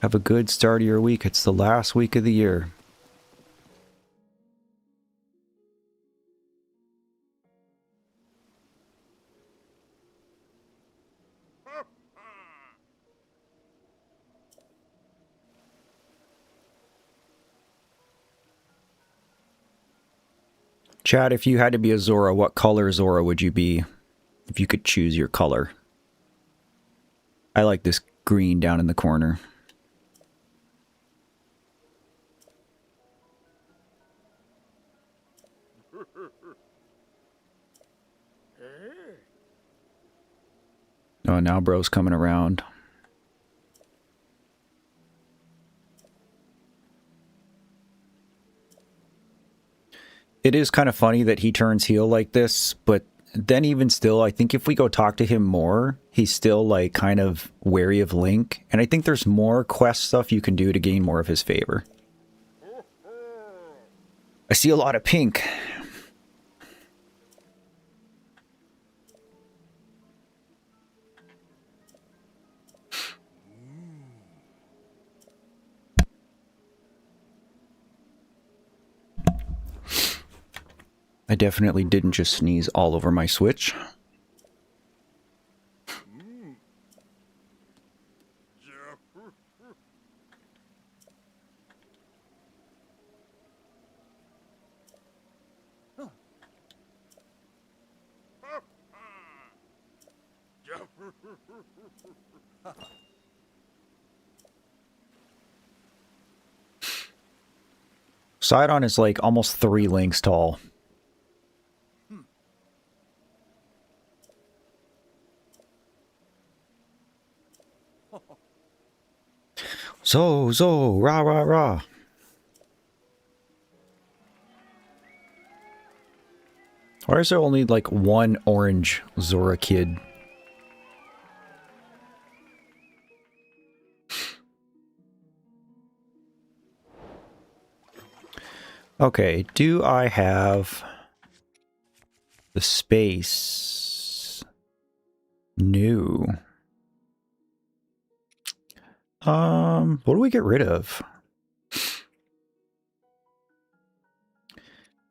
Have a good start of your week. It's the last week of the year. Chad, if you had to be a Zora, what color Zora would you be if you could choose your color? I like this green down in the corner. Oh, now bro's coming around. It is kind of funny that he turns heel like this, but then even still, I think if we go talk to him more, he's still like kind of wary of Link. And I think there's more quest stuff you can do to gain more of his favor. I see a lot of pink. I definitely didn't just sneeze all over my Switch. Sidon is like almost 3 links tall. Zo, rah, rah, rah. Why is there only like one orange Zora kid? Okay, do I have the space? No. What do we get rid of?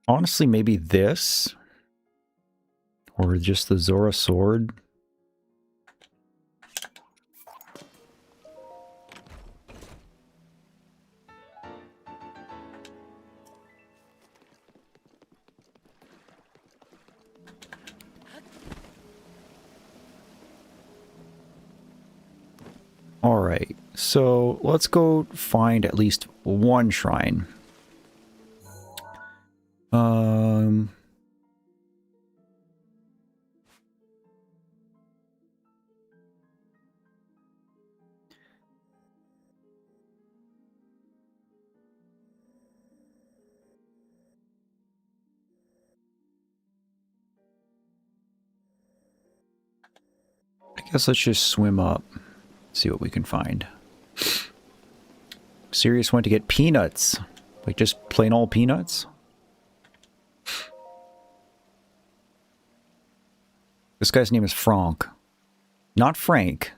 Honestly, maybe this? Or just the Zora sword? Alright, so let's go find at least one shrine. I guess let's just swim up, see what we can find. Sirius went to get peanuts. Like just plain old peanuts? This guy's name is Frank. Not Frank.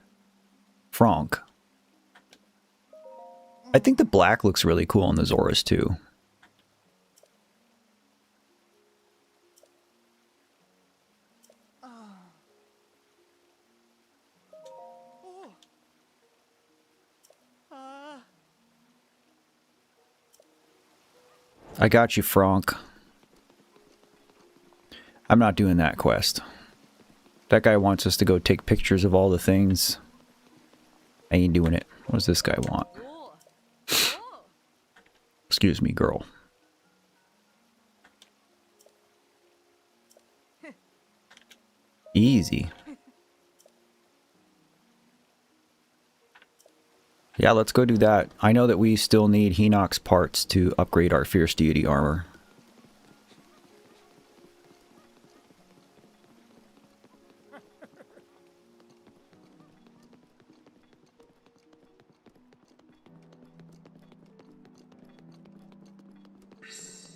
Frank. I think the black looks really cool on the Zoras too. I got you, Frank. I'm not doing that quest. That guy wants us to go take pictures of all the things. I ain't doing it. What does this guy want? Excuse me, girl. Easy. Yeah, let's go do that. I know that we still need Hinox parts to upgrade our Fierce Deity armor.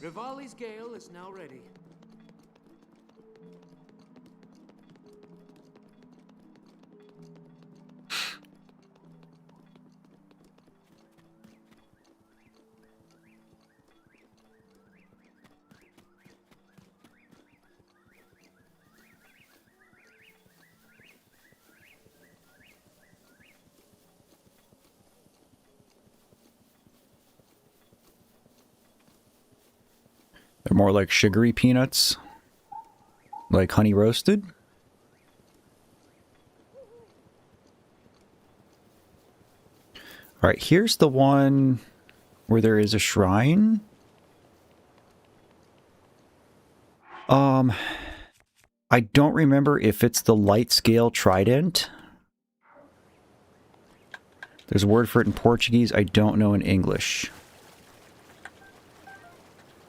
Rivali's gale is now ready. They're more like sugary peanuts. Like honey roasted. Alright, here's the one where there is a shrine. I don't remember if it's the light scale trident. There's a word for it in Portuguese. I don't know in English.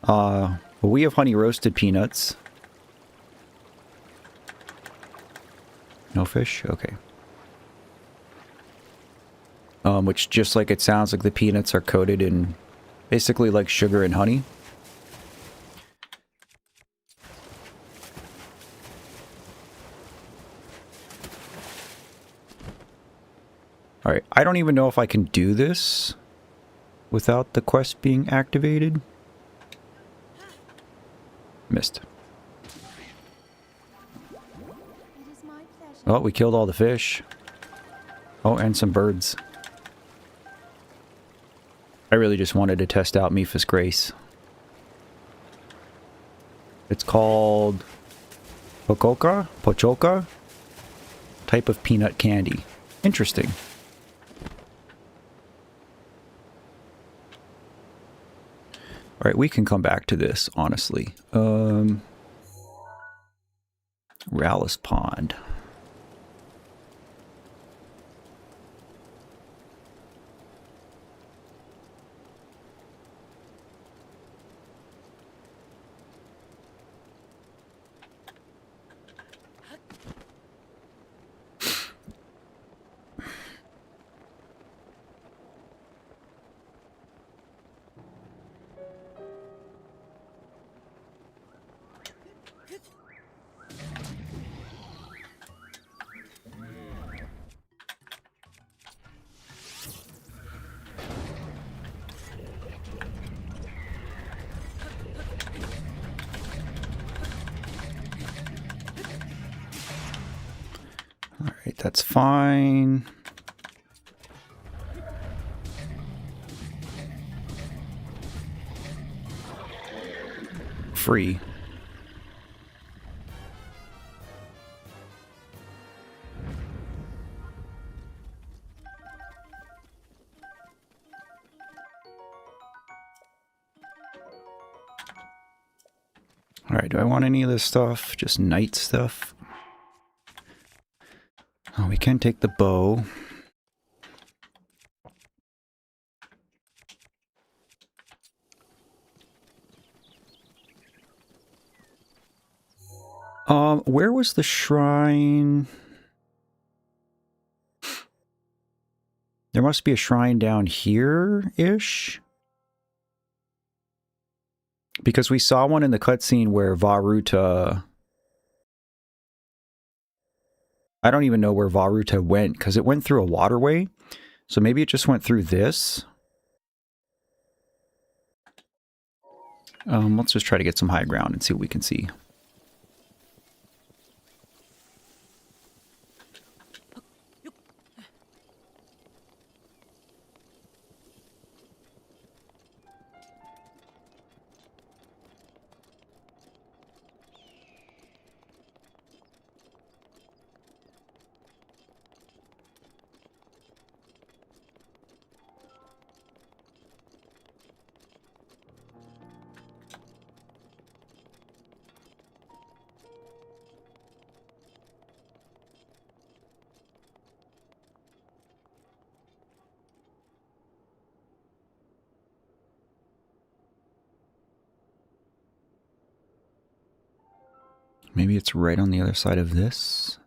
Well, we have honey roasted peanuts. No fish? Okay. Which, just like it sounds, like the peanuts are coated in basically like sugar and honey. Alright, I don't even know if I can do this without the quest being activated. Missed. It is my pleasure. Oh, we killed all the fish. Oh, and some birds. I really just wanted to test out Mipha's Grace. It's called Pochoka? Type of peanut candy. Interesting. All right, we can come back to this, honestly. Rallis Pond. All right, that's fine. Free. All right, do I want any of this stuff? Just night stuff? Oh, we can take the bow. Where was the shrine? There must be a shrine down here-ish? Because we saw one in the cutscene where Varuta... I don't even know where Varuta went, because it went through a waterway. So maybe it just went through this. Let's just try to get some high ground and see what we can see. Maybe it's right on the other side of this.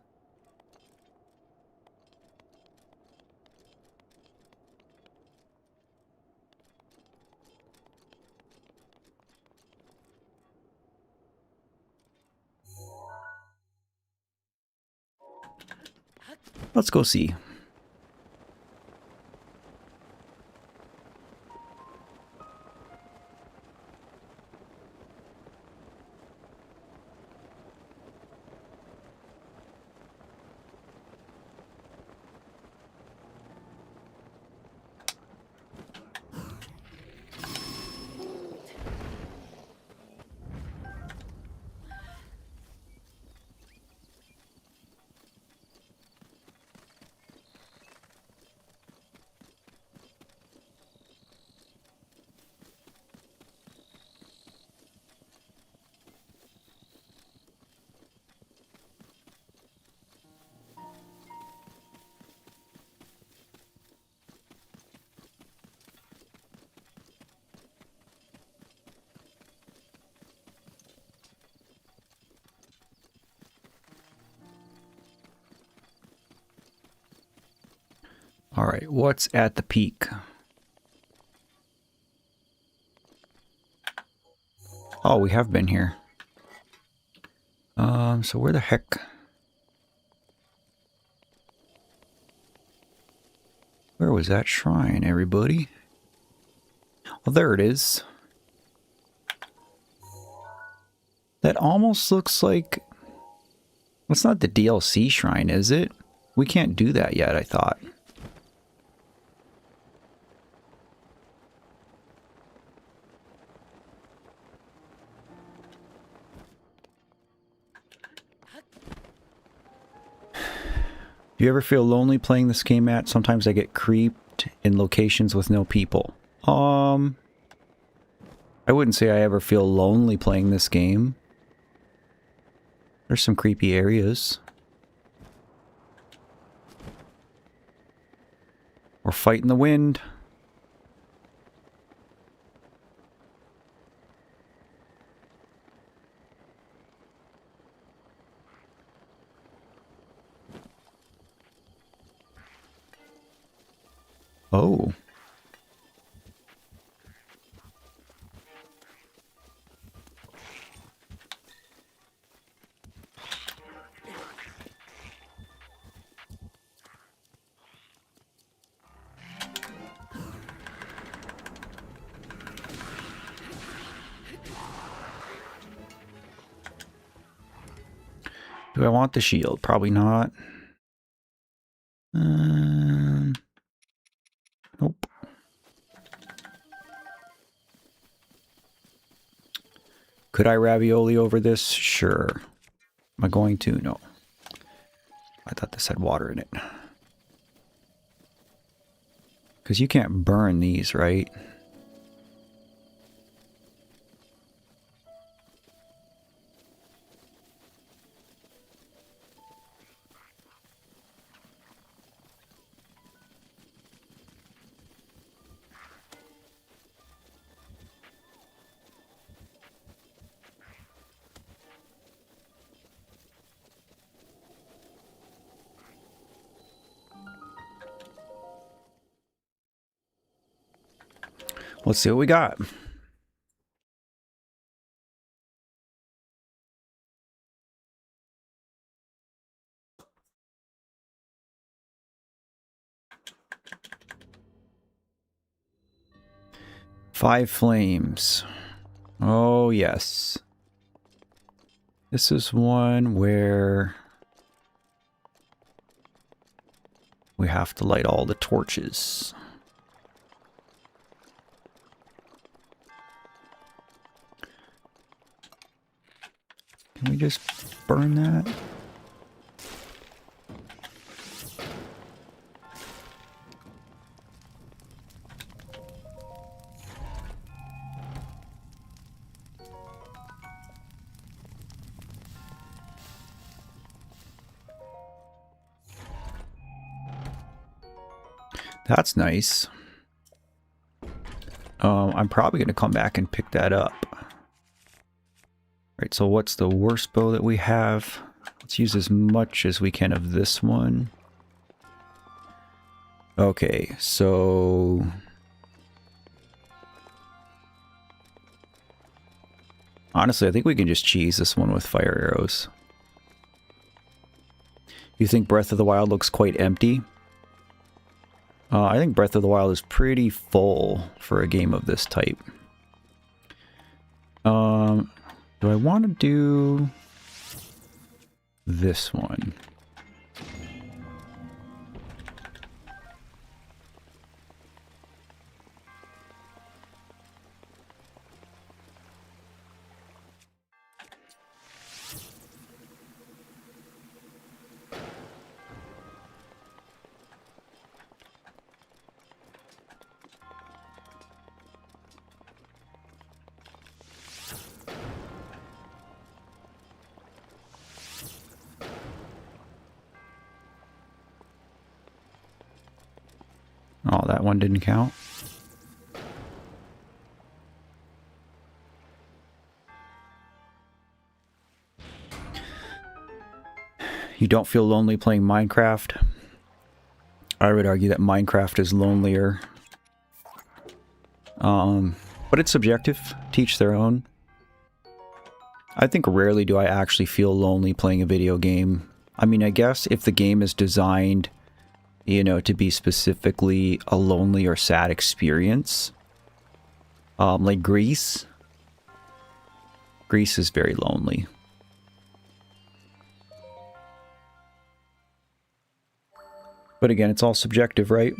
Let's go see. All right, what's at the peak? Oh, we have been here. So where the heck? Where was that shrine, everybody? Well, there it is. That almost looks like... It's not the DLC shrine, is it? We can't do that yet, I thought. Do you ever feel lonely playing this game, Matt? Sometimes I get creeped in locations with no people. I wouldn't say I ever feel lonely playing this game. There's some creepy areas. We're fighting the wind. Oh. Do I want the shield? Probably not. Nope. Could I ravioli over this? Sure. Am I going to? No. I thought this had water in it. Because you can't burn these, right? Let's see what we got. Five flames. Oh, yes. This is one where we have to light all the torches. Can we just burn that? That's nice. I'm probably going to come back and pick that up. Right, so what's the worst bow that we have? Let's use as much as we can of this one. Okay, so... honestly, I think we can just cheese this one with fire arrows. You think Breath of the Wild looks quite empty? I think Breath of the Wild is pretty full for a game of this type. Do I want to do this one? Oh, that one didn't count. You don't feel lonely playing Minecraft? I would argue that Minecraft is lonelier. But it's subjective. Teach their own. I think rarely do I actually feel lonely playing a video game. I mean, I guess if the game is designed, you know, to be specifically a lonely or sad experience. Like Greece. Greece is very lonely. But again, it's all subjective, right?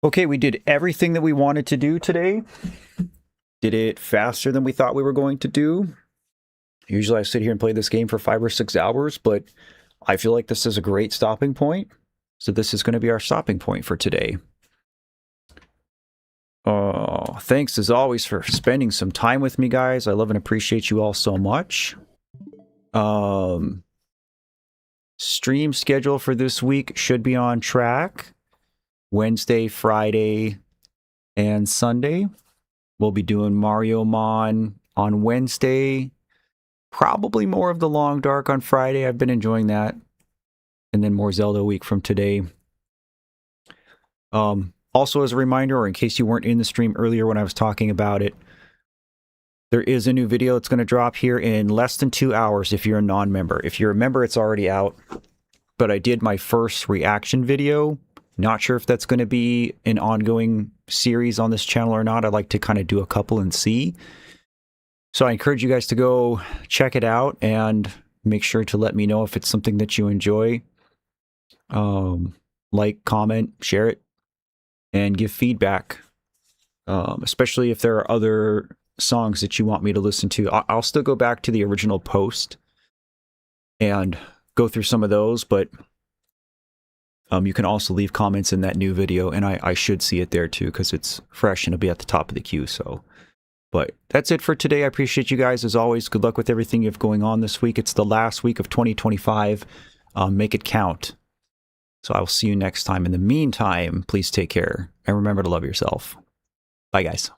Okay, we did everything that we wanted to do today. Did it faster than we thought we were going to do. Usually I sit here and play this game for 5 or 6 hours, but I feel like this is a great stopping point. So this is going to be our stopping point for today. Thanks as always for spending some time with me, guys. I love and appreciate you all so much. Stream schedule for this week should be on track. Wednesday, Friday, and Sunday. We'll be doing Mario Mon on Wednesday. Probably more of the Long Dark on Friday. I've been enjoying that. And then more Zelda a week from today. Also, as a reminder, or in case you weren't in the stream earlier when I was talking about it, there is a new video that's going to drop here in less than 2 hours if you're a non-member. If you're a member, it's already out. But I did my first reaction video. Not sure if that's going to be an ongoing series on this channel or not. I'd like to kind of do a couple and see. So I encourage you guys to go check it out and make sure to let me know if it's something that you enjoy. Like, comment, share it, and give feedback. Especially if there are other songs that you want me to listen to. I'll still go back to the original post and go through some of those, but you can also leave comments in that new video, and I should see it there too because it's fresh and it'll be at the top of the queue. So, but that's it for today. I appreciate you guys as always. Good luck with everything you have going on this week. It's the last week of 2025. Make it count. So I will see you next time. In the meantime, please take care and remember to love yourself. Bye, guys.